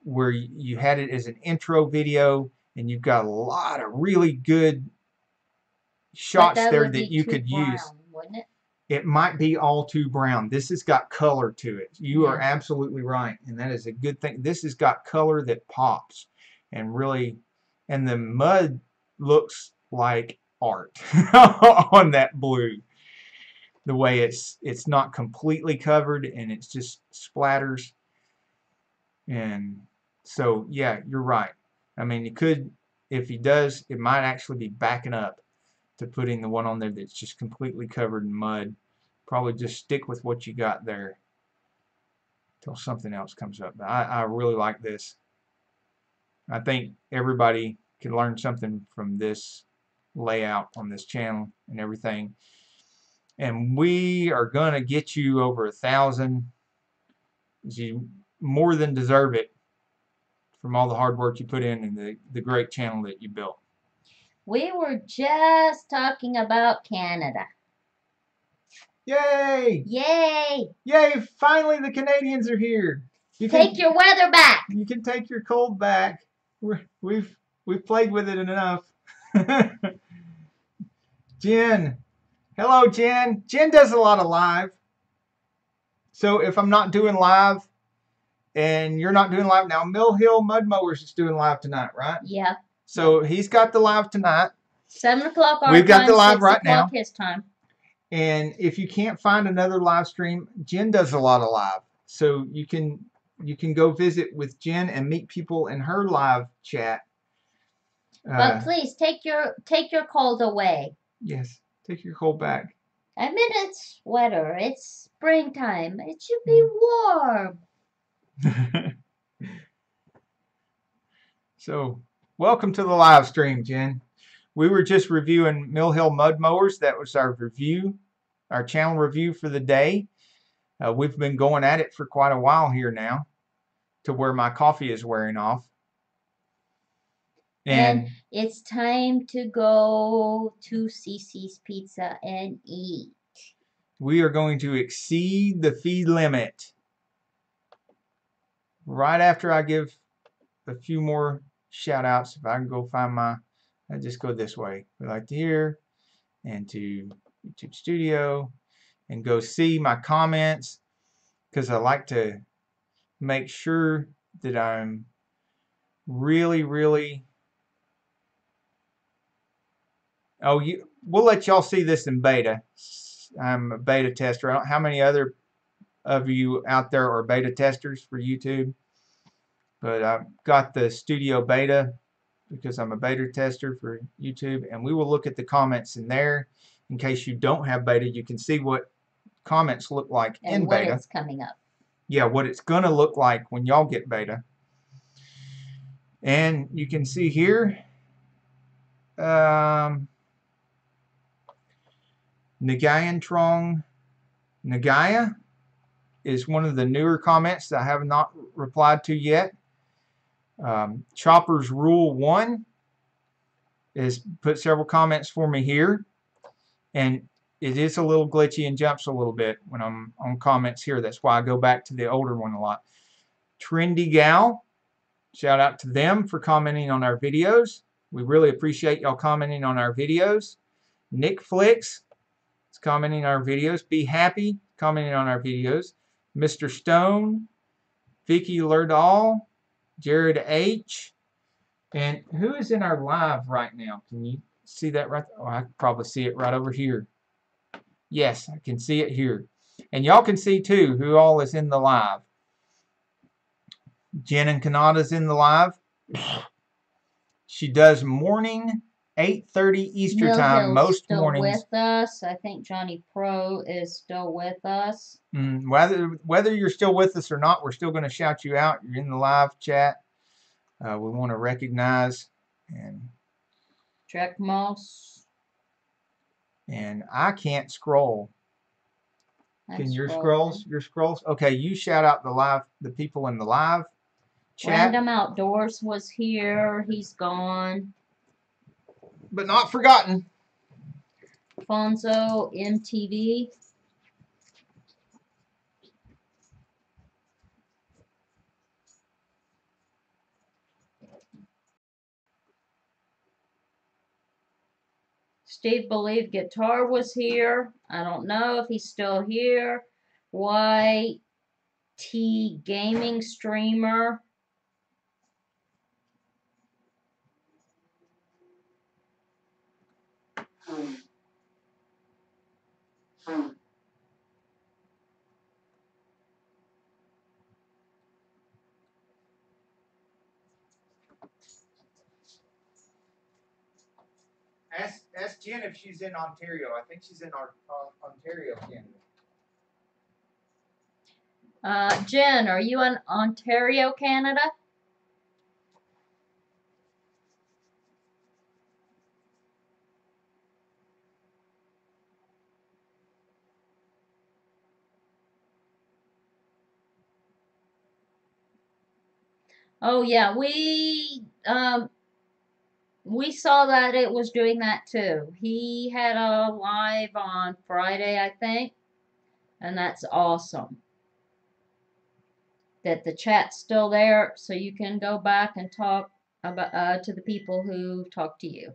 where you had it as an intro video and you've got a lot of really good shots there that you could use. Wouldn't it? It might be all too brown. This has got color to it. You are absolutely right, and that is a good thing. This has got color that pops and really, and the mud looks like art on that blue. The way it's not completely covered and it's just splatters. And so yeah, you're right. I mean, you could, if he does, it might actually be backing up to putting the one on there that's just completely covered in mud. Probably just stick with what you got there till something else comes up. But I really like this. I think everybody can learn something from this layout on this channel and everything. And we are gonna get you over 1,000. You more than deserve it from all the hard work you put in and the great channel that you built. We were just talking about Canada. Yay! Yay! Yay! Finally, the Canadians are here. Take your weather back. You can take your cold back. We've played with it enough. Jen, hello, Jen. Jen does a lot of live. So if I'm not doing live, and you're not doing live now, Mill Hill Mud Mowers is doing live tonight, right? Yeah. So he's got the live tonight. 7 o'clock our time. We've got the live right now. 6 o'clock his time. And if you can't find another live stream, Jen does a lot of live. So you can go visit with Jen and meet people in her live chat. But please take your cold away. Yes, take your cold back. I mean, it's weather. It's springtime. It should be warm. So, welcome to the live stream, Jen. We were just reviewing Mill Hill Mud Mowers. That was our review, our channel review for the day. We've been going at it for quite a while here now, to where my coffee is wearing off. And it's time to go to CC's Pizza and eat. We are going to exceed the feed limit. Right after I give a few more shout outs, if I can go find I just go this way. We like to hear and to YouTube Studio and go see my comments, because I like to make sure that I'm really we'll let y'all see this in beta. I'm a beta tester. I don't know how many other of you out there are beta testers for YouTube, but I've got the studio beta because I'm a beta tester for YouTube, and we will look at the comments in there. In case you don't have beta, you can see what comments look like in beta. And what it's coming up. Yeah, what it's gonna look like when y'all get beta. And you can see here Nagayantrong Nagaya is one of the newer comments that I have not replied to yet. Chopper's Rule 1 is put several comments for me here, and it is a little glitchy and jumps a little bit when I'm on comments here. That's why I go back to the older one a lot. Trendy Gal, shout out to them for commenting on our videos. We really appreciate y'all commenting on our videos. Nick Flicks is commenting on our videos. Be Happy, commenting on our videos. Mr. Stone, Vicky Lerdahl, Jared H. And who is in our live right now? Can you see that right? Oh, I can probably see it right over here. Yes, I can see it here. And y'all can see too who all is in the live. Jen and Kanada's in the live. She does morning 8:30 Eastern time most still mornings. With us. I think Johnny Pro is still with us. Whether you're still with us or not, we're still going to shout you out. You're in the live chat. We want to recognize and Trek Moss. And I can't scroll. Can your scrolls? Okay, you shout out the people in the live chat. Random Outdoors was here. He's gone. But not forgotten. Fonzo MTV. Steve Believe Guitar was here. I don't know if he's still here. YT Gaming Streamer. Ask Jen if she's in Ontario. I think she's in Ontario, Canada. Jen, are you in Ontario, Canada? Oh yeah, we saw that it was doing that too. He had a live on Friday, I think, and that's awesome. That the chat's still there, so you can go back and talk about to the people who talk to you.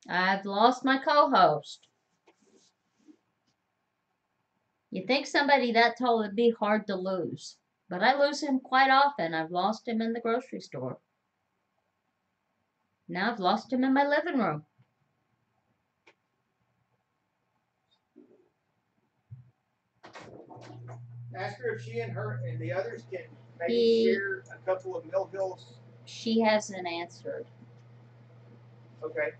I've lost my co-host. You think somebody that tall would be hard to lose, but I lose him quite often. I've lost him in the grocery store. Now I've lost him in my living room. Ask her if she and her and the others can maybe share a couple of Mill Hills. She hasn't answered. Okay.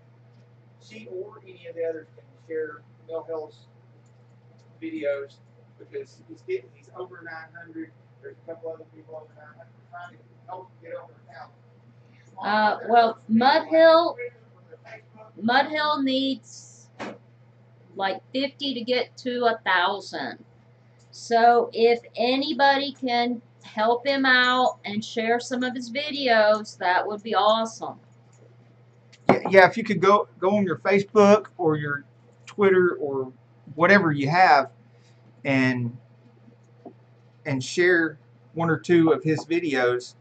She or any of the others can share Mill Hills videos because he's over 900. There's a couple other people over 900. We're trying to help get over 1,000. Well, Mud Hill needs like 50 to get to 1,000. So if anybody can help him out and share some of his videos, that would be awesome. Yeah, if you could go on your Facebook or your Twitter or whatever you have and share one or two of his videos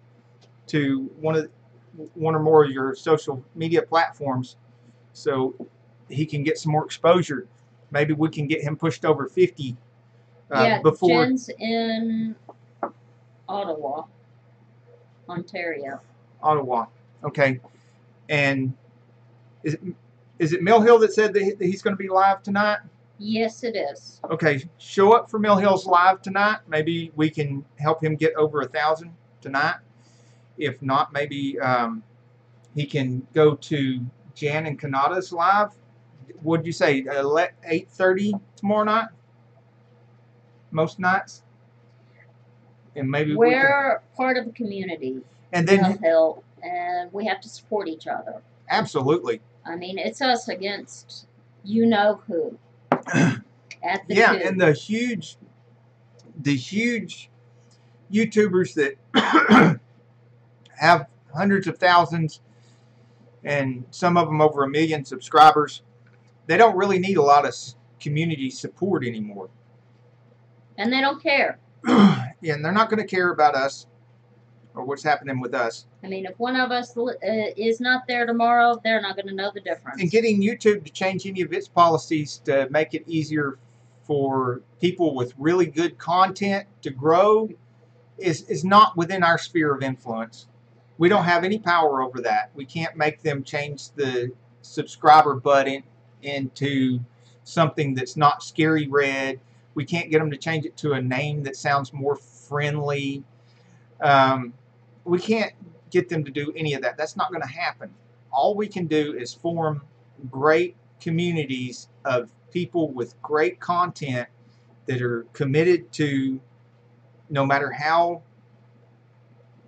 to one or more of your social media platforms so he can get some more exposure. Maybe we can get him pushed over 50 before. Jen's in Ottawa, Ontario. Ottawa. Okay. And is it Mill Hill that said that he's going to be live tonight? Yes, it is. Okay, show up for Mill Hill's live tonight. Maybe we can help him get over 1,000 tonight. If not, maybe he can go to Jan and Kanada's live. What'd you say? 8:30 tomorrow night? Most nights. And maybe we're part of a community. And then Mill Hill, and we have to support each other. Absolutely. I mean, it's us against you know who. At the yeah, and the huge YouTubers that have hundreds of thousands and some of them over 1 million subscribers, they don't really need a lot of community support anymore. And they don't care. Yeah, and they're not going to care about us or what's happening with us. I mean, if one of us is not there tomorrow, they're not going to know the difference. And getting YouTube to change any of its policies to make it easier for people with really good content to grow is not within our sphere of influence. We don't have any power over that. We can't make them change the subscriber button into something that's not scary red. We can't get them to change it to a name that sounds more friendly. We can't get them to do any of that. That's not going to happen. All we can do is form great communities of people with great content that are committed to, no matter how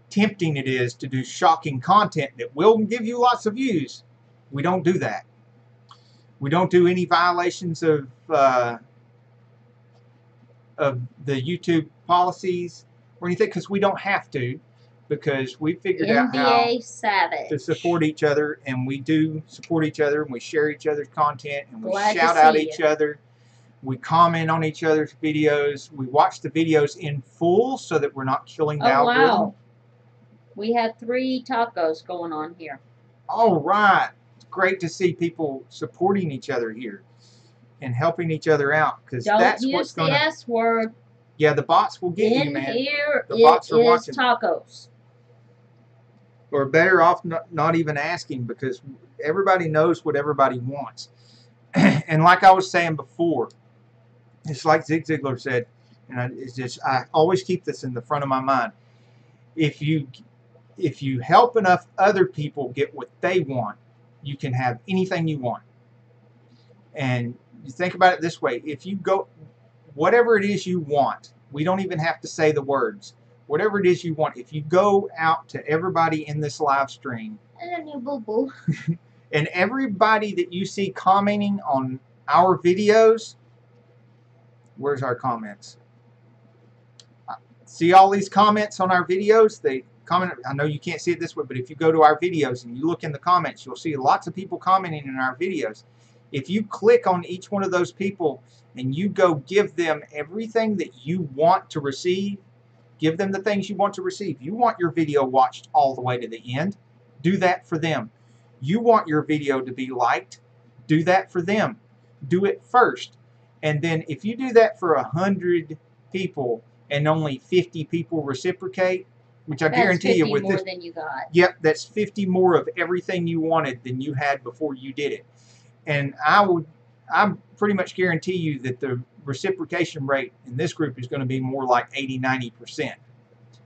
tempting it is to do shocking content that will give you lots of views, we don't do that. We don't do any violations of the YouTube policies or anything, because we don't have to, because we figured out how to support each other, and we do support each other, and we share each other's content, and we shout out each other. We comment on each other's videos. We watch the videos in full so that we're not killing the algorithm. Wow. We have 3 tacos going on here. All right. It's great to see people supporting each other here and helping each other out, because that's what's going to... Don't use the S word. Yeah, the bots will get you, man. Here the bots are watching. Tacos. Or better off not even asking, because everybody knows what everybody wants. And like I was saying before, it's like Zig Ziglar said, and I always keep this in the front of my mind. If you help enough other people get what they want, you can have anything you want. And you think about it this way: if you go, whatever it is you want, we don't even have to say the words. Whatever it is you want, if you go out to everybody in this live stream, and everybody that you see commenting on our videos, where's our comments? See all these comments on our videos? They comment. I know you can't see it this way, but if you go to our videos and you look in the comments, you'll see lots of people commenting in our videos. If you click on each one of those people and you go give them everything that you want to receive, give them the things you want to receive. You want your video watched all the way to the end, do that for them. You want your video to be liked, do that for them. Do it first. And then if you do that for 100 people and only 50 people reciprocate, which I guarantee you with this, more than you got. Yep, that's 50 more of everything you wanted than you had before you did it. And I pretty much guarantee you that the reciprocation rate in this group is going to be more like 80–90%.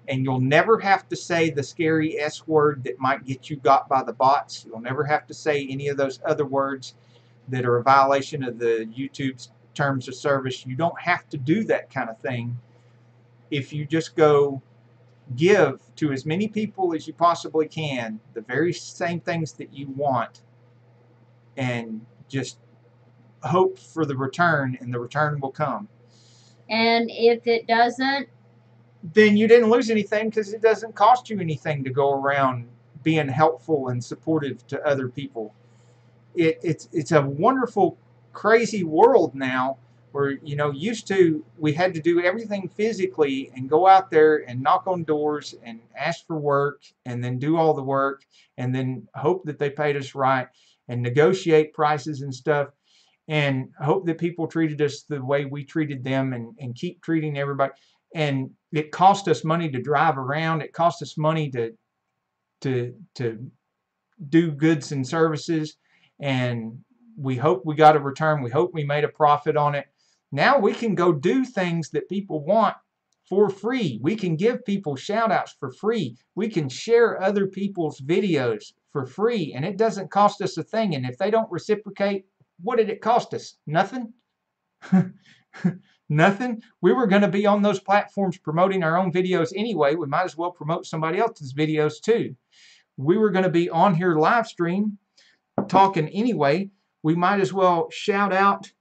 And you'll never have to say the scary S word that might get you got by the bots. You'll never have to say any of those other words that are a violation of the YouTube's terms of service. You don't have to do that kind of thing if you just go give to as many people as you possibly can the very same things that you want, and just hope for the return, and the return will come. And if it doesn't, then you didn't lose anything, because it doesn't cost you anything to go around being helpful and supportive to other people. It's a wonderful, crazy world now, where, you know, used to we had to do everything physically and go out there and knock on doors and ask for work and then do all the work and then hope that they paid us right and negotiate prices and stuff and hope that people treated us the way we treated them, and keep treating everybody. And it cost us money to drive around. It cost us money to do goods and services, and we hope we got a return. We hope we made a profit on it. Now we can go do things that people want for free. We can give people shout outs for free. We can share other people's videos for free, and it doesn't cost us a thing. And if they don't reciprocate, what did it cost us? Nothing. Nothing. We were going to be on those platforms promoting our own videos anyway. We might as well promote somebody else's videos too. We were going to be on here live stream talking anyway. We might as well shout out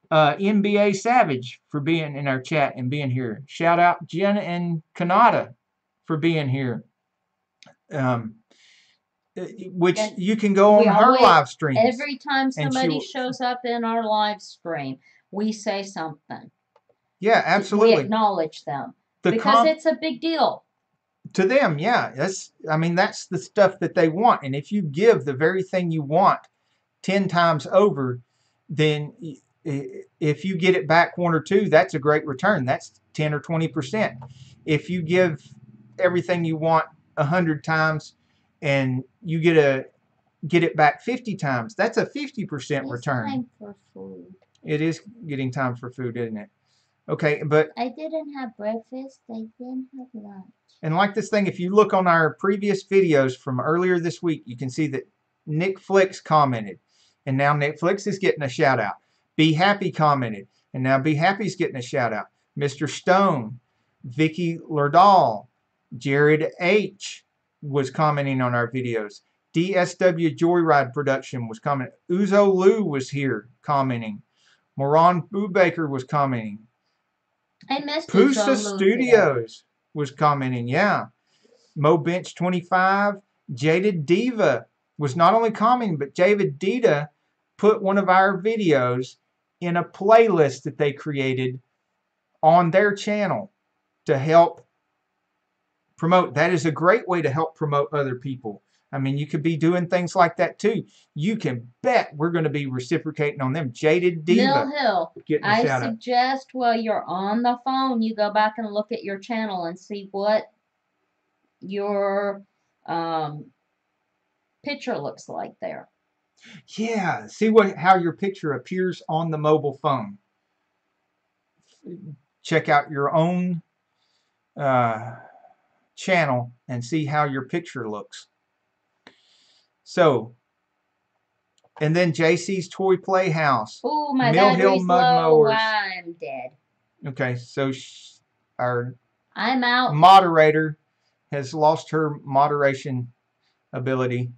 NBA Savage for being in our chat and being here. Shout out Jen and Kanata for being here. Which you can go on her live streams. Every time somebody shows up in our live stream, we say something. Yeah, absolutely. We acknowledge them because it's a big deal to them. Yeah, that's the stuff that they want. And if you give the very thing you want 10 times over, then if you get it back 1 or 2, that's a great return. That's 10 or 20%. if you give everything you want 100 times and you get it back 50 times, that's a 50% return. It's time for food. It is getting time for food, isn't it? Okay, but I didn't have breakfast. I didn't have lunch. And like this thing, if you look on our previous videos from earlier this week, you can see that Nick Flicks commented. And now Nick Flicks is getting a shout out. Be Happy commented. And now Be Happy's getting a shout out. Mr. Stone, Vicky Lerdahl, Jared H. was commenting on our videos. DSW Joyride Production was commenting. Uzo Lou was here commenting. Moran Bubaker was commenting. I missed Pusa Uzo Lou Studios was commenting, yeah. Mo Bench 25, Jaded Diva was not only commenting, but Jaded Diva put one of our videos in a playlist that they created on their channel to help promote. That is a great way to help promote other people. I mean, you could be doing things like that too. You can bet we're going to be reciprocating on them. Jaded Diva. Mill Hill, I suggest while you're on the phone, you go back and look at your channel and see what your picture looks like there. Yeah, see how your picture appears on the mobile phone. Check out your own channel and see how your picture looks. So, and then JC's Toy Playhouse. Oh, my Mill Hill battery's Mud low. Mowers. I'm dead. Okay, so I'm out. Moderator has lost her moderation ability.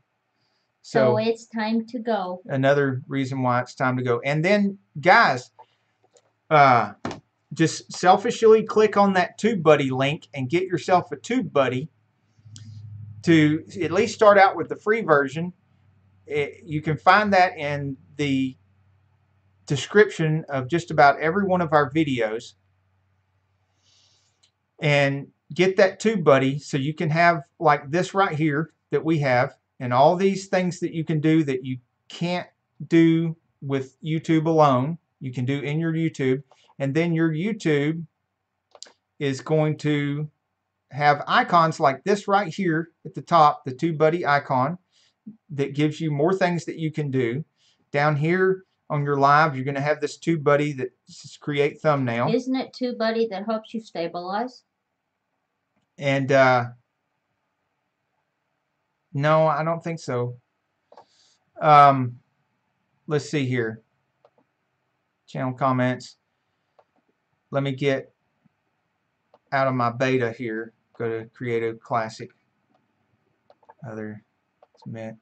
So it's time to go. Another reason why it's time to go. And then, guys, just selfishly click on that TubeBuddy link and get yourself a TubeBuddy to at least start out with the free version. You can find that in the description of just about every one of our videos. And get that TubeBuddy so you can have like this right here that we have, and all these things that you can do that you can't do with YouTube alone, you can do in your YouTube. And then your YouTube is going to have icons like this right here at the top, the TubeBuddy icon, that gives you more things that you can do. Down here on your live, you're going to have this TubeBuddy that says create thumbnail. Isn't it TubeBuddy that helps you stabilize? And no, I don't think so. Let's see here. Channel comments. Let me get out of my beta here. Go to Creative Classic. Other submit.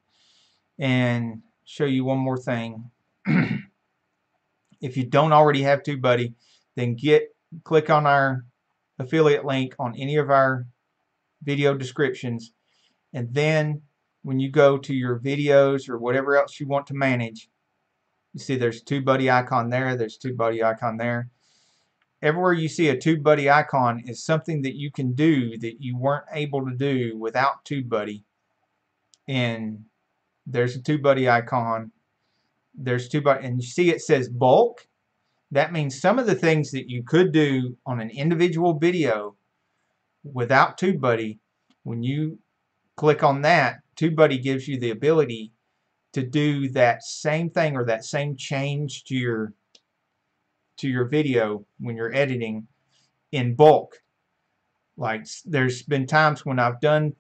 And show you one more thing. If you don't already have TubeBuddy, then click on our affiliate link on any of our video descriptions, and then when you go to your videos or whatever else you want to manage, you see there's a TubeBuddy icon there, there's a TubeBuddy icon there. Everywhere you see a TubeBuddy icon is something that you can do that you weren't able to do without TubeBuddy. And there's a TubeBuddy icon, there's TubeBuddy, and you see it says bulk. That means some of the things that you could do on an individual video without TubeBuddy, when you click on that, TubeBuddy gives you the ability to do that same thing or that same change to your video when you're editing in bulk. Like there's been times when I've done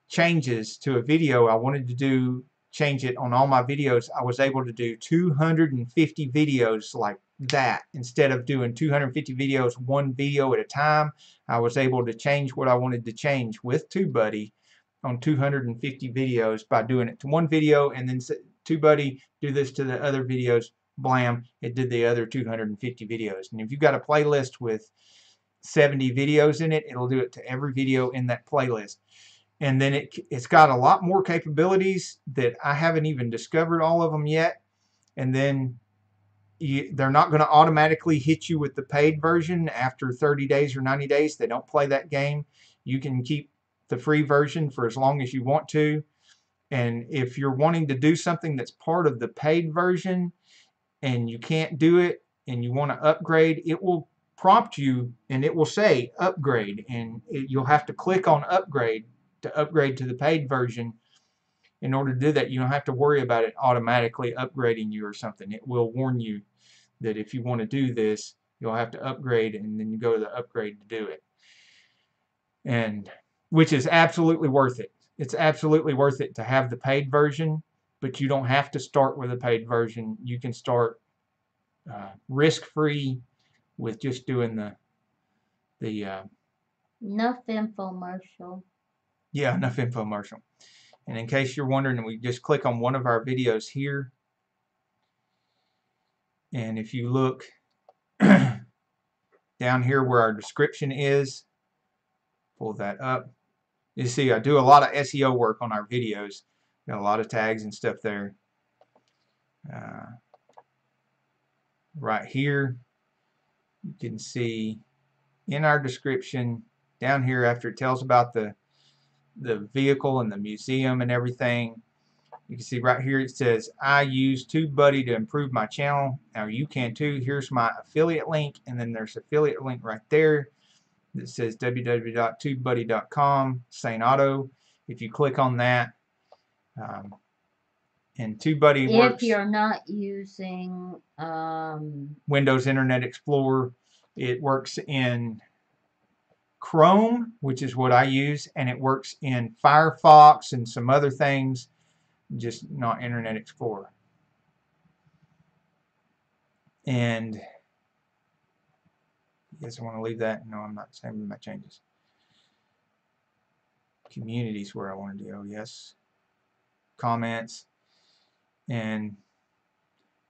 changes to a video I wanted to change it on all my videos. I was able to do 250 videos like that. Instead of doing 250 videos one video at a time, I was able to change what I wanted to change with TubeBuddy on 250 videos by doing it to one video, and then TubeBuddy, do this to the other videos, blam, it did the other 250 videos. And if you've got a playlist with 70 videos in it, it'll do it to every video in that playlist. And then it's got a lot more capabilities that I haven't even discovered all of them yet. And then they're not going to automatically hit you with the paid version after 30 days or 90 days. They don't play that game. You can keep the free version for as long as you want to. And if you're wanting to do something that's part of the paid version and you can't do it and you want to upgrade, it will prompt you, and it will say upgrade, and you'll have to click on upgrade to upgrade to the paid version. In order to do that, you don't have to worry about it automatically upgrading you or something. It will warn you that if you want to do this, you'll have to upgrade, and then you go to the upgrade to do it. And which is absolutely worth it. It's absolutely worth it to have the paid version, but you don't have to start with a paid version. You can start risk-free with just doing the enough infomercial. Yeah, enough infomercial. And in case you're wondering, we just click on one of our videos here. And if you look down here where our description is, pull that up. You see, I do a lot of SEO work on our videos. Got a lot of tags and stuff there. Right here, you can see in our description down here, after it tells about the vehicle and the museum and everything, you can see right here it says, I use TubeBuddy to improve my channel. Now you can too. Here's my affiliate link, and then there's an affiliate link right there that says www.tubebuddy.com Saneauto. If you click on that, and TubeBuddy works. If you're not using Windows Internet Explorer, it works in Chrome, which is what I use, and it works in Firefox and some other things, just not Internet Explorer. And I guess I want to leave that. No, I'm not saving my changes. Communities where I want to go. Yes. Comments. And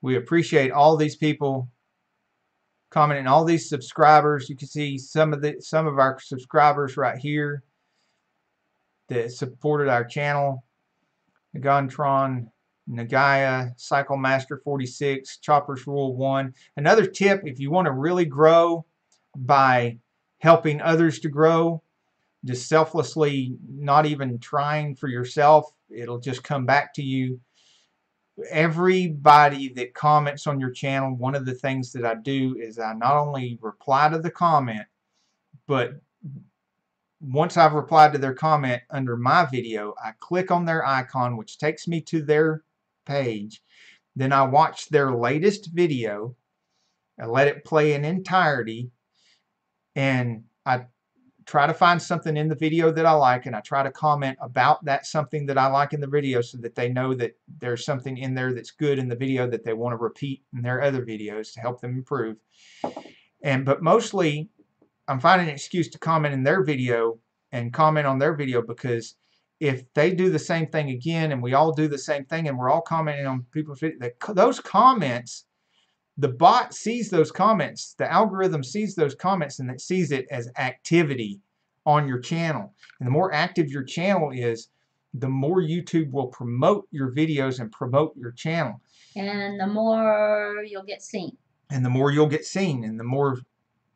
we appreciate all these people commenting, all these subscribers. You can see some of our subscribers right here that supported our channel. Nagantron, Nagaya, Cyclemaster 46, Choppers Rule 1. Another tip, if you want to really grow by helping others to grow, just selflessly, not even trying for yourself, it'll just come back to you. Everybody that comments on your channel, one of the things that I do is I not only reply to the comment, but once I've replied to their comment under my video, I click on their icon, which takes me to their page. Then I watch their latest video. I let it play in entirety, and I try to find something in the video that I like, and I try to comment about that something that I like in the video so that they know that there's something in there that's good in the video that they want to repeat in their other videos to help them improve. But mostly I'm finding an excuse to comment in their video and comment on their video, because if they do the same thing again and we all do the same thing and we're all commenting on people's video, those comments, the bot sees those comments, the algorithm sees those comments, and it sees it as activity on your channel. And the more active your channel is, the more YouTube will promote your videos and promote your channel. And the more you'll get seen. And the more you'll get seen, and the more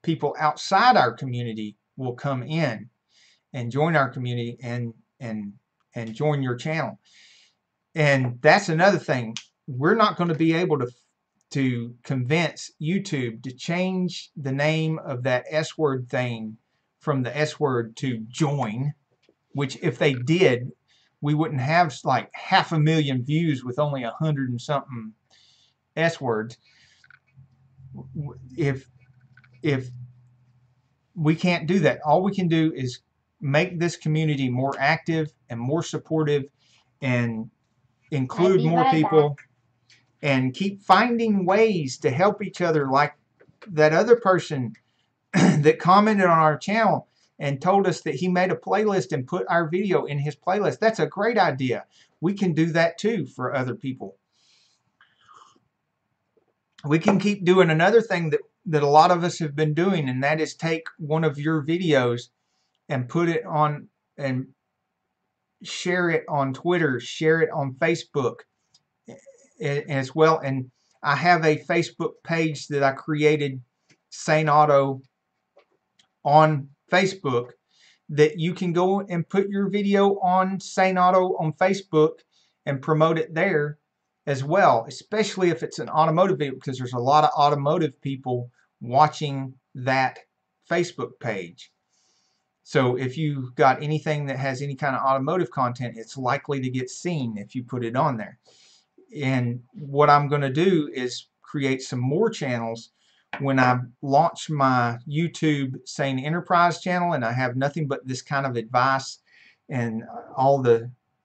people outside our community will come in and join our community and join your channel. And that's another thing. We're not going to be able to convince YouTube to change the name of that S word thing from the S word to join, which if they did, we wouldn't have like 500,000 views with only 100 and something S words. If we can't do that, all we can do is make this community more active and more supportive and include more people. And keep finding ways to help each other, like that other person that commented on our channel and told us that he made a playlist and put our video in his playlist. That's a great idea. We can do that too for other people. We can keep doing another thing that a lot of us have been doing, and that is take one of your videos and put it on and share it on Twitter, share it on Facebook as well. And I have a Facebook page that I created, Saneauto, on Facebook, that you can go and put your video on Saneauto on Facebook and promote it there as well, especially if it's an automotive video, because there's a lot of automotive people watching that Facebook page. So if you've got anything that has any kind of automotive content, it's likely to get seen if you put it on there. And what I'm going to do is create some more channels when I launch my YouTube Sane Enterprise channel, and I have nothing but this kind of advice and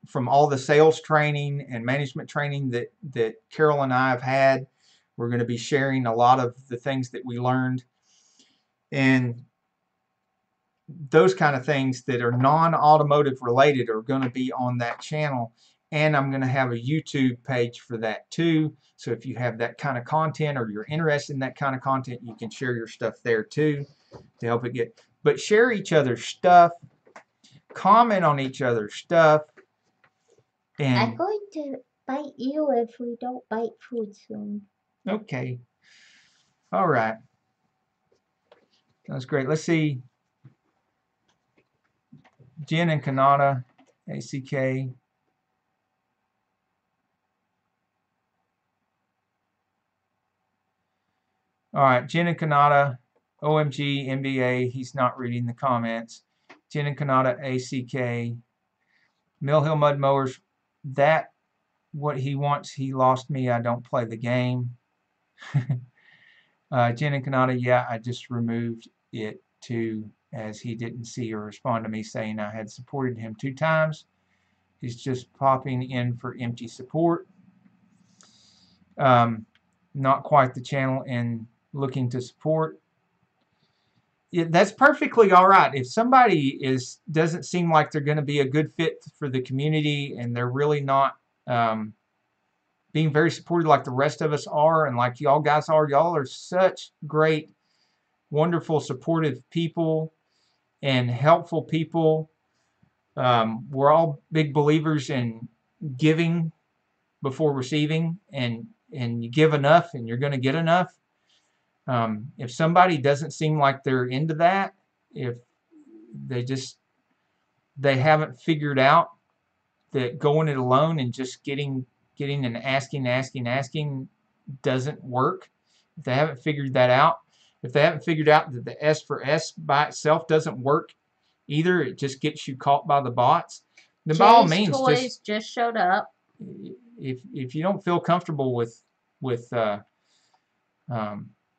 from all the sales training and management training that Carol and I have had. We're going to be sharing a lot of the things that we learned, and those kind of things that are non-automotive related are going to be on that channel. And I'm going to have a YouTube page for that too. So if you have that kind of content or you're interested in that kind of content, you can share your stuff there too to help it get. But share each other's stuff, comment on each other's stuff. And I'm going to bite you if we don't bite food soon. Okay. All right. That's great. Let's see. Jen and Kanata, ACK. All right, Jen and Kanata, OMG, NBA. He's not reading the comments. Jen and Kanata, ACK. Mill Hill Mud Mowers. That what he wants. He lost me. I don't play the game. Jen and Kanata. Yeah, I just removed it too, as he didn't see or respond to me saying I had supported him 2 times. He's just popping in for empty support. Not quite the channel and looking to support. Yeah, that's perfectly all right. If somebody doesn't seem like they're going to be a good fit for the community and they're really not being very supportive like the rest of us are and like y'all guys are, y'all are such great, wonderful, supportive people and helpful people. We're all big believers in giving before receiving, and you give enough and you're going to get enough. If somebody doesn't seem like they're into that, if they haven't figured out that going it alone and just getting and asking doesn't work, if they haven't figured that out, if they haven't figured out that the S for S by itself doesn't work either, it just gets you caught by the bots, then by all means, Toys just showed up. If you don't feel comfortable with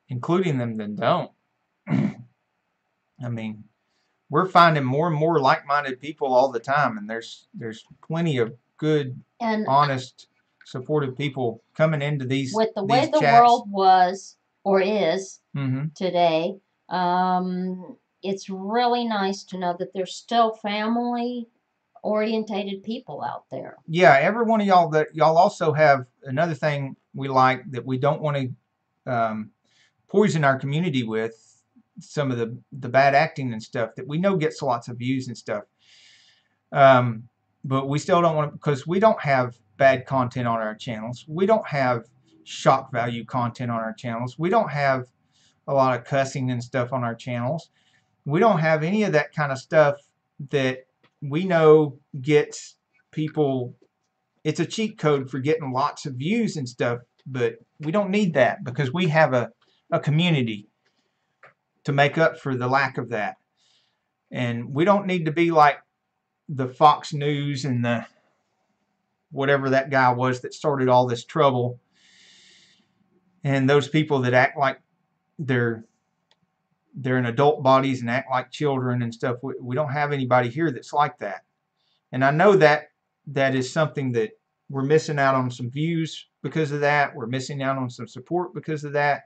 including them, then don't. I mean, we're finding more and more like-minded people all the time, and there's plenty of good and honest, supportive people coming into these with the way the chats. World was or is today. It's really nice to know that there's still family orientated people out there. Yeah, every one of y'all also have another thing we like that we don't want to poison our community with, some of the bad acting and stuff that we know gets lots of views and stuff. But we still don't want to, because we don't have bad content on our channels. We don't have shock value content on our channels. We don't have a lot of cussing and stuff on our channels. We don't have any of that kind of stuff that we know gets people. It's a cheat code for getting lots of views and stuff, but we don't need that because we have a community to make up for the lack of that. And we don't need to be like the Fox News and the whatever that guy was that started all this trouble, and those people that act like they're in adult bodies and act like children and stuff. We don't have anybody here that's like that. And I know that is something that we're missing out on some views because of that. We're missing out on some support because of that.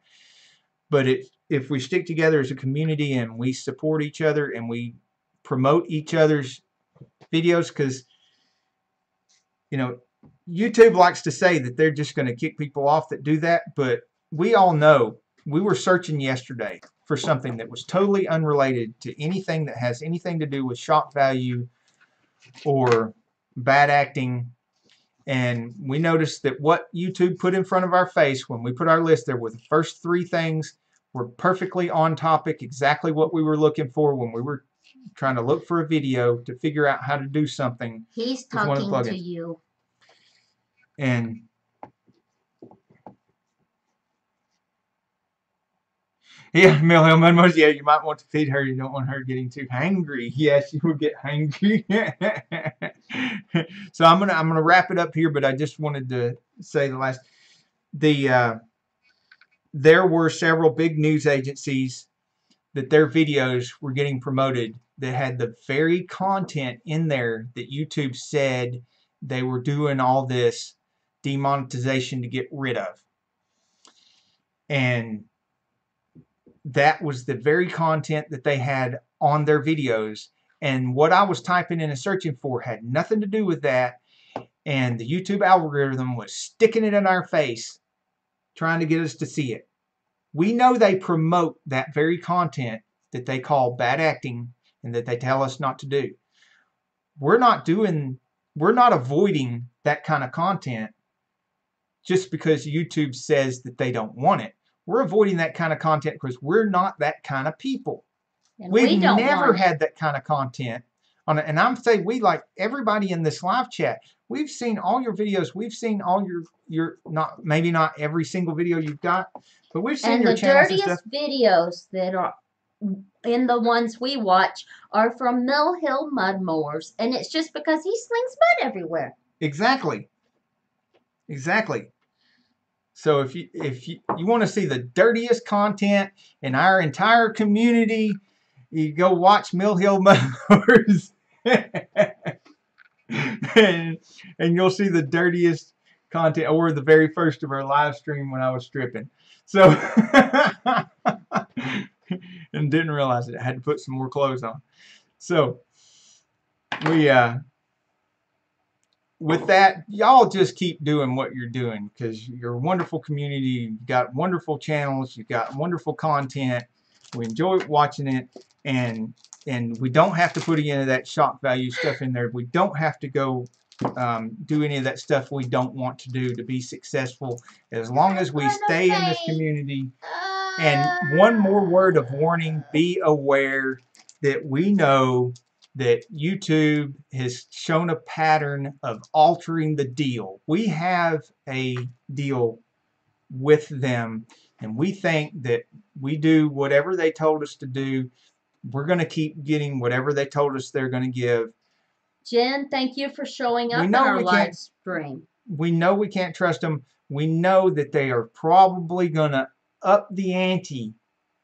But if we stick together as a community and we support each other and we promote each other's videos, because YouTube likes to say that they're just going to kick people off that do that, but we all know. We were searching yesterday for something that was totally unrelated to anything that has anything to do with shock value or bad acting, and we noticed that what YouTube put in front of our face when we put our list there were the first 3 things were perfectly on topic, exactly what we were looking for when we were trying to look for a video to figure out how to do something. He's talking to you. Yeah, Mill Hill Mudmos. Yeah, you might want to feed her. You don't want her getting too hangry. Yeah, she will get hangry. So I'm gonna wrap it up here, but I just wanted to say there were several big news agencies that their videos were getting promoted that had the very content in there that YouTube said they were doing all this demonetization to get rid of. And that was the very content that they had on their videos. And what I was typing in and searching for had nothing to do with that. And the YouTube algorithm was sticking it in our face, trying to get us to see it. We know they promote that very content that they call bad acting and that they tell us not to do. We're not avoiding that kind of content just because YouTube says that they don't want it. We're avoiding that kind of content because we're not that kind of people. And We've we don't never want had that kind of content on it. And I'm saying we, like everybody in this live chat, we've seen all your videos. We've seen all your maybe not every single video you've got, but we've seen your channels and stuff. And the dirtiest videos that are in the ones we watch are from Mill Hill Mud Mowers, and it's just because he slings mud everywhere. Exactly. Exactly. So if you want to see the dirtiest content in our entire community, you go watch Mill Hill Mud Mowers. and you'll see the dirtiest content, or the very first of our live stream when I was stripping. So and didn't realize it. I had to put some more clothes on. So we with that, y'all just keep doing what you're doing because you're a wonderful community. You've got wonderful channels. You've got wonderful content. We enjoy watching it, and we don't have to put any of that shock value stuff in there. We don't have to go do any of that stuff we don't want to do to be successful, as long as we stay in this community. And one more word of warning: be aware that we know that YouTube has shown a pattern of altering the deal. We have a deal with them, and we think that we do whatever they told us to do. We're going to keep getting whatever they told us they're going to give. Jen, thank you for showing up in our live stream. We know we can't trust them. We know that they are probably going to up the ante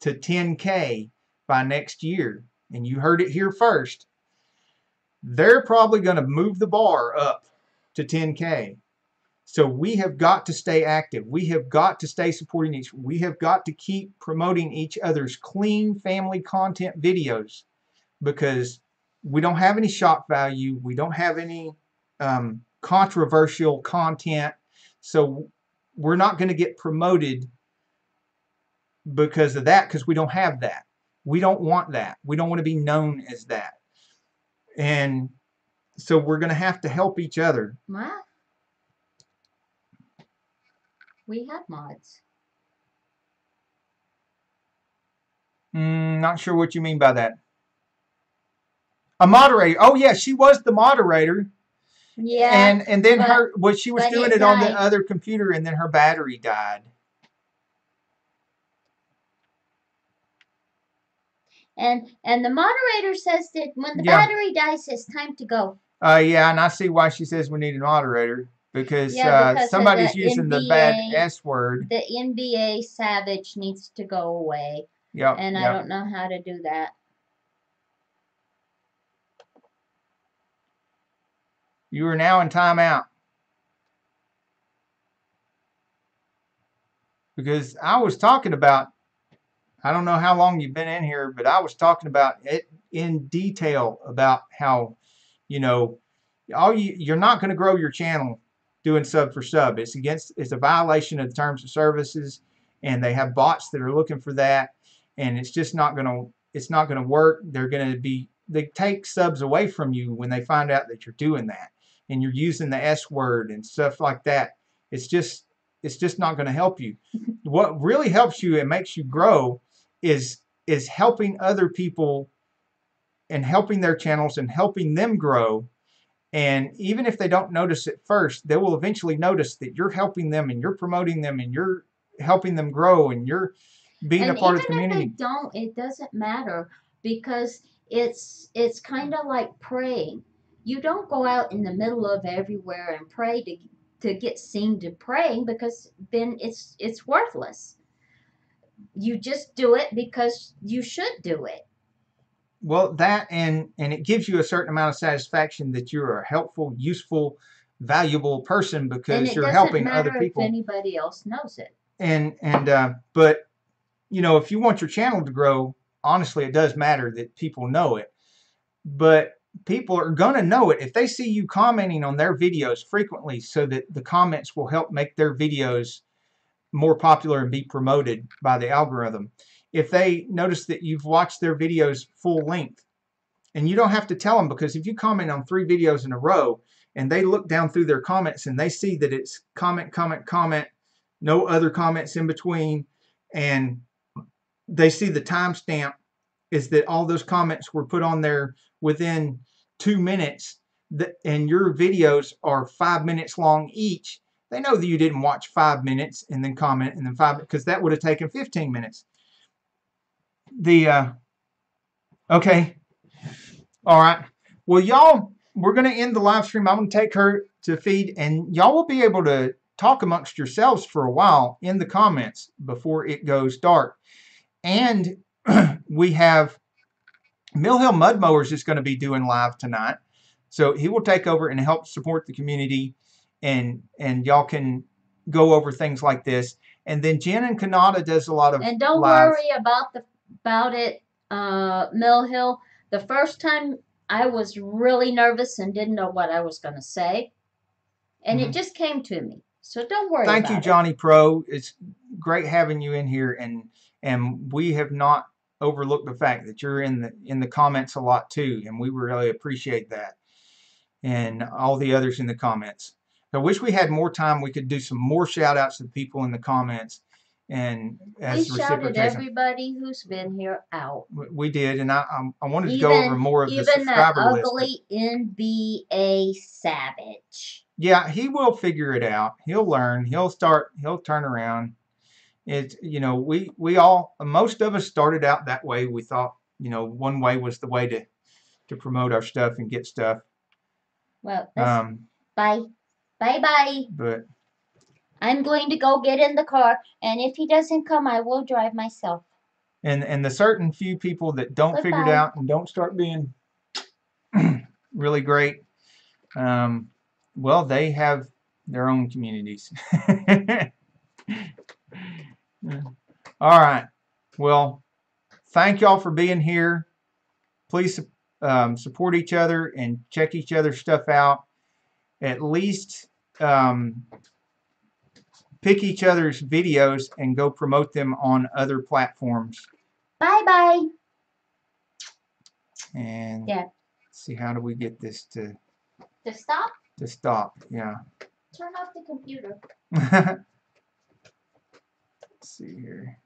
to 10K by next year. And you heard it here first. They're probably going to move the bar up to 10K. So we have got to stay active. We have got to stay supporting each. We have got to keep promoting each other's clean family content videos, because we don't have any shock value. We don't have any controversial content. So we're not going to get promoted because of that, because we don't have that. We don't want that. We don't want to be known as that. And so we're going to have to help each other. What? We have mods. Not sure what you mean by that. A moderator. Oh yeah, she was the moderator. Yeah. And then she was doing it on the other computer, and then her battery died. And the moderator says that when the battery dies, it's time to go. Yeah, and I see why she says we need a moderator, because somebody's using the bad S word. The NBA Savage needs to go away. Yep. And I don't know how to do that. You are now in timeout. Because I was talking about, I don't know how long you've been in here, but I was talking about it in detail about how, you're not going to grow your channel doing sub for sub. It's a violation of the terms of services, and they have bots that are looking for that, and it's just not going to work. They take subs away from you when they find out that you're doing that, and you're using the S word and stuff like that. It's just not going to help you. What really helps you and makes you grow is helping other people and helping their channels and helping them grow. And even if they don't notice it first, they will eventually notice that you're helping them and you're promoting them and you're helping them grow, and you're being And a part even of the if they community. don't, it doesn't matter because it's kind of like praying. You don't go out in the middle of everywhere and pray to get seen to praying because then it's worthless. You just do it because you should do it. Well, that and it gives you a certain amount of satisfaction that you're a helpful, useful, valuable person And because it you're doesn't helping other matter if people. anybody else knows it. But you know, if you want your channel to grow, honestly, it does matter that people know it. But people are gonna know it if they see you commenting on their videos frequently, so that the comments will help make their videos more popular and be promoted by the algorithm. If they notice that you've watched their videos full length, and you don't have to tell them, because if you comment on 3 videos in a row and they look down through their comments and they see that it's comment, comment, comment, no other comments in between, and they see the timestamp is that all those comments were put on there within 2 minutes, and your videos are 5 minutes long each, they know that you didn't watch 5 minutes and then comment and then 5, because that would have taken 15 minutes. Okay. All right. Well, y'all, we're going to end the live stream. I'm going to take her to feed, and y'all will be able to talk amongst yourselves for a while in the comments before it goes dark. And we have Mill Hill Mud Mowers is going to be doing live tonight. So he will take over and help support the community, and y'all can go over things like this. And then Jen and Kanata does a lot of And don't lives. worry about it, Mill Hill. The first time I was really nervous and didn't know what I was going to say, and it just came to me. So don't worry Thank about you, it. Johnny Pro. It's great having you in here, and we have not overlooked the fact that you're in the comments a lot too, and we really appreciate that, and all the others in the comments. I wish we had more time. We could do some more shout outs to people in the comments, and as We shouted reciprocation. Everybody who's been here out. We did, and I wanted to go over more of the subscriber that list. ugly NBA Savage. Yeah, he will figure it out. He'll learn. He'll turn around. It's, you know, we all, most of us started out that way. We thought, you know, one way was the way to promote our stuff and get stuff. Well, bye. Bye. But I'm going to go get in the car, and if he doesn't come, I will drive myself. And the certain few people that don't figure it out and don't start being really great, well, they have their own communities. All right. Well, thank y'all for being here. Please support each other and check each other's stuff out. At least pick each other's videos and go promote them on other platforms. Bye. And let's see, how do we get this to stop? To stop, yeah. Turn off the computer. Let's see here.